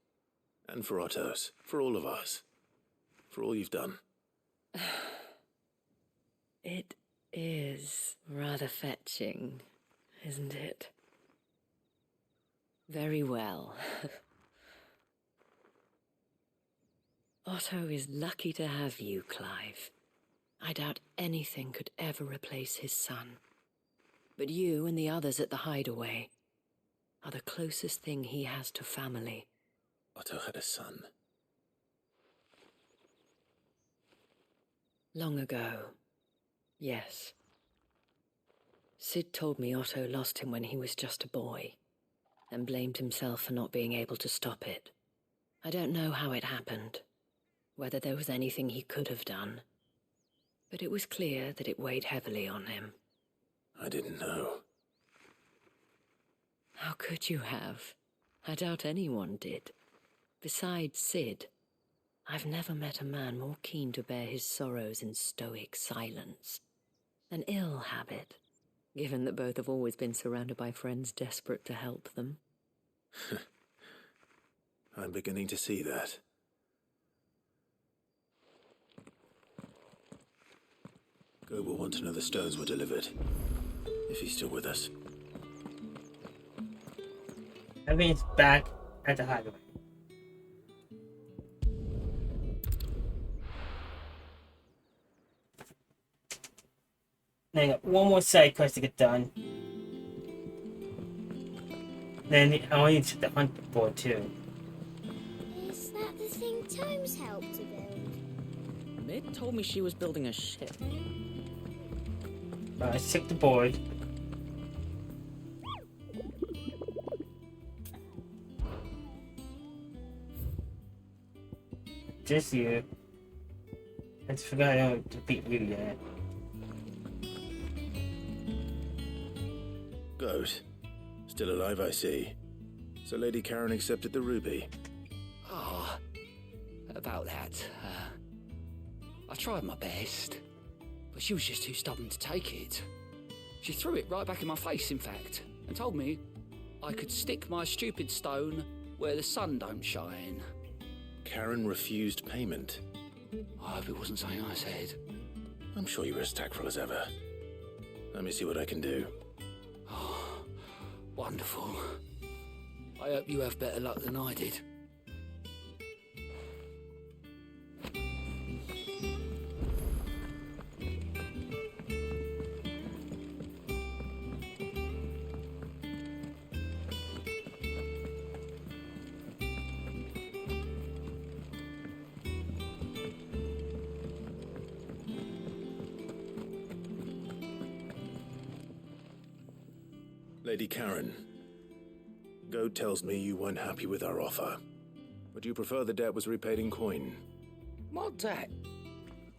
And for Otto's. For all of us. For all you've done. It is rather fetching, isn't it? Very well. Otto is lucky to have you, Clive. I doubt anything could ever replace his son. But you and the others at the Hideaway are the closest thing he has to family. Otto had a son. Long ago, yes. Sid told me Otto lost him when he was just a boy, and blamed himself for not being able to stop it. I don't know how it happened, whether there was anything he could have done, but it was clear that it weighed heavily on him. I didn't know. How could you have? I doubt anyone did. Besides Sid, I've never met a man more keen to bear his sorrows in stoic silence. An ill habit, given that both have always been surrounded by friends desperate to help them. I'm beginning to see that. Go will want to know the stones were delivered. If he's still with us. Everything's back at the Hideaway. Then I got one more side quest to get done. Then I need to the hunt board too. Is that the thing Tomes helped to build? Mid told me she was building a ship. I took the board. Just you. I just forgot I don't defeat you yet. Goat. Still alive, I see. So Lady Karen accepted the ruby. Ah, about that. I tried my best, but she was just too stubborn to take it. She threw it right back in my face, in fact, and told me I could stick my stupid stone where the sun don't shine. Karen refused payment. I hope it wasn't something I said. I'm sure you were as tactful as ever. Let me see what I can do. Oh, wonderful. I hope you have better luck than I did. Lady Karen, Goat tells me you weren't happy with our offer. Would you prefer the debt was repaid in coin? What debt?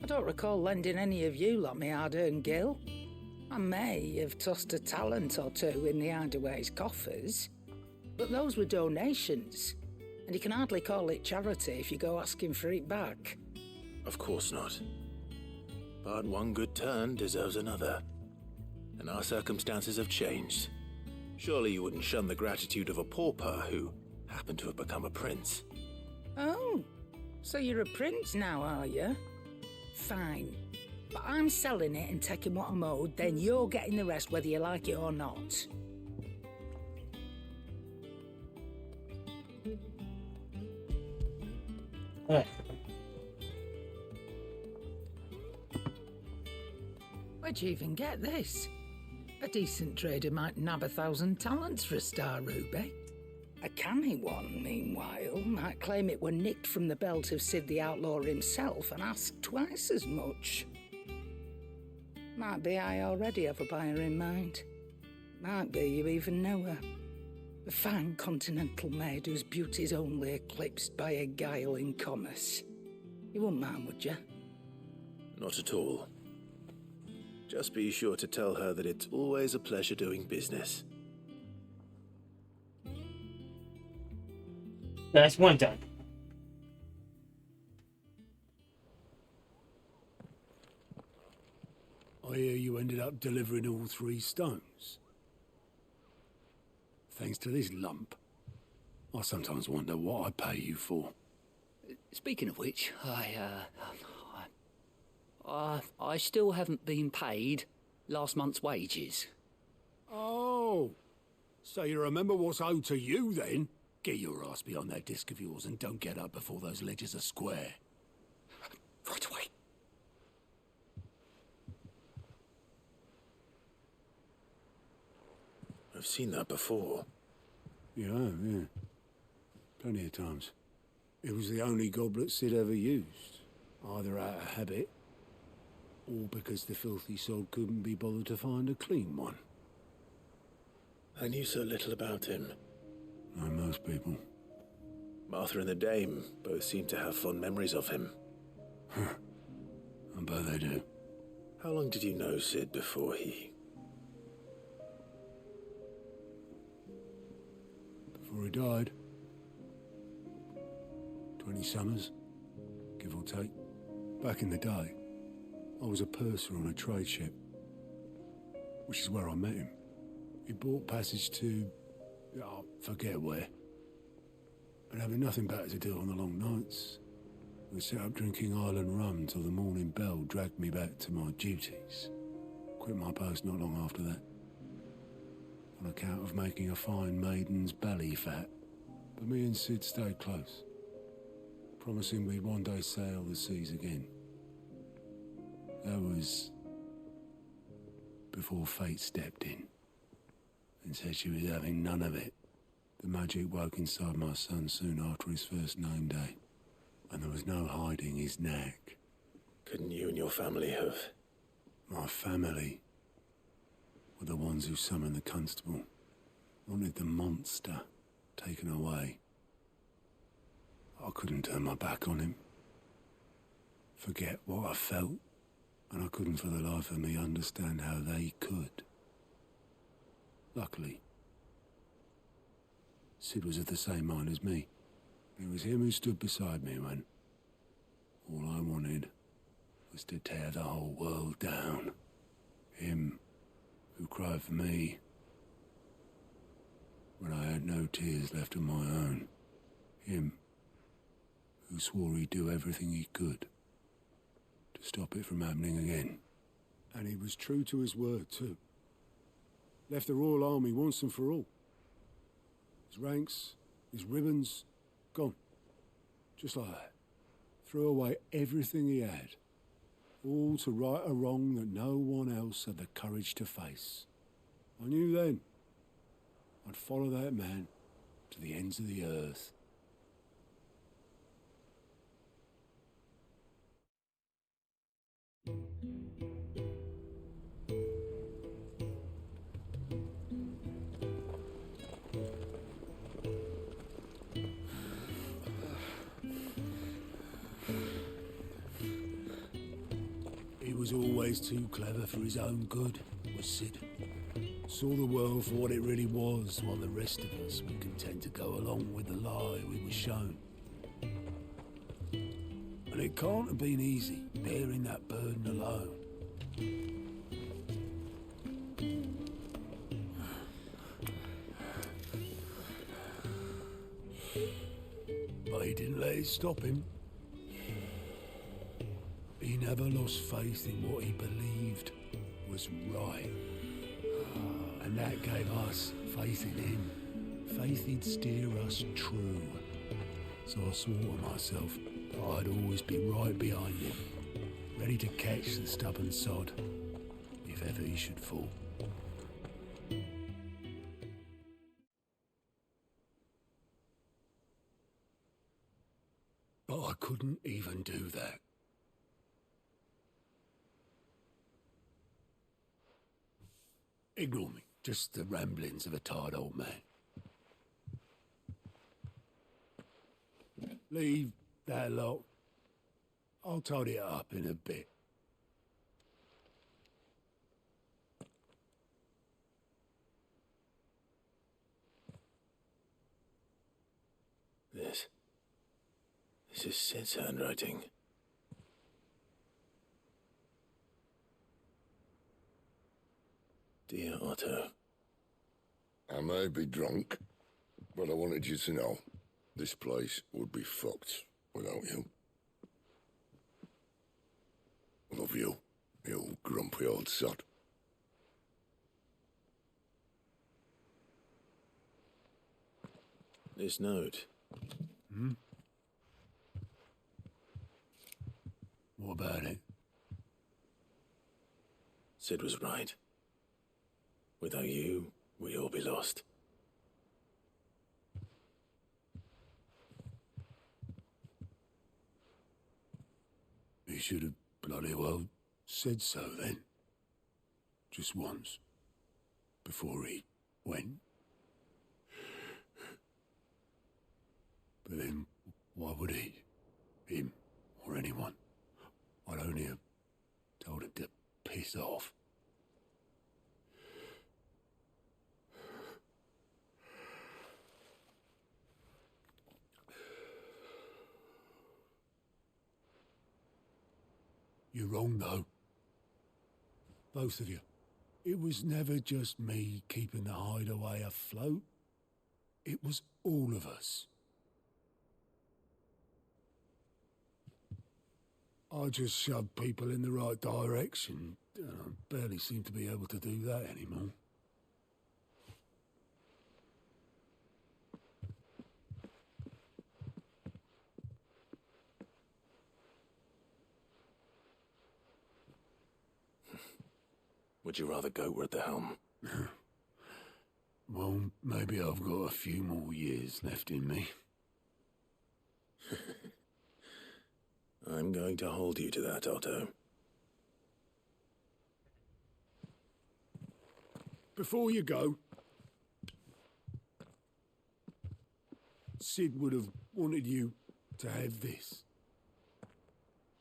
I don't recall lending any of you lot me hard-earned gil. I may have tossed a talent or two in the Hideaway's coffers, but those were donations, and you can hardly call it charity if you go asking for it back. Of course not. But one good turn deserves another. And our circumstances have changed. Surely you wouldn't shun the gratitude of a pauper who happened to have become a prince. Oh, so you're a prince now, are you? Fine. But I'm selling it and taking what I'm owed, then you're getting the rest whether you like it or not. Where'd you even get this? A decent trader might nab 1,000 talents for a star ruby. A canny one, meanwhile, might claim it were nicked from the belt of Sid the Outlaw himself and ask twice as much. Might be I already have a buyer in mind. Might be you even know her. A fine continental maid whose beauty's only eclipsed by a guile in commerce. You wouldn't mind, would you? Not at all. Just be sure to tell her that it's always a pleasure doing business. That's one done. I hear you ended up delivering all 3 stones. Thanks to this lump. I sometimes wonder what I pay you for. Speaking of which, I still haven't been paid last month's wages. Oh, so you remember what's owed to you then? Get your ass behind that disc of yours and don't get up before those ledgers are square. Right away. I've seen that before. Yeah. Plenty of times. It was the only goblet Sid ever used, either out of habit or because the filthy soul couldn't be bothered to find a clean one. I knew so little about him. Like most people. Martha and the Dame both seem to have fond memories of him. I bet they do. How long did you know Sid before he... Before he died? 20 summers, give or take. Back in the day, I was a purser on a trade ship, which is where I met him. He bought passage to... I forget where. But having nothing better to do on the long nights, we set up drinking island rum till the morning bell dragged me back to my duties. Quit my post not long after that, on account of making a fine maiden's belly fat. But me and Sid stayed close, promising we'd one day sail the seas again. That was before fate stepped in and said she was having none of it. The magic woke inside my son soon after his first name day, and there was no hiding his knack. Couldn't you and your family have? My family were the ones who summoned the constable, wanted the monster taken away. I couldn't turn my back on him, forget what I felt, and I couldn't for the life of me understand how they could. Luckily, Sid was of the same mind as me. It was him who stood beside me when all I wanted was to tear the whole world down. Him who cried for me when I had no tears left of my own. Him who swore he'd do everything he could to stop it from happening again. And he was true to his word, too. Left the Royal Army once and for all. His ranks, his ribbons, gone. Just like that. Threw away everything he had. All to right a wrong that no one else had the courage to face. I knew then I'd follow that man to the ends of the earth. He was always too clever for his own good, was Sid. Saw the world for what it really was, while the rest of us were content to go along with the lie we were shown. And it can't have been easy, bearing that burden alone. But he didn't let it stop him. He never lost faith in what he believed was right. And that gave us faith in him. Faith he'd steer us true. So I swore to myself that I'd always be right behind him, ready to catch the stubborn sod, if ever he should fall. But I couldn't even do that. Ignore me. Just the ramblings of a tired old man. Leave that lot. I'll tidy it up in a bit. This is Sid's handwriting. Dear Otto. I may be drunk, but I wanted you to know this place would be fucked without you. Love you, you grumpy old sod. This note. Hmm? What about it? Sid was right. Without you, we'd all be lost. He should have bloody well said so then. Just once. Before he went. But then, why would he? Him, or anyone? I'd only have told him to piss off. You're wrong, though. Both of you. It was never just me keeping the hideaway afloat. It was all of us. I just shoved people in the right direction, and I barely seem to be able to do that anymore. Would you rather goat were at the helm? Well, maybe I've got a few more years left in me. I'm going to hold you to that, Otto. Before you go, Sid would have wanted you to have this.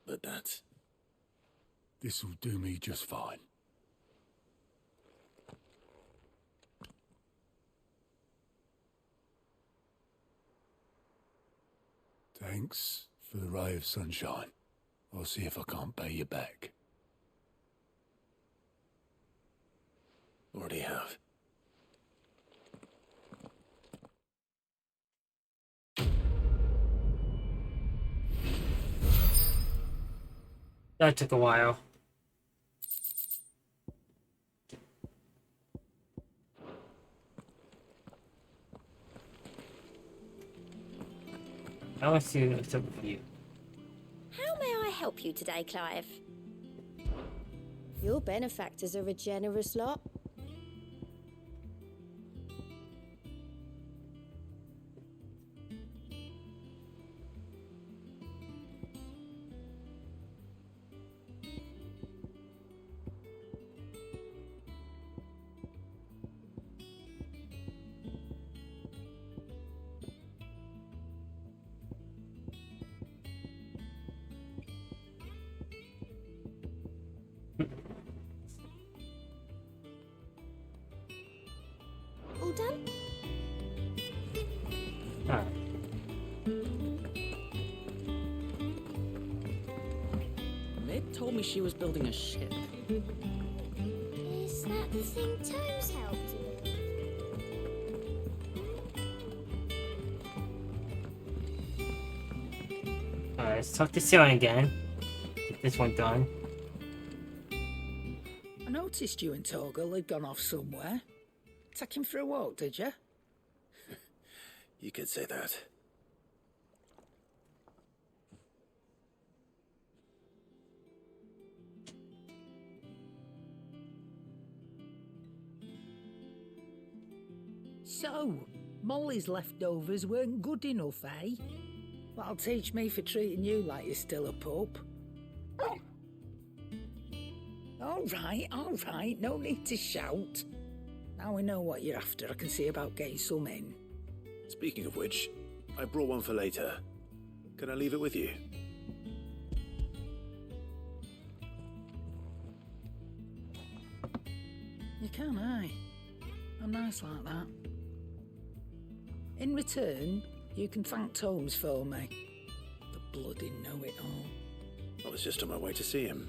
But that's... This'll do me just fine. Thanks for the ray of sunshine. I'll see if I can't pay you back. Already have. That took a while. I want to see what's up with you. How may I help you today, Clive? Your benefactors are a generous lot. All done? Mid told me she was building a ship. Is that the thing Toes helped you with? Alright, let's talk to Siren again. Get this one done. I noticed you and Torgal had gone off somewhere. Take him for a walk, did you? You could say that. So, Molly's leftovers weren't good enough, eh? That'll teach me for treating you like you're still a pup. All right, no need to shout. Now we know what you're after, I can see about getting some in. Speaking of which, I brought one for later. Can I leave it with you? You can, aye. I'm nice like that. In return, you can thank Tomes for me. The bloody know-it-all. I was just on my way to see him.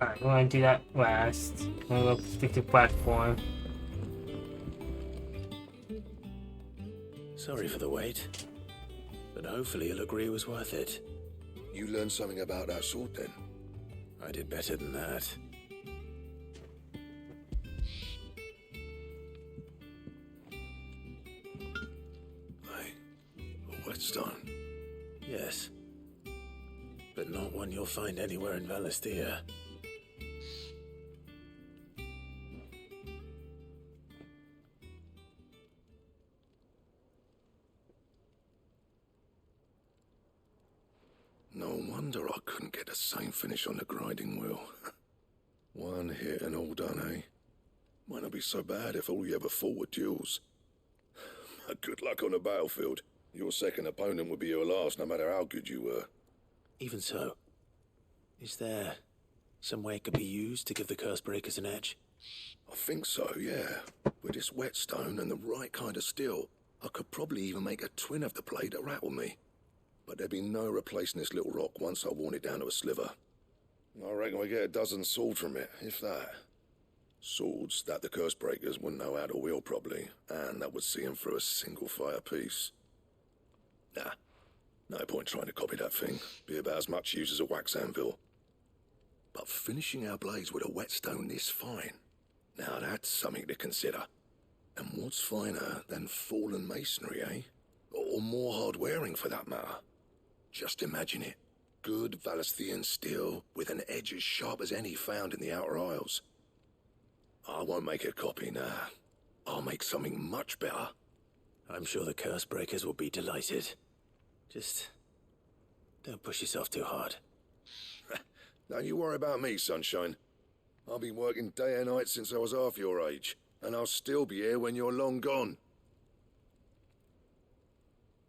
Alright, we're gonna do that last. We're gonna stick to platform. Sorry for the wait. But hopefully he'll agree it was worth it. You learned something about that sword then? I did better than that. A whetstone? Yes. But not one you'll find anywhere in Valisthea. No wonder I couldn't get the same finish on the grinding wheel. One hit and all done, eh? Might not be so bad if all you ever fought were duels. But good luck on the battlefield. Your second opponent would be your last, no matter how good you were. Even so, is there some way it could be used to give the curse breakers an edge? I think so, yeah. With this whetstone and the right kind of steel, I could probably even make a twin of the blade that rattled me. But there'd be no replacing this little rock once I worn it down to a sliver. I reckon we get a dozen swords from it, if that. Swords that the curse breakers wouldn't know how to wield properly, and that would see them through a single fire piece. Nah, no point trying to copy that thing. Be about as much use as a wax anvil. But finishing our blades with a whetstone this fine, now that's something to consider. And what's finer than fallen masonry, eh? Or more hard wearing for that matter. Just imagine it. Good Valisthian steel with an edge as sharp as any found in the Outer Isles. I won't make a copy now. I'll make something much better. I'm sure the curse breakers will be delighted. Just don't push yourself too hard. Don't you worry about me, Sunshine. I've been working day and night since I was half your age, and I'll still be here when you're long gone.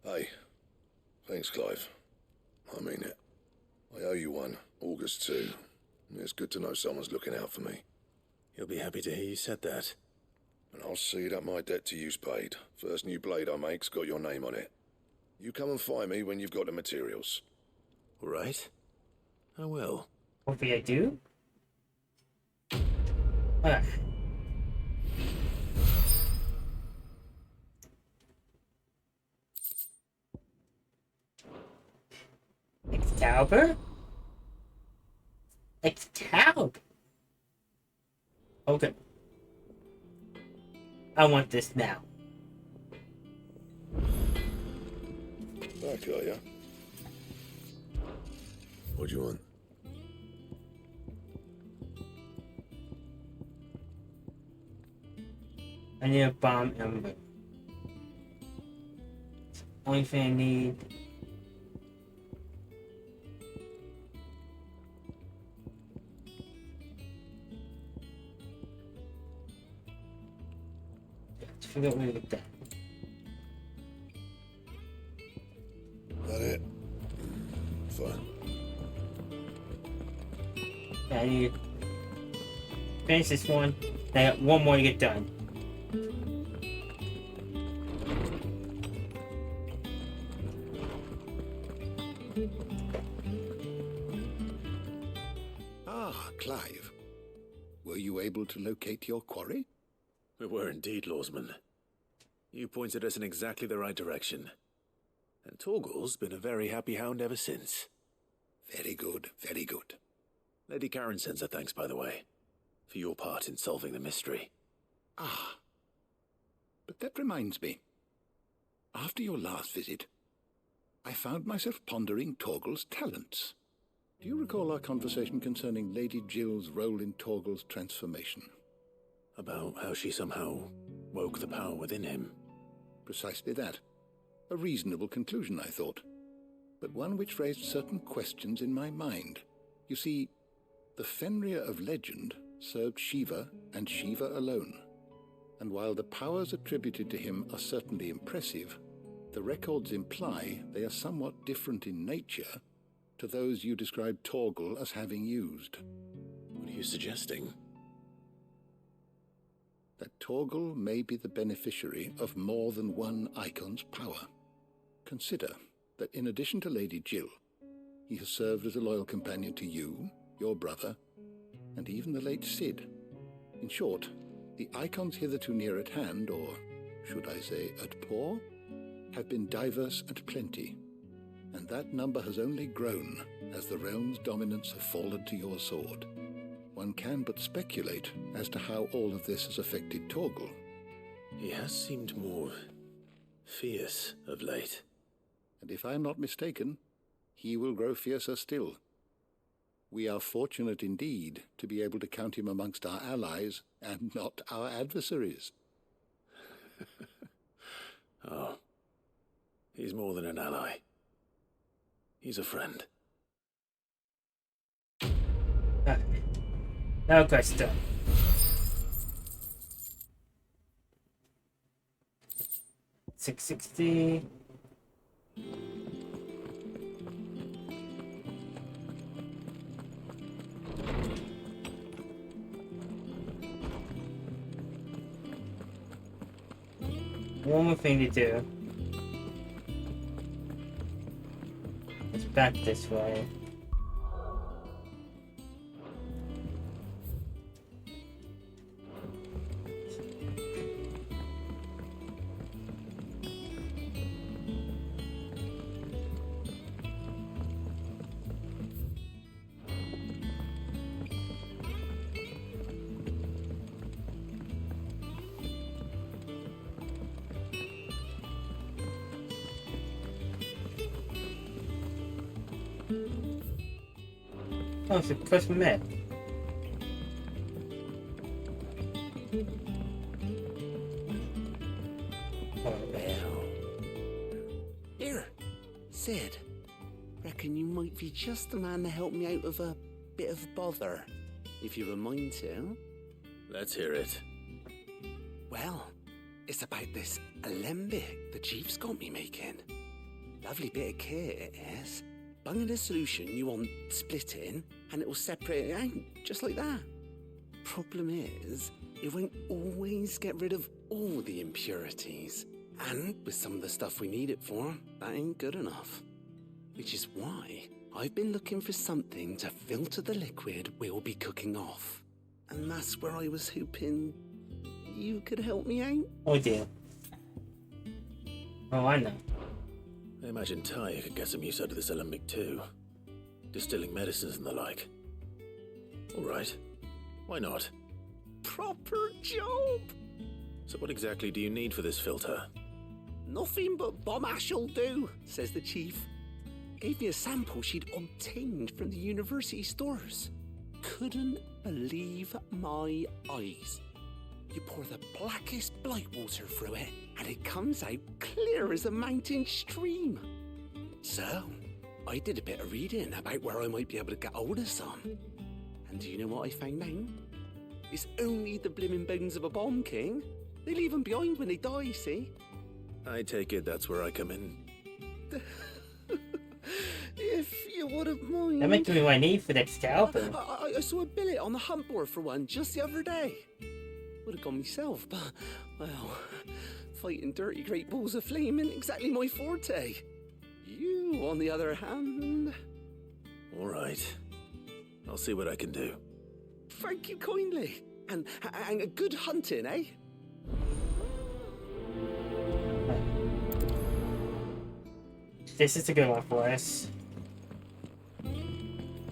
Hey, thanks, Clive. I mean it. I owe you one, August too. It's good to know someone's looking out for me. You'll be happy to hear you said that. And I'll see that my debt to you's paid. First new blade I make's got your name on it. You come and find me when you've got the materials. All right. I will. Hopefully I do. Alright. Excalibur? Excalibur? Okay. I want this now. Back, are ya? What do you want? I need a bomb ember. Only thing I need. Let's figure out where to get that. That it? Fine. Yeah, I need to finish this one. I got one more to get done. Ah, Clive. Were you able to locate your quarry? We were indeed, Lawsman. You pointed us in exactly the right direction. And Torgal's been a very happy hound ever since. Very good, very good. Lady Karen sends her thanks, by the way, for your part in solving the mystery. Ah. But that reminds me. After your last visit, I found myself pondering Torgal's talents. Do you recall our conversation concerning Lady Jill's role in Torgal's transformation? About how she somehow woke the power within him. Precisely that. A reasonable conclusion, I thought, but one which raised certain questions in my mind. You see, the Fenrir of legend served Shiva and Shiva alone, and while the powers attributed to him are certainly impressive, the records imply they are somewhat different in nature to those you described Torgal as having used. What are you suggesting? That Torgal may be the beneficiary of more than one icon's power. Consider that in addition to Lady Jill, he has served as a loyal companion to you, your brother, and even the late Cid. In short, the icons hitherto near at hand, or should I say at paw, have been diverse and plenty, and that number has only grown as the realm's dominance have fallen to your sword. One can but speculate as to how all of this has affected Torgal. He has seemed more fierce of late. And if I am not mistaken, he will grow fiercer still. We are fortunate indeed to be able to count him amongst our allies and not our adversaries. Oh, he's more than an ally. He's a friend. Now quest done. $660. One more thing to do. It's back this way. Oh, it's a custom map. Well. Here, Sid. Reckon you might be just the man to help me out of a bit of bother, if you've a mind to. Let's hear it. Well, it's about this alembic the chief's got me making. Lovely bit of kit it is. Bung in a solution you want splitting, and it will separate it out, just like that. Problem is, it won't always get rid of all the impurities. And with some of the stuff we need it for, that ain't good enough. Which is why I've been looking for something to filter the liquid we'll be cooking off. And that's where I was hoping you could help me out. Oh dear. Oh, I know. I imagine Ty could get some use out of this alembic too. Distilling medicines and the like. Alright. Why not? Proper job! So what exactly do you need for this filter? Nothing but bomb ash'll do, says the chief. Gave me a sample she'd obtained from the university stores. Couldn't believe my eyes. You pour the blackest blight water through it, and it comes out clear as a mountain stream. So, I did a bit of reading about where I might be able to get hold of some. And do you know what I found out? It's only the blimmin' bones of a bomb king. They leave them behind when they die, see? I take it that's where I come in. If you wouldn't mind. That might be what I need for next album. I saw a billet on the hunt board for one just the other day. Would have gone myself, but, well, fighting dirty great balls of flame isn't exactly my forte. You, on the other hand... Alright. I'll see what I can do. Thank you kindly. And a good hunting, eh? This is a good one for us.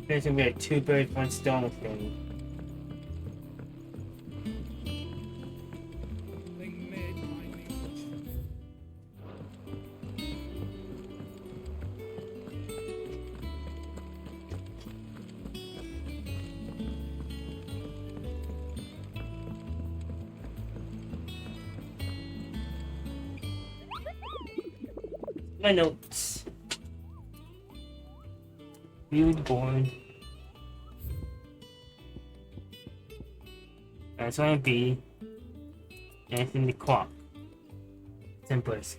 There's gonna be a 2 birds, 1 stone thing. My notes. Viewed born. That's going to be Anthony the Clock. Simplest.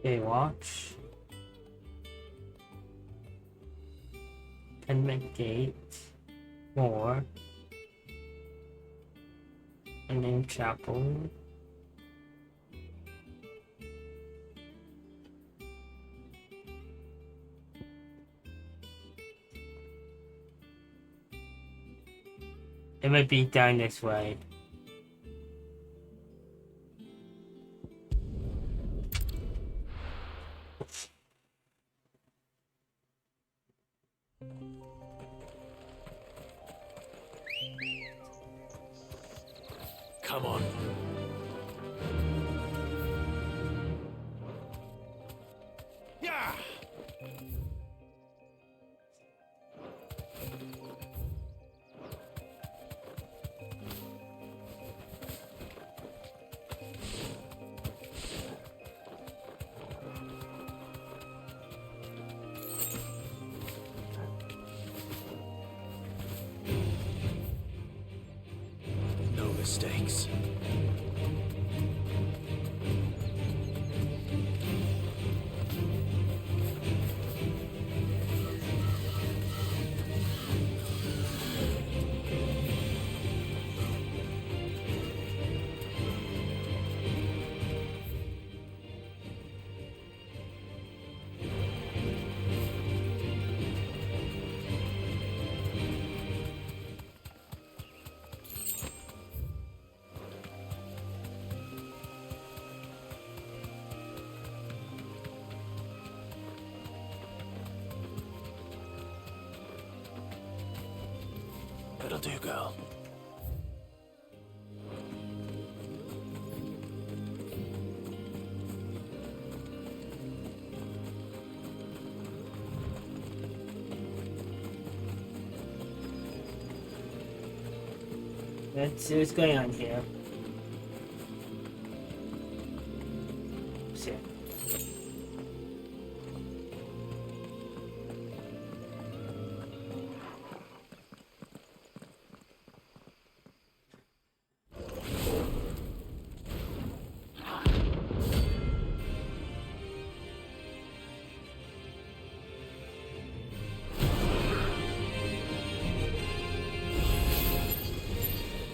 Baywatch. Tenement Gate. More. And then Chapel. It might be down this way. Come on. Yeah! No mistakes. That'll do, girl. Let's see what's going on here. See.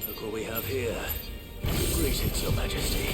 Look what we have here. Greetings, Your Majesty.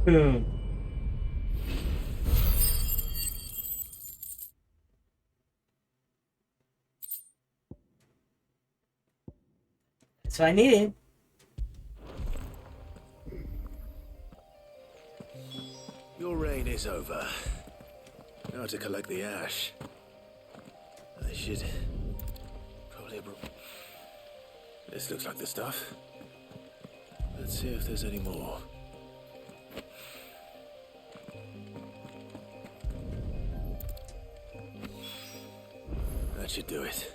Boom. That's what I needed. Your reign is over. Now to collect the ash. I should probably. This looks like the stuff. Let's see if there's any more. That should do it.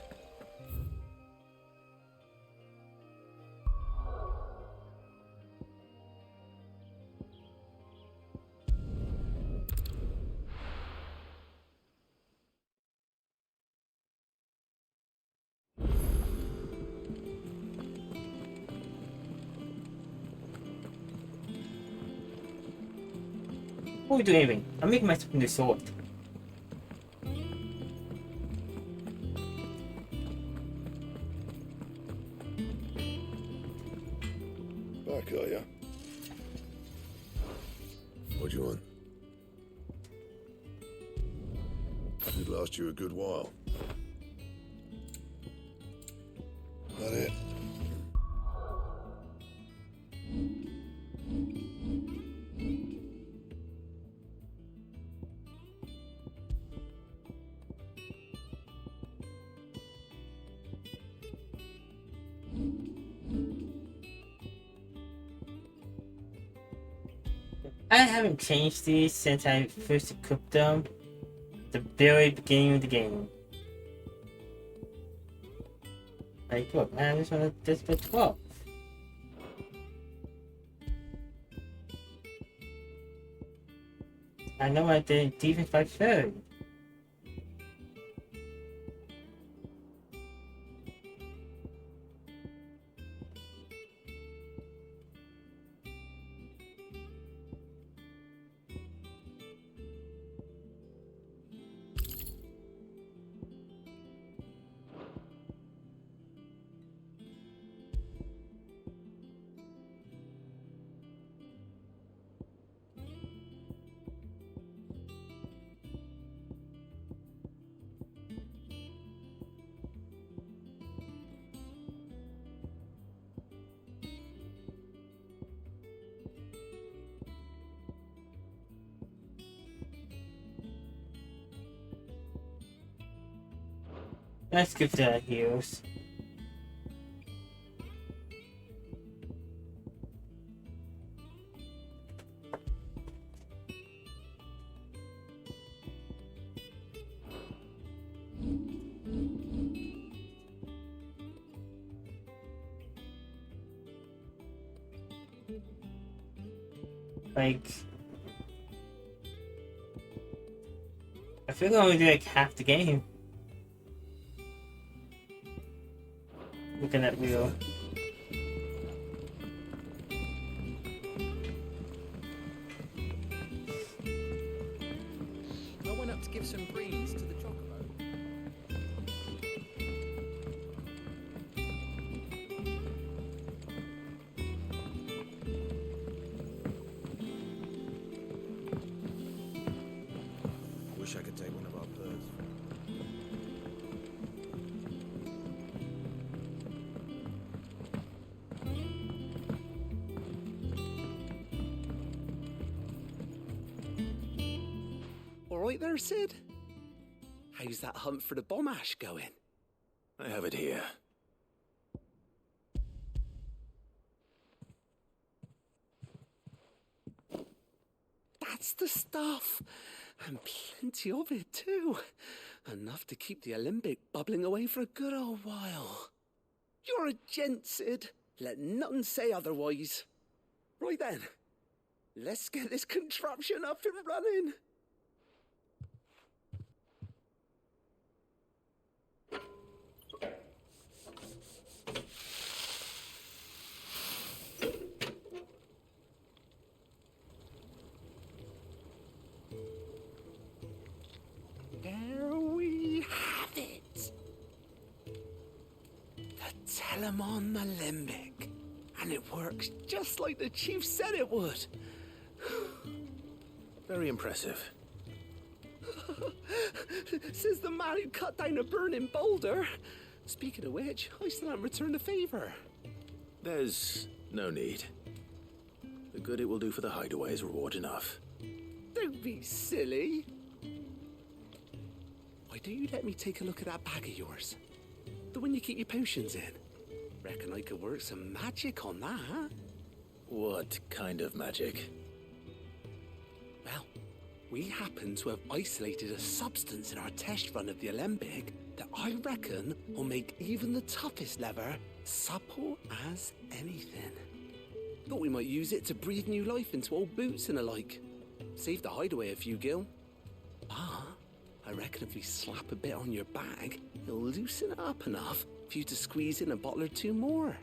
What are we doing? I'm making myself into a sword. Back, are ya? What do you want? It'd last you a good while. That it? I haven't changed these since I first equipped them at the very beginning of the game. Like, look, I just want to just put 12. I know I did defense by 3rd. Let's give the heroes. Like, I feel I only did like half the game. Looking at wheel. I went up to give some greens to the chocobo. Wish I could take one of our birds. All right there, Sid? How's that hunt for the bomb ash going? I have it here. That's the stuff. And plenty of it, too. Enough to keep the alembic bubbling away for a good old while. You're a gent, Sid. Let none say otherwise. Right then, let's get this contraption up and running. There we have it. The Telemon Alembic. And it works just like the chief said it would. Very impressive. Says the man who cut down a burning boulder. Speaking of which, I still haven't returned the favor. There's no need. The good it will do for the hideaway is reward enough. Don't be silly. Why don't you let me take a look at that bag of yours? The one you keep your potions in. Reckon I could work some magic on that. What kind of magic? Well, we happen to have isolated a substance in our test run of the Alembic that I reckon will make even the toughest leather supple as anything. Thought we might use it to breathe new life into old boots and the like. Save the hideaway a few gil. Ah, I reckon if we slap a bit on your bag, it'll loosen it up enough for you to squeeze in a bottle or two more.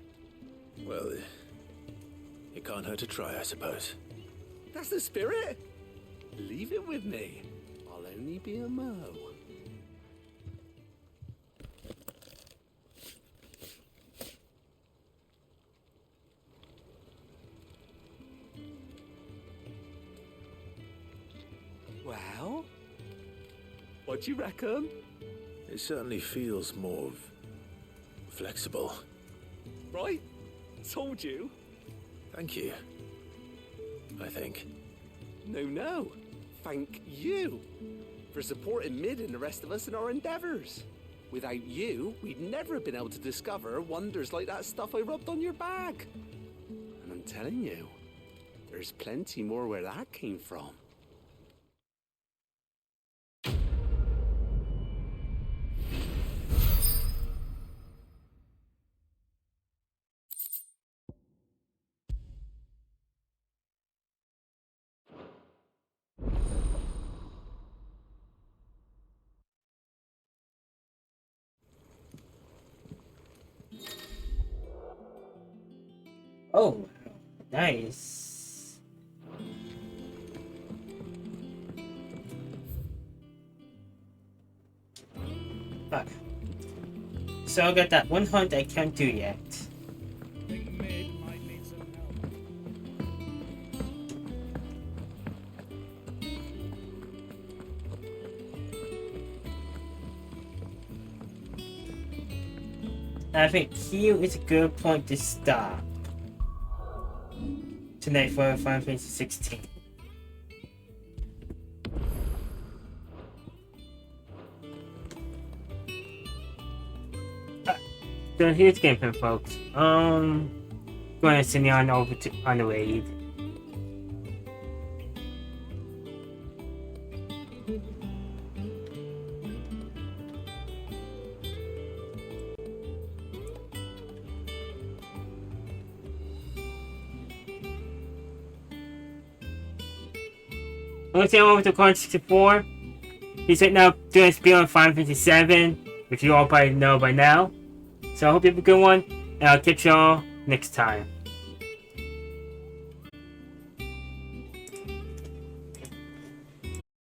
Well, it can't hurt to try, I suppose. That's the spirit. Leave it with me. I'll only be a mo. Well, what do you reckon? It certainly feels more flexible. Right? Told you. Thank you. I think. No. Thank you for supporting Mid and the rest of us in our endeavors. Without you, we'd never have been able to discover wonders like that stuff I rubbed on your bag. And I'm telling you, there's plenty more where that came from. Oh, nice. Fuck. So I got that one hunt I can't do yet. I think here is a good point to stop tonight for Final Fantasy 16. So here's the gameplay, folks. Going to send you on over to on the raid. I'm going to send over to Corn 64. He's right now doing a spiel on Final Fantasy 7, which you all probably know by now. So I hope you have a good one, and I'll catch y'all next time.